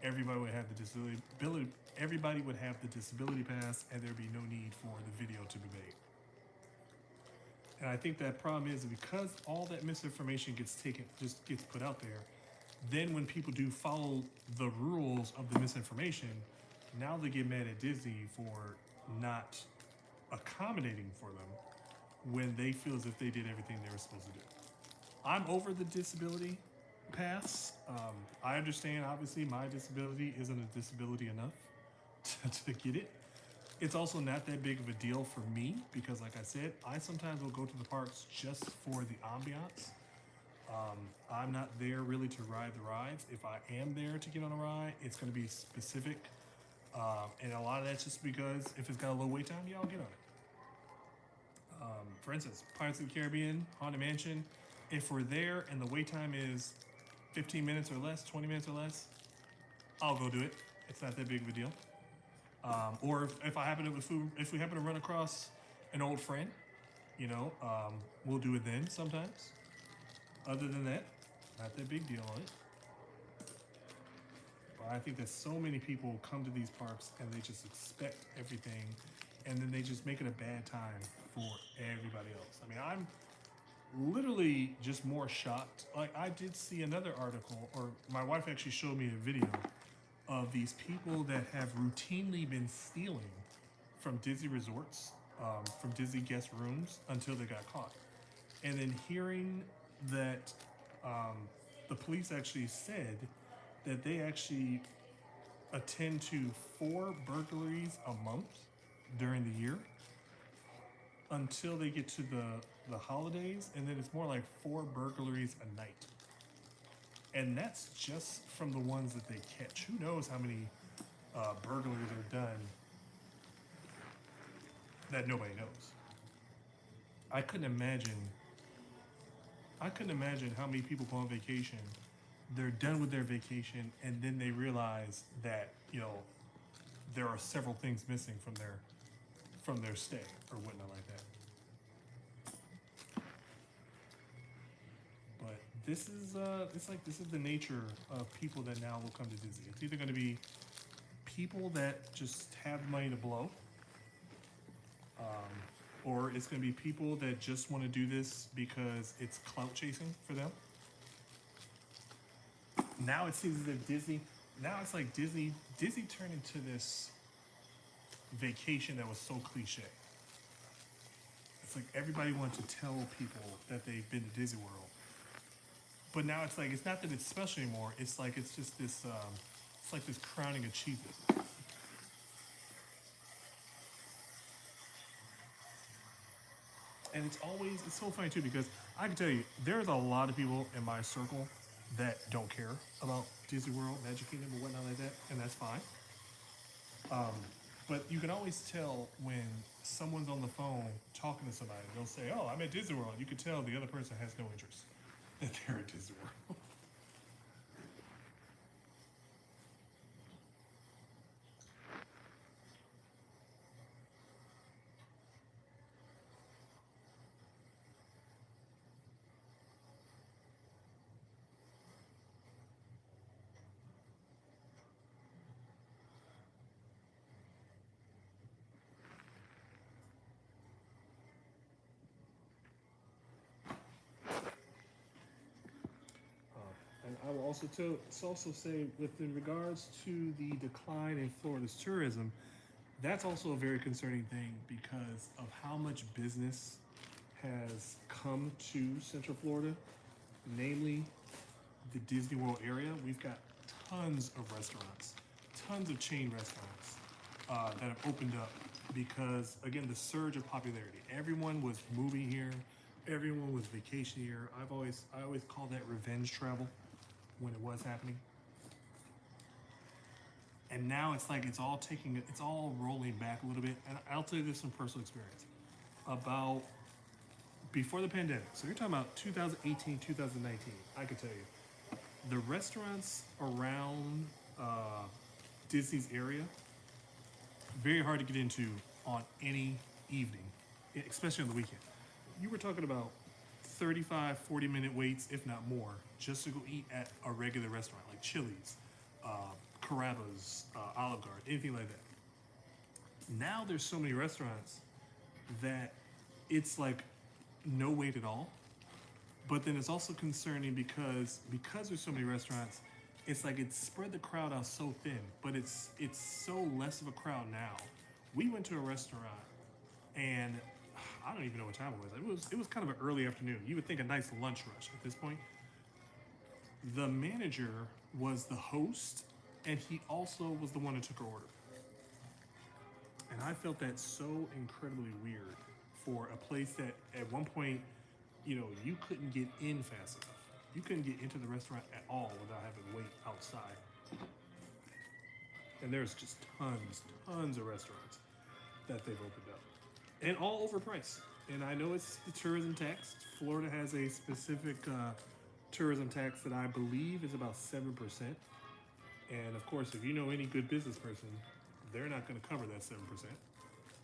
everybody would have the disability. Everybody would have the disability pass, and there'd be no need for the video to be made. And I think that problem is because all that misinformation gets put out there, then when people do follow the rules of the misinformation, now they get mad at Disney for not accommodating for them when they feel as if they did everything they were supposed to do. I'm over the disability pass. I understand, obviously, my disability isn't a disability enough to get it. It's also not that big of a deal for me because, like I said, I sometimes will go to the parks just for the ambiance. I'm not there really to ride the rides. If I am there to get on a ride, it's going to be specific. And a lot of that's just because if it's got a low wait time, yeah, I'll get on it. For instance, Pirates of the Caribbean, Haunted Mansion, if we're there and the wait time is 15 minutes or less, 20 minutes or less, I'll go do it. It's not that big of a deal. Or if we happen to run across an old friend, we'll do it then sometimes. Other than that, not that big deal on it. But I think that so many people come to these parks and they just expect everything, and then they just make it a bad time for everybody else. I mean, I'm literally just more shocked. Like, I did see another article, or my wife actually showed me a video of these people that have routinely been stealing from Disney resorts, from Disney guest rooms until they got caught. And then hearing that the police actually said that they actually attend to 4 burglaries a month during the year until they get to the holidays, and then it's more like 4 burglaries a night. And that's just from the ones that they catch. Who knows how many burglaries are done that nobody knows. I couldn't imagine how many people go on vacation, they're done with their vacation, and then they realize that, there are several things missing from their stay or whatnot like that. But this is this is the nature of people that now will come to Disney. It's either going to be people that just have money to blow, or it's going to be people that just want to do this because it's clout chasing for them. Now it seems as if Disney, now it's like Disney turned into this vacation that was so cliche. It's like everybody wants to tell people that they've been to Disney World. But now it's like, it's not that it's special anymore. It's like, it's just this, it's like this crowning achievement. And it's so funny too, because I can tell you, there's a lot of people in my circle that don't care about Disney World, Magic Kingdom, or whatnot like that, and that's fine. But you can always tell when someone's on the phone talking to somebody, they'll say, "Oh, I'm at Disney World." You can tell the other person has no interest that they're at Disney World. And I will also say, within regards to the decline in Florida's tourism, that's also a very concerning thing because of how much business has come to Central Florida, namely the Disney World area. We've got tons of restaurants, tons of chain restaurants that have opened up because, again, the surge of popularity. Everyone was moving here, everyone was vacationing here. I always call that revenge travel when it was happening. And now it's like it's all rolling back a little bit. And I'll tell you this from personal experience. About before the pandemic, so you're talking about 2018, 2019, I can tell you, the restaurants around Disney's area, very hard to get into on any evening, especially on the weekend. You were talking about 35, 40-minute waits, if not more, just to go eat at a regular restaurant like Chili's, Carrabba's, Olive Garden, anything like that. Now there's so many restaurants that it's like no wait at all. But then it's also concerning because there's so many restaurants, it's like it's spread the crowd out so thin, but it's so less of a crowd now. We went to a restaurant and I don't even know what time it was. It was kind of an early afternoon. You would think a nice lunch rush at this point. The manager was the host, and he also was the one that took our order. And I felt that so incredibly weird for a place that at one point, you couldn't get in fast enough. You couldn't get into the restaurant at all without having to wait outside. And there's just tons of restaurants that they've opened up. And all overpriced. And I know it's the tourism tax. Florida has a specific tourism tax that I believe is about 7%. And of course, if you know any good business person, they're not going to cover that 7%.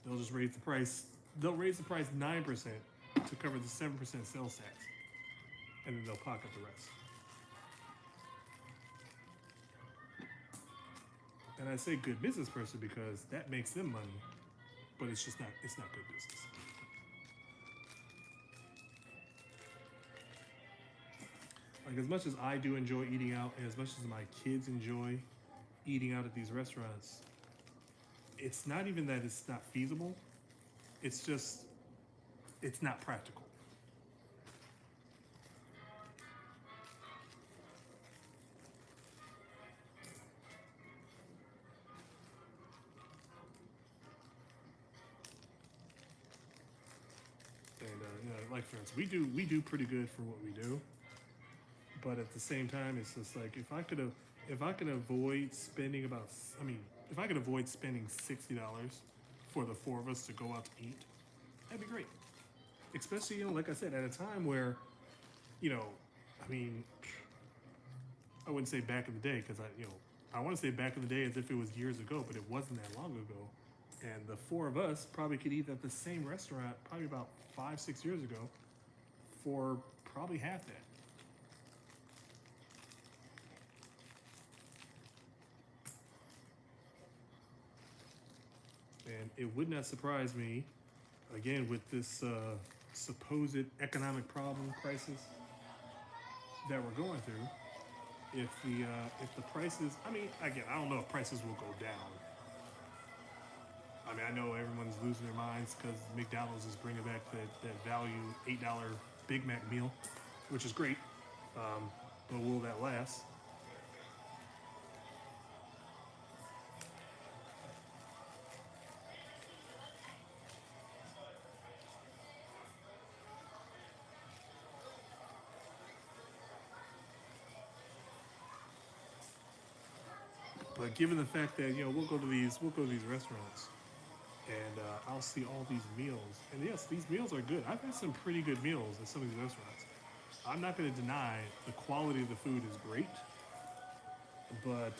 They'll just raise the price. They'll raise the price 9% to cover the 7% sales tax. And then they'll pocket the rest. And I say good business person because that makes them money, but it's not good business. Like, as much as I do enjoy eating out, and as much as my kids enjoy eating out at these restaurants, it's not even that it's not feasible. It's just, it's not practical. And like for instance, we do pretty good for what we do. But at the same time, it's just like if I could avoid spending if I could avoid spending $60 for the four of us to go out to eat, that'd be great. Especially, like I said, at a time where, I mean, I wouldn't say back in the day because I want to say back in the day as if it was years ago, but it wasn't that long ago. And the four of us probably could eat at the same restaurant probably about 5-6 years ago for probably half that. And it would not surprise me again, with this supposed economic problem crisis that we're going through, if the prices, I mean, again, I don't know if prices will go down. I mean, I know everyone's losing their minds because McDonald's is bringing back that value $8 Big Mac meal, which is great. But will that last? But given the fact that we'll go to these restaurants, and I'll see all these meals, and yes, these meals are good. I've had some pretty good meals at some of these restaurants. I'm not going to deny the quality of the food is great, but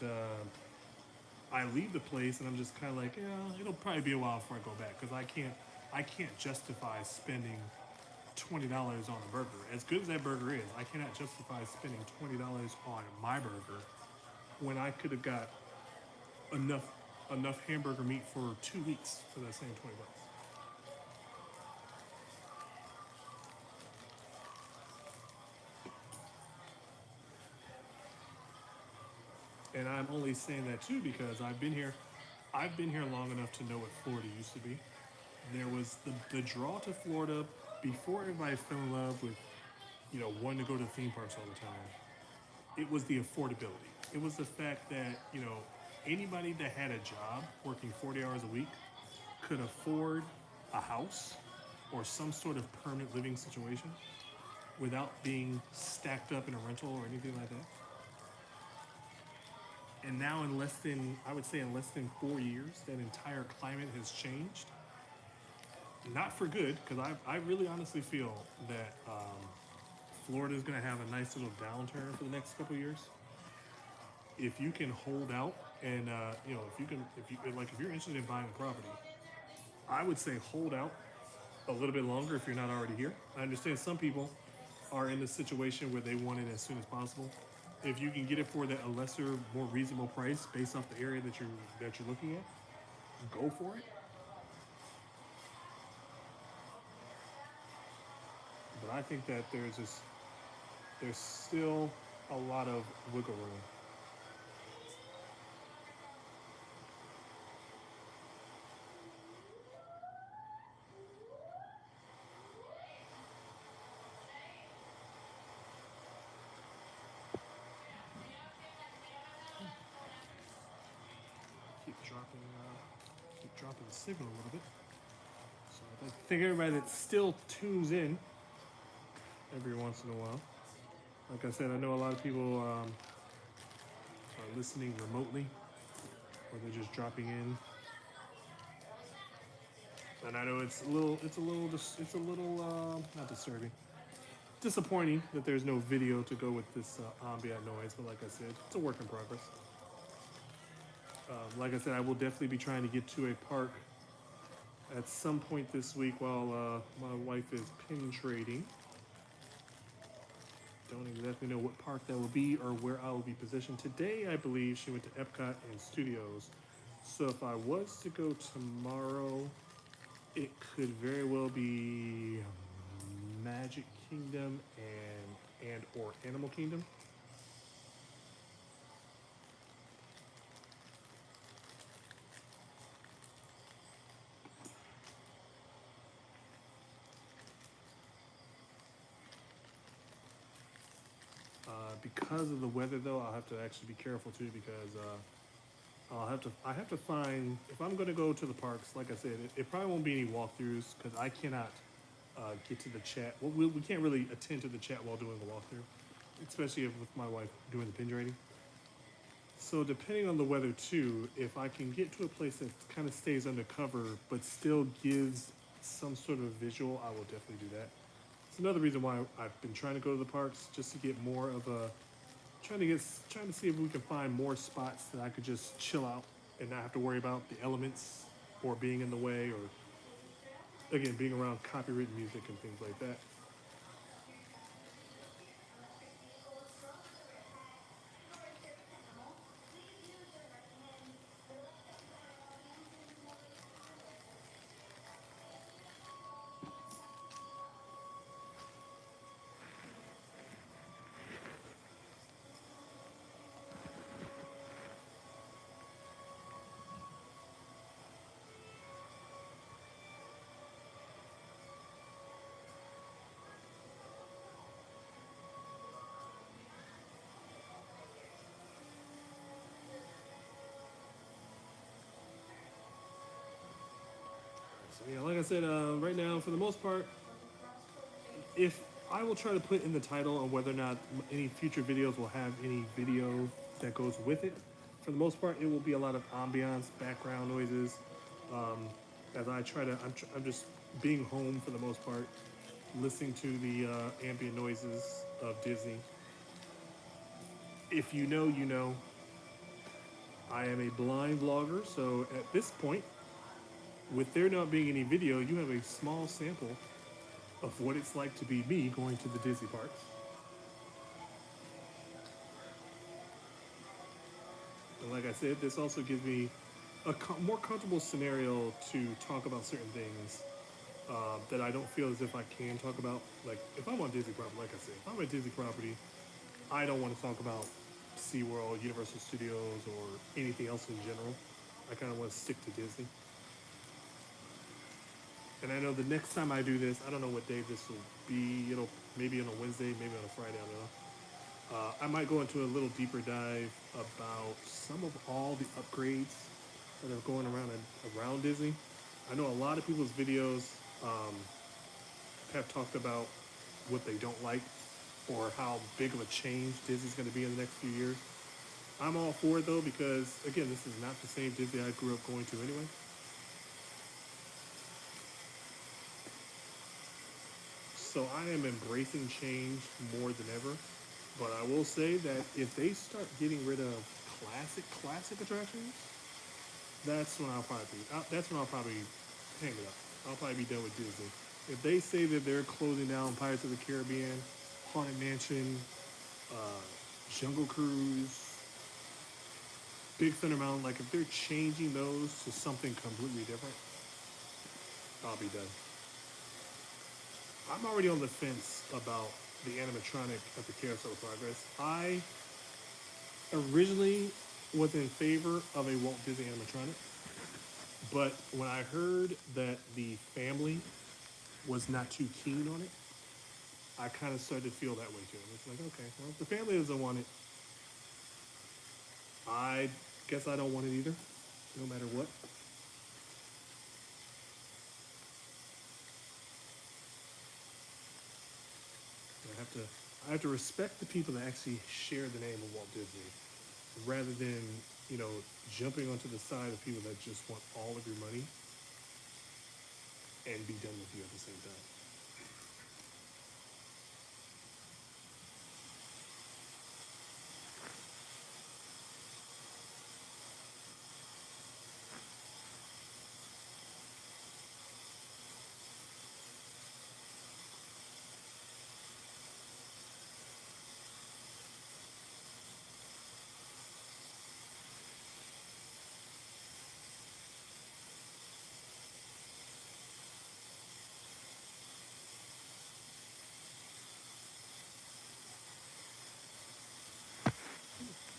I leave the place and I'm just kind of like, yeah, it'll probably be a while before I go back because I can't justify spending $20 on a burger. As good as that burger is, I cannot justify spending $20 on my burger when I could have got enough hamburger meat for 2 weeks for that same $20. And I'm only saying that too because I've been here long enough to know what Florida used to be. There was the draw to Florida before everybody fell in love with, wanting to go to theme parks all the time. It was the affordability. It was the fact that, anybody that had a job working 40 hours a week could afford a house or some sort of permanent living situation without being stacked up in a rental or anything like that. And now I would say in less than 4 years, that entire climate has changed. Not for good, because I really honestly feel that Florida is going to have a nice little downturn for the next couple of years. If you can hold out and, if you're interested in buying a property, I would say hold out a little bit longer if you're not already here. I understand some people are in this situation where they want it as soon as possible. If you can get it for a lesser, more reasonable price based off the area that you're looking at, go for it. But I think that there's still a lot of wiggle room. Keep dropping, keep dropping the signal a little bit. So I'd like to thank everybody that still tunes in every once in a while. Like I said, I know a lot of people are listening remotely, or they're just dropping in. And I know it's a little not disturbing, disappointing that there's no video to go with this ambient noise. But like I said, it's a work in progress. Like I said, I will definitely be trying to get to a park at some point this week while my wife is pin trading. Don't exactly know what park that will be or where I will be positioned. Today, I believe she went to Epcot and Studios. So if I was to go tomorrow, it could very well be Magic Kingdom and or Animal Kingdom. Because of the weather, though, I'll have to actually be careful too because I have to find if I'm going to go to the parks. Like I said, it probably won't be any walkthroughs because I cannot get to the chat. Well, we can't really attend to the chat while doing the walkthrough, especially with my wife doing the pin trading. So depending on the weather too, if I can get to a place that kind of stays undercover but still gives some sort of visual, I will definitely do that. It's another reason why I've been trying to go to the parks just to get more of a trying to see if we can find more spots that I could just chill out and not have to worry about the elements or being in the way or again being around copywritten music and things like that. I said, right now, for the most part, if I will try to put in the title on whether or not any future videos will have any video that goes with it. For the most part, it will be a lot of ambiance, background noises. As I try to, I'm just being home for the most part, listening to the ambient noises of Disney. If you know, you know. I am a blind vlogger, so at this point, with there not being any video, you have a small sample of what it's like to be me going to the Disney parks. And like I said, this also gives me a more comfortable scenario to talk about certain things that I don't feel as if I can talk about. Like, if I'm on Disney property, like I said, if I'm at Disney property, I don't want to talk about SeaWorld, Universal Studios, or anything else in general. I kind of want to stick to Disney. And I know the next time I do this, I don't know what day this will be. It'll maybe on a Wednesday, maybe on a Friday, I don't know. I might go into a little deeper dive about some of all the upgrades that are going around Disney. I know a lot of people's videos have talked about what they don't like or how big of a change Disney's going to be in the next few years. I'm all for it though because, again, this is not the same Disney I grew up going to anyway. So I am embracing change more than ever. But I will say that if they start getting rid of classic attractions, that's when I'll probably hang it up. I'll probably be done with Disney. If they say that they're closing down Pirates of the Caribbean, Haunted Mansion, Jungle Cruise, Big Thunder Mountain, like if they're changing those to something completely different, I'll be done. I'm already on the fence about the animatronic at the Carousel of Progress. I originally was in favor of a Walt Disney animatronic, but when I heard that the family was not too keen on it, I kind of started to feel that way too. It's like, okay, well, if the family doesn't want it, I guess I don't want it either, no matter what. I have to respect the people that actually share the name of Walt Disney, rather than, jumping onto the side of people that just want all of your money and be done with you at the same time.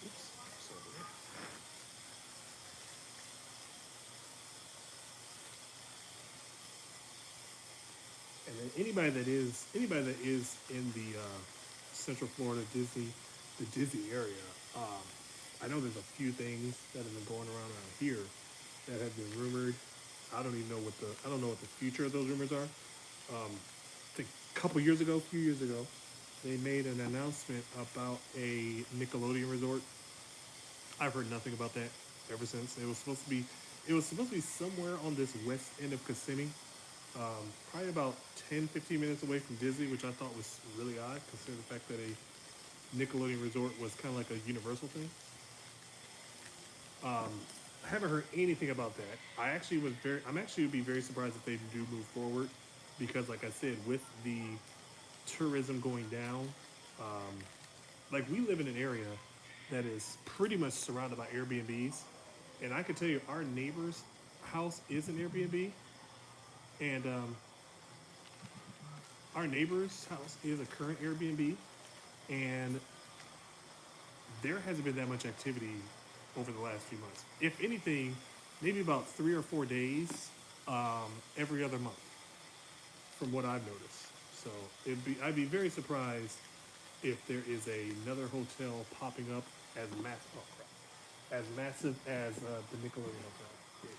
Oops, sorry. And then anybody that is in the Central Florida the Disney area, I know there's a few things that have been going around here that have been rumored. I don't know what the future of those rumors are. I think a few years ago, they made an announcement about a Nickelodeon resort. I've heard nothing about that ever since. It was supposed to be somewhere on this west end of Kissimmee, probably about 10, 15 minutes away from Disney, which I thought was really odd, considering the fact that a Nickelodeon resort was kind of like a Universal thing. I haven't heard anything about that. I'm actually would be very surprised if they do move forward, because, like I said, with the tourism going down, like we live in an area that is pretty much surrounded by Airbnbs, and I can tell you our neighbor's house is an Airbnb, and our neighbor's house is a current Airbnb, and there hasn't been that much activity over the last few months. If anything, maybe about 3 or 4 days every other month, from what I've noticed. So I'd be very surprised if there is another hotel popping up as massive as the Nickelodeon hotel is.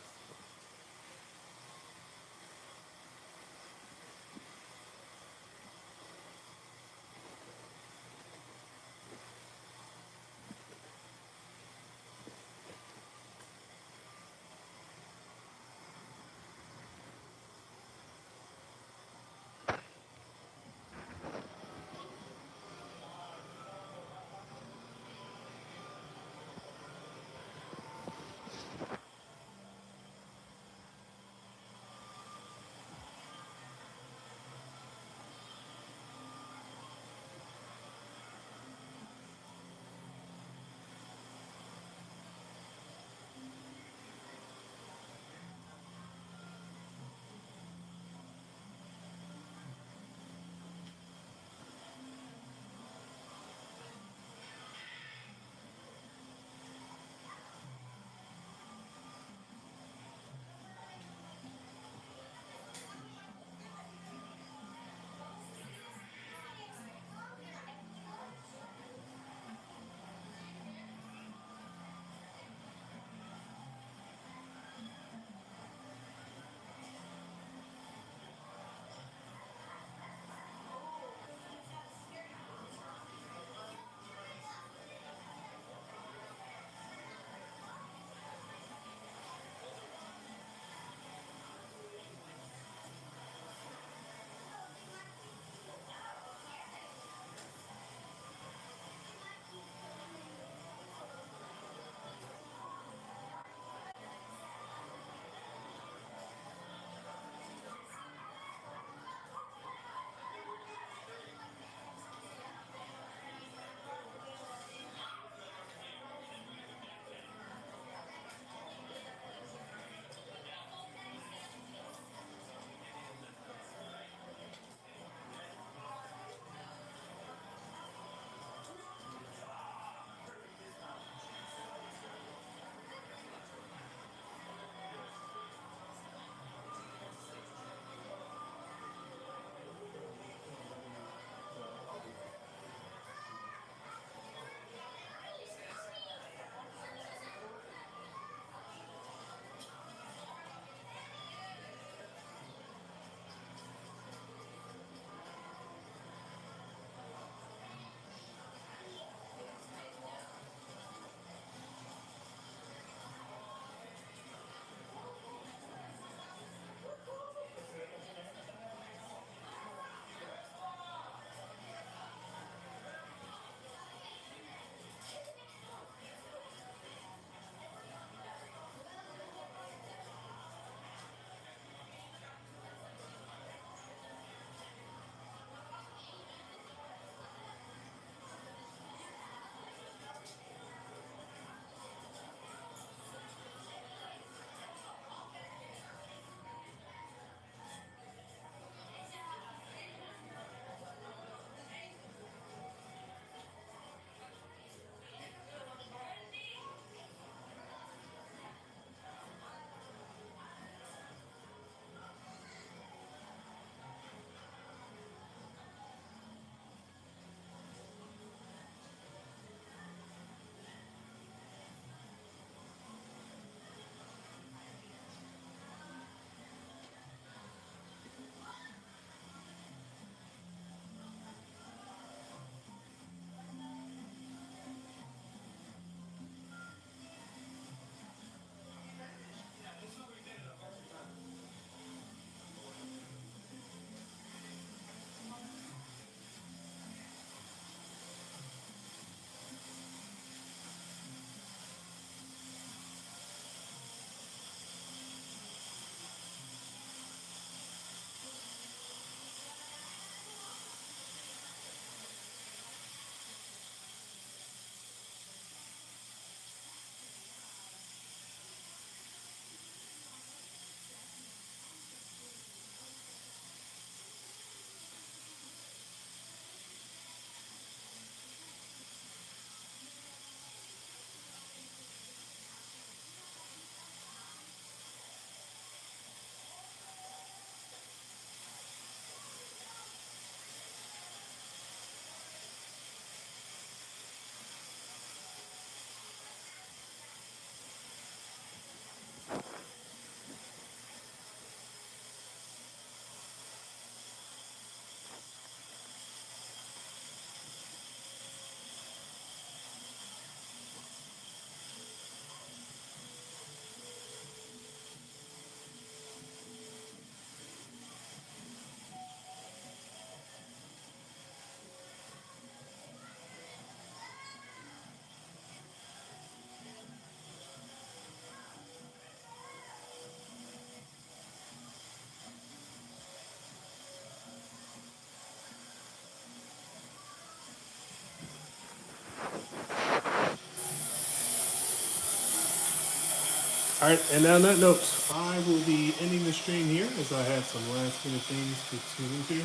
All right, and on that note, I will be ending the stream here as I have some last minute things to tune into.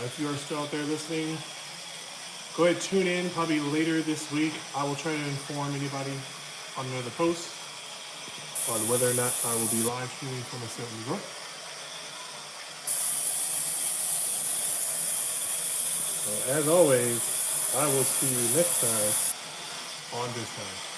If you are still out there listening, go ahead, tune in probably later this week. I will try to inform anybody on another post on whether or not I will be live streaming from a certain resort. So as always, I will see you next time on this time.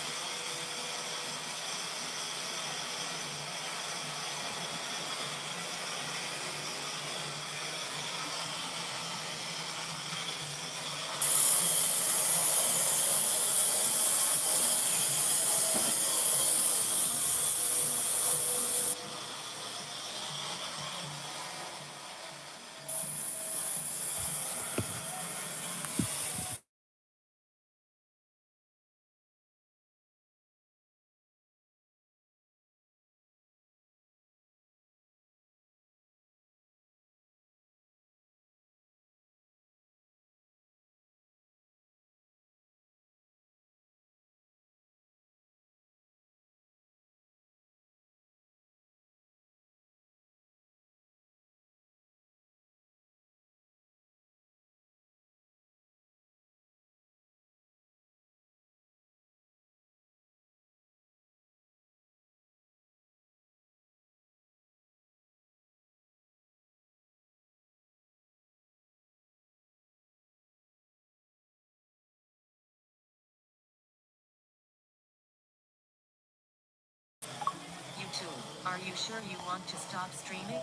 YouTube, are you sure you want to stop streaming?